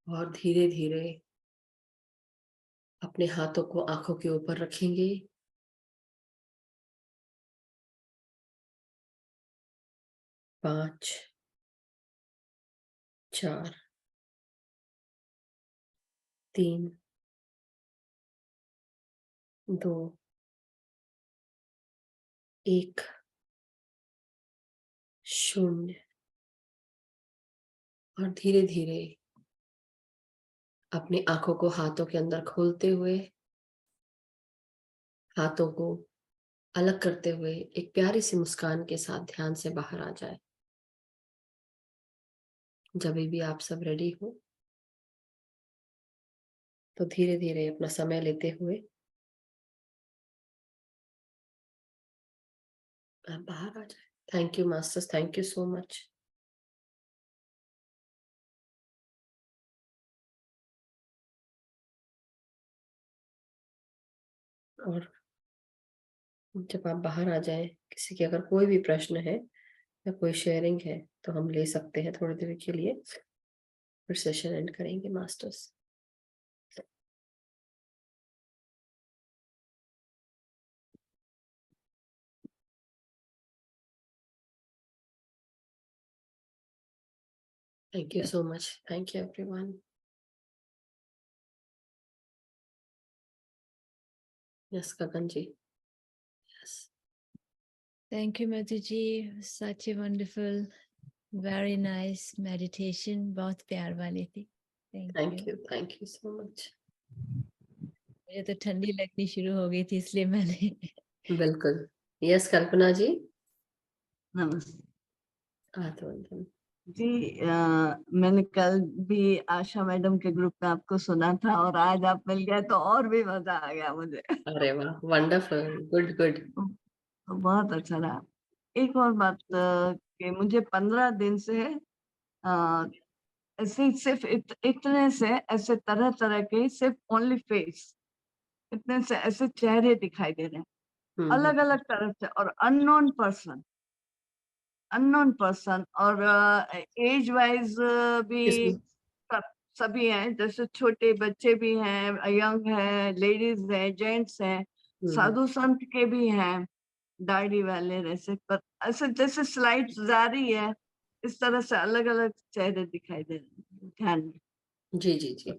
और धीरे धीरे अपने हाथों को आंखों के ऊपर रखेंगे। 5, 4, 3, 2, 1, 0। और धीरे धीरे अपनी आंखों को हाथों के अंदर खोलते हुए, हाथों को अलग करते हुए एक प्यारी सी मुस्कान के साथ ध्यान से बाहर आ जाए। जब भी आप सब रेडी हो तो धीरे धीरे अपना समय लेते हुए आप बाहर आ जाए। Thank you masters, thank you so much. और जब आप बाहर आ जाए, किसी के अगर कोई भी प्रश्न है या कोई शेयरिंग है तो हम ले सकते हैं थोड़ी देर के लिए, फिर सेशन एंड करेंगे masters. Thank you so much, thank you everyone. Yes Gagan ji, yes. Thank you, Madhu ji. Such a wonderful, very nice meditation. बहुत प्यार वाली थी. Thank you. Thank you so much. मुझे तो ठंडी लगनी शुरू हो गई थी, इसलिए मैंने बिल्कुल. यस कल्पना जी. नमस्ते आत्मवंदन. जी। मैंने कल भी आशा मैडम के ग्रुप में आपको सुना था और आज आप मिल गए तो और भी मजा आ गया मुझे। अरे वाह, वंडरफुल, गुड गुड. तो बहुत अच्छा रहा। एक और बात कि मुझे 15 दिन से अ, ऐसे सिर्फ इतने से ऐसे तरह तरह के सिर्फ ओनली फेस इतने से ऐसे चेहरे दिखाई दे रहे हैं अलग अलग तरह से और अननोन पर्सन और एज वाइज भी इसमें सभी हैं, जैसे छोटे बच्चे भी हैं, यंग है, लेडीज है, जेंट्स हैं, साधु संत के भी हैं, दाढ़ी वाले ऐसे, पर ऐसे जैसे स्लाइड्स जारी है इस तरह से अलग अलग चेहरे दिखाई दे रहे हैं ध्यान में। जी जी जी.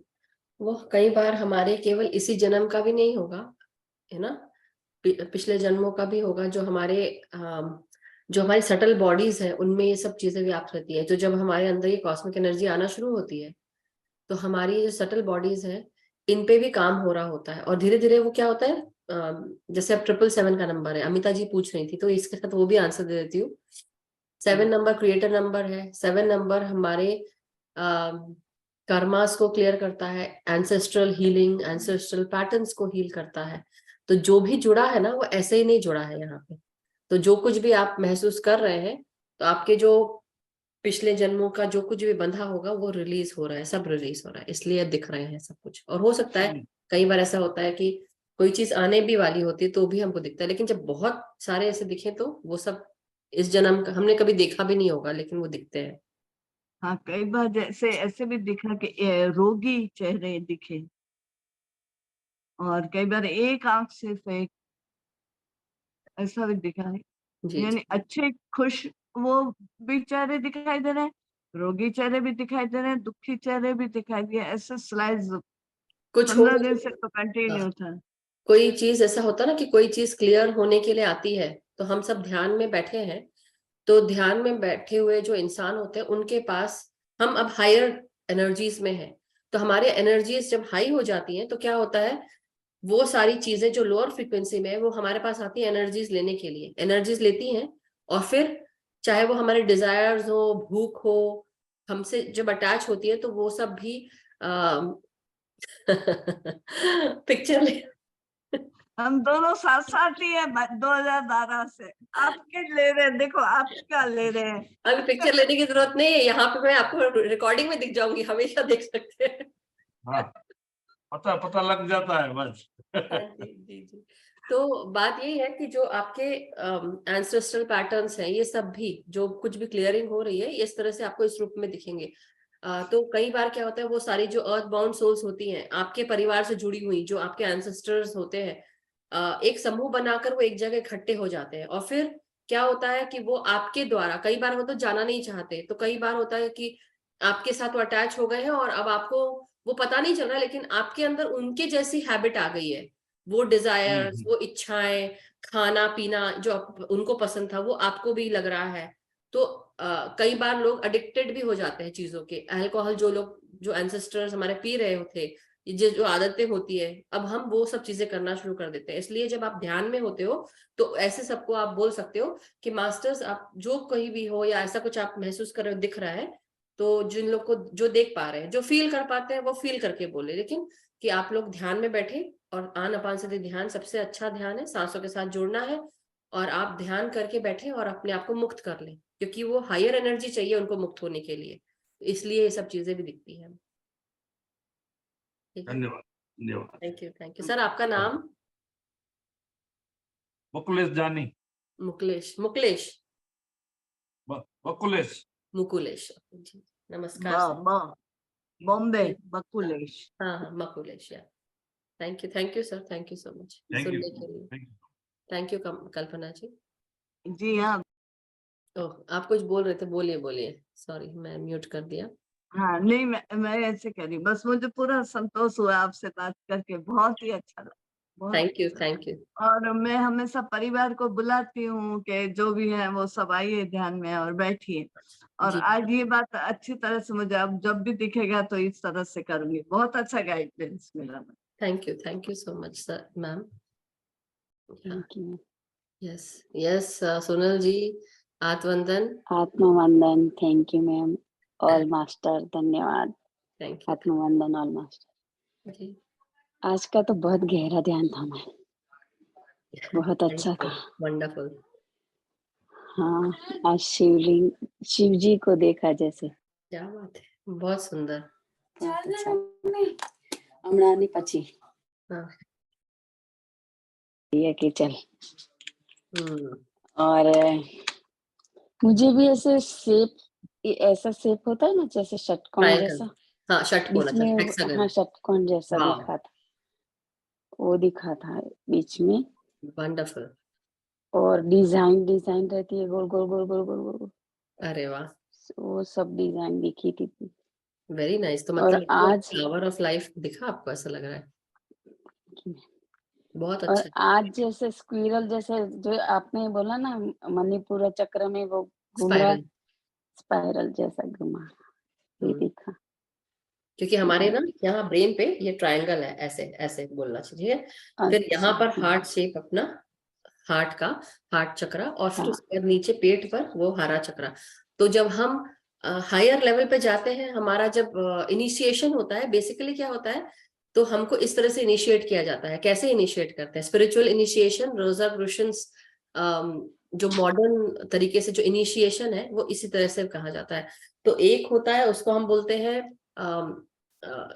वो कई बार हमारे केवल इसी जन्म का भी नहीं होगा, है ना, पिछले जन्मों का भी होगा, जो हमारी सटल बॉडीज है उनमें ये सब चीजें व्याप्त रहती है. तो जब हमारे अंदर ये कॉस्मिक एनर्जी आना शुरू होती है तो हमारी जो सटल बॉडीज है इन पे भी काम हो रहा होता है और धीरे धीरे वो क्या होता है, जैसे अब 777 का नंबर है, अमिता जी पूछ रही थी तो इसके साथ वो भी आंसर दे देती हूँ. 7 नंबर क्रिएटर नंबर है. 7 नंबर हमारे कर्मास को क्लियर करता है, एंसेस्ट्रल हीलिंग, एंसेस्ट्रल पैटर्न्स को हील करता है. तो जो भी जुड़ा है ना वो ऐसे ही नहीं जुड़ा है यहाँ पे. तो जो कुछ भी आप महसूस कर रहे हैं तो आपके जो पिछले जन्मों का जो कुछ भी बंधा होगा वो रिलीज हो रहा है, सब रिलीज हो रहा है, इसलिए दिख रहे हैं सब कुछ. और हो सकता है कई बार ऐसा होता है कि कोई चीज आने भी वाली होती है तो भी हमको दिखता है, लेकिन जब बहुत सारे ऐसे दिखे तो वो सब इस जन्म का हमने कभी देखा भी नहीं होगा लेकिन वो दिखते हैं. हाँ, कई बार जैसे ऐसे भी दिखा कि रोगी चेहरे दिखे और कई बार एक आंख सिर्फ एक, ऐसा भी दिखा है। जी यानी जी. अच्छे खुश वो भी चेहरे दिखाई दे रहे हैं, रोगी चेहरे भी दिखाई दे रहे हैं, दुखी चेहरे भी दिखाई दिए, ऐसे स्लाइड्स कुछ हो 15 दिन से तो कंटिन्यू था। कोई चीज ऐसा होता ना कि कोई चीज क्लियर होने के लिए आती है तो हम सब ध्यान में बैठे हैं, तो ध्यान में बैठे हुए जो इंसान होते हैं उनके पास हम अब हायर एनर्जीज में हैं. तो हमारे एनर्जीज जब हाई हो जाती हैं तो क्या होता है, वो सारी चीजें जो लोअर फ्रिक्वेंसी में है वो हमारे पास आती है एनर्जीज लेने के लिए, एनर्जीज लेती हैं और फिर चाहे वो हमारे डिजायर्स हो, भूख हो, हमसे जब अटैच होती है तो वो सब भी पिक्चर ले. हम दोनों साथ साथ ही है 2012 से। आपके ले रहे हैं, देखो आपका ले रहे हैं। अभी पिक्चर लेने की जरूरत नहीं है, यहाँ पे मैं आपको रिकॉर्डिंग में दिख जाऊंगी, हमेशा देख सकते हैं. हाँ, पता लग जाता है बस. जी जी जी. तो बात यही है कि जो आपके एंसेस्ट्रल पैटर्न्स हैं ये सब भी जो कुछ भी क्लियरिंग हो रही है इस तरह से आपको इस रूप में दिखेंगे. तो कई बार क्या होता है, वो सारी जो अर्थ बाउंड सोल्स होती हैं आपके परिवार से जुड़ी हुई, जो आपके एंसेस्टर्स होते हैं, एक समूह बनाकर वो एक जगह इकट्ठे हो जाते हैं और फिर क्या होता है कि वो आपके द्वारा, कई बार वो तो जाना नहीं चाहते, तो कई बार होता है कि आपके साथ वो अटैच हो गए हैं और अब आपको वो पता नहीं चल रहा, लेकिन आपके अंदर उनके जैसी हैबिट आ गई है. वो डिजायर्स, वो इच्छाएं, खाना पीना जो उनको पसंद था वो आपको भी लग रहा है. तो कई बार लोग एडिक्टेड भी हो जाते हैं चीजों के. अल्कोहल जो लोग, जो एंसेस्टर्स हमारे पी रहे थे, ये जो आदतें होती है अब हम वो सब चीजें करना शुरू कर देते हैं. इसलिए जब आप ध्यान में होते हो तो ऐसे सबको आप बोल सकते हो कि मास्टर्स, आप जो कहीं भी हो या ऐसा कुछ आप महसूस कर रहे हो दिख रहा है, तो जिन लोग को जो देख पा रहे हैं, जो फील कर पाते हैं वो फील करके बोले, लेकिन कि आप लोग ध्यान में बैठे. और आनापान सती ध्यान सबसे अच्छा ध्यान है, सांसों के साथ जुड़ना है और आप ध्यान करके बैठे और अपने आप को मुक्त कर लें, क्योंकि वो हायर एनर्जी चाहिए उनको मुक्त होने के लिए, इसलिए ये सब चीजें भी दिखती हैं. ठीक है, धन्यवाद धन्यवाद. Thank you sir. आपका नाम? बकुलेश जानी. मुकलेश. मुकलेश. बकुलेश. मुकुलेश जी. नमस्कार सर. बॉम्बे बकुलेश. हाँ हाँ, मकुलेश. या thank you sir, thank you so much सुनने के लिए. थैंक यू कल्पना जी. जी हाँ. ओह, आप कुछ बोल रहे थे, बोलिए बोलिए. सॉरी, मैं म्यूट कर दिया. हाँ नहीं, मैं ऐसे कह रही, बस मुझे पूरा संतोष हुआ आपसे बात करके, बहुत ही अच्छा लगा. बहुत थैंक यू, अच्छा। Thank you. और मैं हमेशा परिवार को बुलाती हूँ कि जो भी है वो सब आइए ध्यान में और बैठिए। और जी, आज ये बात अच्छी तरह से मुझे अब जब भी दिखेगा तो इस तरह से करूंगी। बहुत अच्छा गाइडेंस मिला। Thank you so much sir, ma'am. Thank you. Yes, yes, Sonal ji, आत्मवंदन। आत्मवंदन। Thank you ma'am. All master धन्यवाद। Thank you. आत्मवंदन ऑल मास्टर। जी, आज का तो बहुत गहरा ध्यान था मैम, बहुत अच्छा था। वंडरफुल। हाँ, आज शिवलिंग, शिव जी को देखा जैसे। क्या बात है, बहुत सुंदर। बहुत अच्छा। हमारा नहीं पची हाँ। ये कि चल। हम्म। और मुझे भी ऐसे शेप, ऐसा शेप होता है ना जैसे षटकोण ट्रायंगल, जैसा, हाँ, षटकोण, बीच अच्छा, में हेक्सागन। हाँ षटकोण जैसा वाह, दिखा था, वो दिखा था बीच में। वंडरफुल। और डिजाइन डिजाइन रहती है गोल गोल गोल गोल गोल गोल गोल, अरे वाह, वो सब डिजाइन दिखी थी। Very nice. तो और मतलब आज फ्लावर ऑफ लाइफ दिखा आपको, ऐसा लग रहा है? बहुत और अच्छा। आज जैसे स्क्विरल जैसे जो आपने बोला ना, मणिपुर चक्र में वो घूम रहा है, स्पाइरल। स्पाइरल जैसा घुमा, ये दिखा। क्योंकि हमारे ना बहुत यहाँ ब्रेन पे ये ट्रायंगल है, ऐसे ऐसे बोलना चाहिए। फिर यहाँ अच्छा। पर हाँ हार्ट शेप अपना, हार्ट का, हार्ट चक्रा, और फिर हाँ उसके बाद नीचे पेट पर वो हरा चक्रा। तो जब हम हायर लेवल पे जाते हैं, हमारा जब इनिशिएशन होता है, बेसिकली क्या होता है, तो हमको इस तरह से इनिशिएट किया जाता है। कैसे इनिशिएट करते हैं? स्पिरिचुअल इनिशिएशन, रोज़ाक्रुशियंस, जो मॉडर्न तरीके से जो इनिशिएशन है वो इसी तरह से कहा जाता है। तो एक होता है, उसको हम बोलते हैं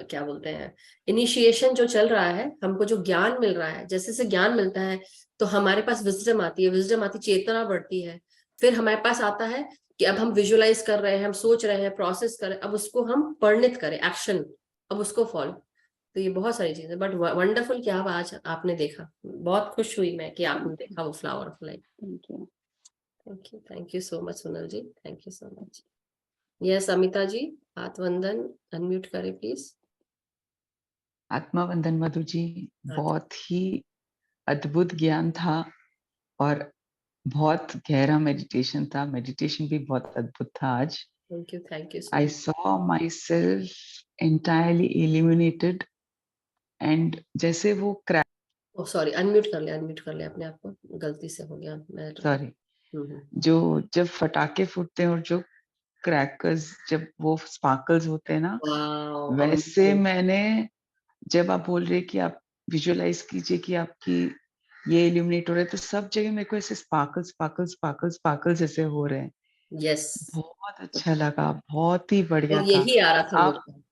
क्या बोलते हैं, इनिशिएशन जो चल रहा है, हमको जो ज्ञान मिल रहा है, जैसे जैसे ज्ञान मिलता है तो हमारे पास विजडम आती है, विजडम आती, चेतना बढ़ती है। फिर हमारे पास आता है कि अब हम विजुअलाइज कर रहे हैं, हम सोच रहे हैं, प्रोसेस कर रहे हैं, अब उसको हम परिणित करें, एक्शन, अब उसको फॉलो। तो ये बहुत सारी चीजें, बट वंडरफुल कि आप आज आपने देखा, बहुत खुश हुई मैं कि आपने देखा वो flower of life. Thank you. Thank you so much Sonal ji, thank you so much. Yes, Amita ji, आत्मवंदन, अनम्यूट करें प्लीज। आत्मवंदन मधु जी, बहुत ही अद्भुत ज्ञान था और बहुत गहरा मेडिटेशन था। मेडिटेशन भी बहुत अद्भुत था आज। Thank you so I much. saw myself entirely illuminated and जैसे वो क्रैक, सॉरी, अनम्यूट कर ले अपने आप को, गलती से हो गया। मैं सॉरी, जो जब फटाके फूटते हैं और जो क्रैकर्स, जब वो स्पार्कल्स होते हैं ना, वैसे मैंने, जब आप बोल रहे कि आप विजुअलाइज कीजिए कि आपकी ये इल्यूमिनेट हो रहा है, तो सब जगह मेरे को ऐसे स्पार्कल स्पार्कल स्पार्कल स्पार्कल जैसे हो रहे हैं। यस, बहुत अच्छा लगा, बहुत ही बढ़िया और था। यही आ रहा था आप, मुझे।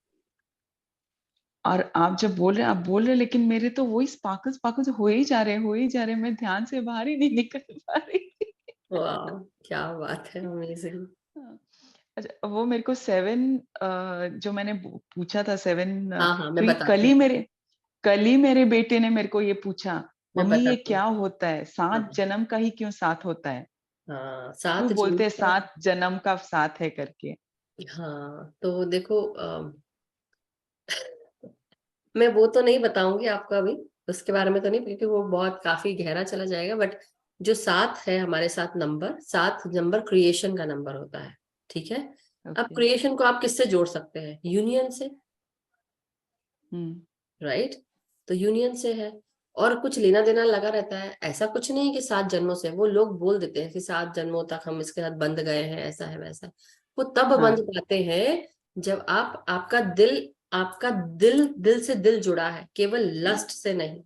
और आप जब बोल रहे हैं, आप बोल रहे हैं, लेकिन मेरे तो वही स्पार्कल स्पार्कल हो ही जा रहे हैं, हो ही जा रहे हैं। मैं ध्यान से बाहर ही नहीं निकल पा रही। वाह, क्या बात है, अमेजिंग। अच्छा, वो मेरे को 7 जो मैंने पूछा था 7, हाँ हाँ, मैं क्योंकि बताती हूँ, कल ही मेरे बेटे ने मेरे को ये पूछा, मैं मम्मी ये बताती क्या हूँ। होता है, 7 हाँ जन्म का ही क्यों साथ होता है? हाँ, क्यों 7 जून बोलते हैं का। 7 जन्म का साथ है करके? हाँ, तो देखो, मैं वो तो नहीं बताऊंगी आपको अभी, उसके बारे में तो नहीं, क्योंकि वो बहुत काफी गहरा चला जाएगा। बट जो 7 है हमारे साथ नंबर, 7 नंबर क्रिएशन का नंबर होता है, ठीक है। अब ओके। क्रिएशन को आप किससे जोड़ सकते हैं? यूनियन से, हम्म। राइट। तो यूनियन से है, और कुछ लेना देना लगा रहता है। ऐसा कुछ नहीं कि 7 जन्मों से, वो लोग बोल देते हैं कि 7 जन्मों तक हम इसके साथ बंध गए हैं, ऐसा है वैसा है। वो तब बंध हाँ जाते हैं जब आपका दिल दिल से दिल जुड़ा है, केवल लस्ट से नहीं,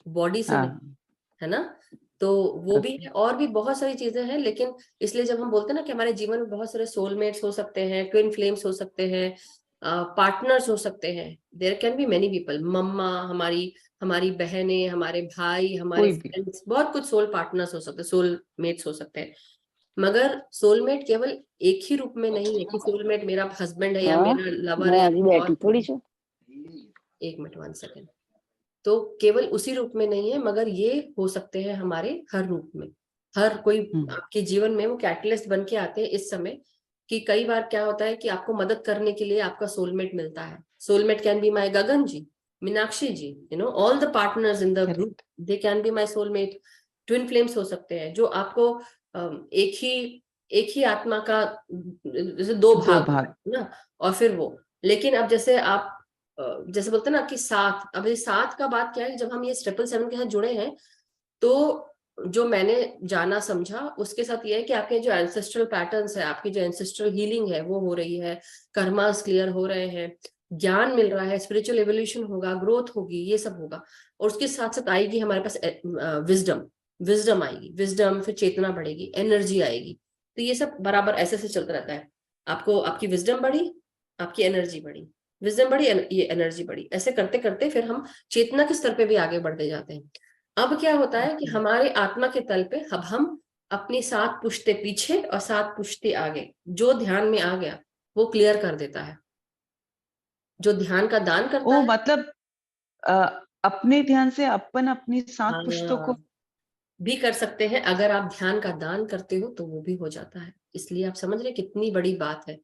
बॉडी से नहीं, हाँ। है ना। तो वो भी ओके। है, और भी बहुत सारी चीजें हैं। लेकिन इसलिए जब हम बोलते हैं ना कि हमारे जीवन में बहुत सारे सोलमेट्स हो सकते हैं, ट्विन फ्लेम्स हो सकते हैं, पार्टनर्स हो सकते हैं, there can be many people, मम्मा हमारी, हमारी बहनें, हमारे भाई, हमारे कोई भी। फ्रेंड्स, बहुत कुछ सोल पार्टनर्स हो सकते हैं, सोलमेट्स हो सकते हैं। मगर सोलमेट केवल एक ही रूप में नहीं है कि सोलमेट मेरा हस्बैंड है या हाँ, मेरा लवर मैं है, अभी बैठी थोड़ी सी। एक मिनट, 1 सेकेंड। तो केवल उसी रूप में नहीं है, मगर ये हो सकते हैं हमारे हर रूप में। हर कोई आपके जीवन में वो कैटलिस्ट बन के आते हैं इस समय, कि कई बार क्या होता है कि आपको मदद करने के लिए आपका सोलमेट मिलता है। Soulmate can be my Gagan ji, Meenakshi ji, you know, all the partners in the group, they can be my soulmate. Twin flames हो सकते हैं जो आपको एक ही आत्मा का जैसे दो भाग है ना, और फिर वो, लेकिन अब जैसे आप जैसे बोलते हैं ना कि साथ, अब ये साथ का बात क्या है, जब हम ये 777 के साथ जुड़े हैं तो जो मैंने जाना समझा उसके साथ ये है कि आपके जो एंसेस्ट्रल पैटर्न्स है, आपकी जो एंसेस्ट्रल हीलिंग है वो हो रही है, कर्मास क्लियर हो रहे हैं, ज्ञान मिल रहा है, स्पिरिचुअल एवोल्यूशन होगा, ग्रोथ होगी, ये सब होगा। और उसके साथ साथ आएगी हमारे पास विजडम आएगी, विजडम, फिर चेतना बढ़ेगी, एनर्जी आएगी। तो ये सब बराबर ऐसे से चलता रहता है। आपको आपकी विजडम बढ़ी, आपकी एनर्जी बढ़ी, विजडम बढ़ी, ये एनर्जी बढ़ी, ऐसे करते करते फिर हम चेतना के स्तर पे भी आगे बढ़ते जाते हैं। अब क्या होता है कि हमारे आत्मा के तल पे अब हम अपनी 7 पुश्ते पीछे और 7 पुश्ते आगे, जो ध्यान में आ गया वो क्लियर कर देता है, जो ध्यान का दान करता है। मतलब अपने ध्यान से अपन अपनी 7 पुश्तों को भी कर सकते हैं। अगर आप ध्यान का दान करते हो तो वो भी हो जाता है। इसलिए आप समझ रहे कितनी बड़ी बात है।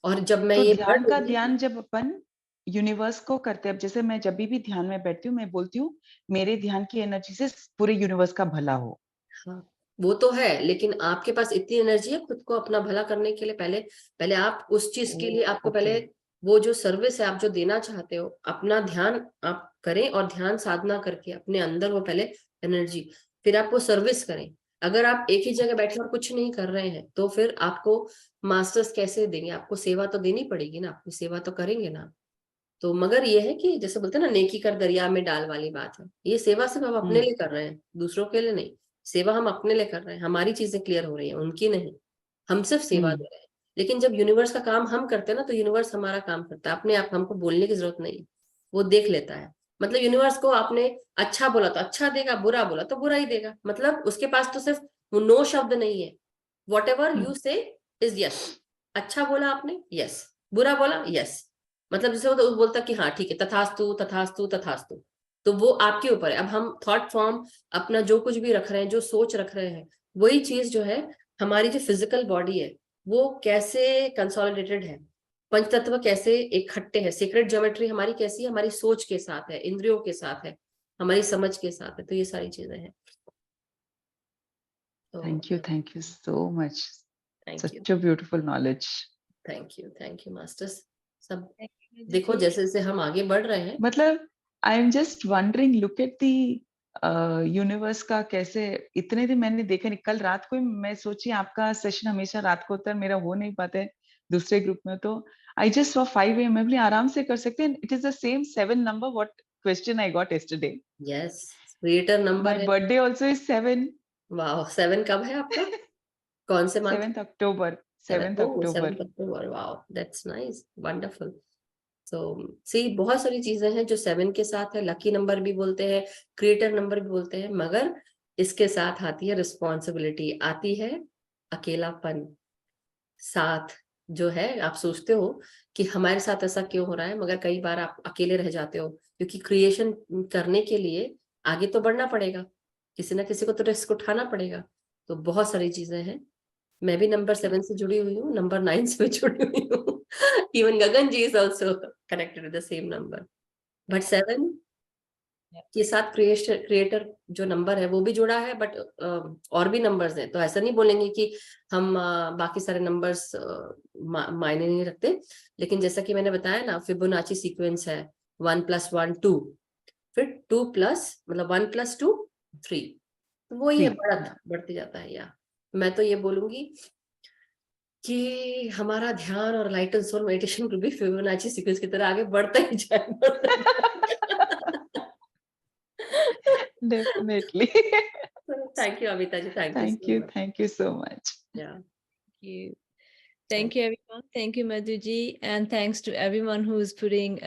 और जब मैं तो ये ध्यान का ध्यान जब अपन यूनिवर्स को करते हैं, अब जैसे मैं जब भी ध्यान में बैठती हूँ मैं बोलती हूँ मेरे ध्यान की एनर्जी से पूरे यूनिवर्स का भला हो। हाँ, वो तो है, लेकिन आपके पास इतनी एनर्जी है खुद को अपना भला करने के लिए। पहले आप उस चीज के लिए आपको पहले वो जो सर्विस है आप जो देना चाहते हो, अपना ध्यान आप करें और ध्यान साधना करके अपने अंदर वो पहले एनर्जी, फिर आप वो सर्विस करें। अगर आप एक ही जगह बैठे और कुछ नहीं कर रहे हैं तो फिर आपको मास्टर्स कैसे देंगे? आपको सेवा तो देनी पड़ेगी ना, आपकी सेवा तो करेंगे ना। तो मगर ये है कि जैसे बोलते हैं ना, नेकी कर दरिया में डाल वाली बात है। ये सेवा सिर्फ हम अपने लिए कर रहे हैं, दूसरों के लिए नहीं। सेवा हम अपने लिए कर रहे हैं, हमारी चीजें क्लियर हो रही है, उनकी नहीं। हम सिर्फ सेवा दे रहे हैं। लेकिन जब यूनिवर्स का काम हम करते हैं ना, तो यूनिवर्स हमारा काम करता है अपने आप, हमको बोलने की जरूरत नहीं, वो देख लेता है। मतलब यूनिवर्स को आपने अच्छा बोला तो अच्छा देगा, बुरा बोला तो बुरा ही देगा। मतलब उसके पास तो सिर्फ नो शब्द नहीं है। वॉट एवर यू से इज यस। अच्छा बोला आपने, यस। बुरा बोला, यस। मतलब जैसे वो तो बोलता कि हाँ ठीक है, तथास्तु तथास्तु तथास्तु। तो वो आपके ऊपर है। अब हम थॉट फॉर्म अपना जो कुछ भी रख रहे हैं, जो सोच रख रहे हैं, वही चीज जो है हमारी जो फिजिकल बॉडी है वो कैसे कंसोलिडेटेड है, पंचतत्व कैसे इकट्ठे हैं, सीक्रेट ज्योमेट्री हमारी कैसी है, हमारी सोच के साथ है, इंद्रियों के साथ है, हमारी समझ के साथ है। तो ये सारी चीजें हैं। Thank you so much. Thank you, such a beautiful knowledge. Thank you masters. सब देखो जैसे जैसे हम आगे बढ़ रहे हैं, मतलब I am just wondering, look at the universe का कैसे इतने दिन मैंने देखा नहीं। कल रात को मैं सोची आपका सेशन हमेशा रात को होता है, मेरा हो नहीं पाता है दूसरे ग्रुप में, तो आई जस्ट सॉ 5 AM मैं आराम से कर सकते हैं। It is the same 7 number what question I got yesterday. Yes, creator number है। My birthday also is 7। Wow, 7 कब है आपका? कौन से month? 7th October. 7th October. 7th October. Wow, that's nice, wonderful. So see, बहुत सारी चीजें हैं जो 7 के साथ है। लकी नंबर भी बोलते हैं, क्रिएटर नंबर भी बोलते हैं, मगर इसके साथ आती है रिस्पॉन्सिबिलिटी, आती है अकेलापन। साथ जो है, आप सोचते हो कि हमारे साथ ऐसा क्यों हो रहा है, मगर कई बार आप अकेले रह जाते हो, क्योंकि क्रिएशन करने के लिए आगे तो बढ़ना पड़ेगा, किसी ना किसी को तो रिस्क उठाना पड़ेगा। तो बहुत सारी चीजें हैं। मैं भी नंबर 7 से जुड़ी हुई हूँ, नंबर 9 से भी जुड़ी हुई हूँ। Even Gagan ji is also connected with the same number, but 7 के साथ क्रिएटर जो नंबर है वो भी जुड़ा है। बट और भी नंबर्स हैं, तो ऐसा नहीं बोलेंगे कि हम बाकी सारे नंबर्स मायने नहीं रखते। लेकिन जैसा कि मैंने बताया ना, फिबोनाची सीक्वेंस है 1 + 1 2, फिर 2 प्लस मतलब 1 + 2 3, तो वो ये बढ़ते जाता है। या मैं तो ये बोलूंगी कि हमारा ध्यान और light and soul meditation group भी फिबोनाची सीक्वेंस की तरह आगे बढ़ता ही जाए। Definitely. Thank you, Amita ji. Thank you so much. Yeah. Thank you everyone. Thank you Madhu ji, and thanks to everyone who is putting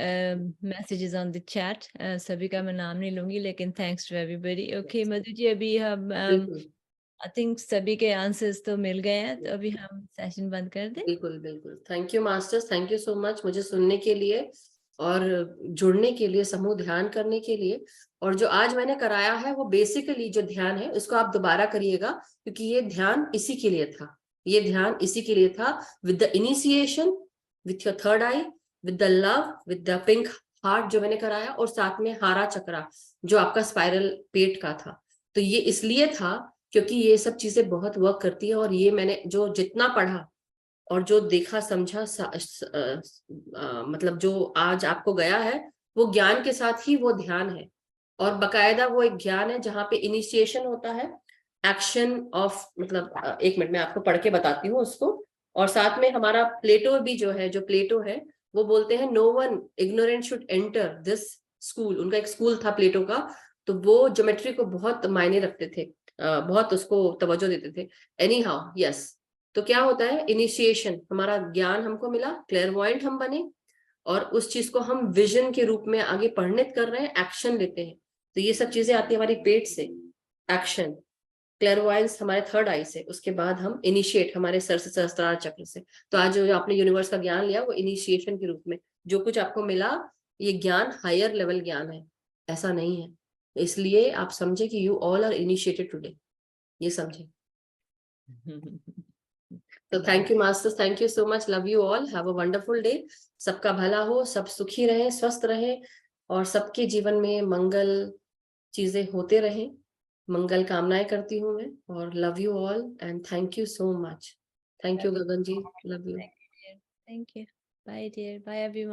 messages on the chat. सभी का मैं नाम नहीं लूंगी, लेकिन thanks to everybody. Okay Madhu ji, अभी हम I think सभी के आंसर्स तो मिल गए हैं, तो अभी हम सेशन बंद कर दें। बिल्कुल बिल्कुल। Thank you masters, thank you so much मुझे सुनने के लिए और जुड़ने के लिए, समूह ध्यान करने के लिए। और जो आज मैंने कराया है वो बेसिकली जो ध्यान है उसको आप दोबारा करिएगा, क्योंकि ये ध्यान इसी के लिए था। ये ध्यान इसी के लिए था, with the initiation, with your third I, with the love, with the pink heart जो मैंने कराया, और साथ में हारा चक्रा जो आपका स्पाइरल पेट का था। तो ये इसलिए था क्योंकि ये सब चीजें बहुत वर्क करती है, और ये मैंने जो जितना पढ़ा और जो देखा समझा मतलब जो आज आपको गया है, वो ज्ञान के साथ ही वो ध्यान है, और बकायदा वो एक ज्ञान है जहाँ पे इनिशिएशन होता है, एक्शन ऑफ, मतलब एक मिनट में आपको पढ़ के बताती हूँ उसको। और साथ में हमारा प्लेटो भी जो है, जो प्लेटो है वो बोलते हैं no one ignorant should enter this school. उनका एक स्कूल था प्लेटो का, तो वो ज्योमेट्री को बहुत मायने रखते थे, बहुत उसको तवज्जो देते थे। एनी हाउ यस, तो क्या होता है, इनिशिएशन, हमारा ज्ञान हमको मिला, क्लेयरवॉयंट हम बने, और उस चीज को हम विजन के रूप में आगे परिणित कर रहे हैं, एक्शन लेते हैं। तो ये सब चीजें आती है हमारी पेट से, एक्शन, क्लेयरवॉयंस हमारे थर्ड आई से, उसके बाद हम इनिशिएट हमारे सर से सहस्त्रार चक्र से। तो आज जो आपने यूनिवर्स का ज्ञान लिया वो इनिशिएशन के रूप में जो कुछ आपको मिला, ये ज्ञान हायर लेवल ज्ञान है, ऐसा नहीं है। इसलिए आप समझे कि you all are initiated today, ये समझे। तो thank you masters, thank you so much, love you all, have a wonderful day. सबका भला हो, सब सुखी रहे, स्वस्थ रहे, और सबके जीवन में मंगल चीजें होते रहे, मंगल कामनाएं करती हूँ मैं। और love you all and thank you so much. Thank you Gagan ji, love you. Thank you. Bye dear. Bye everyone.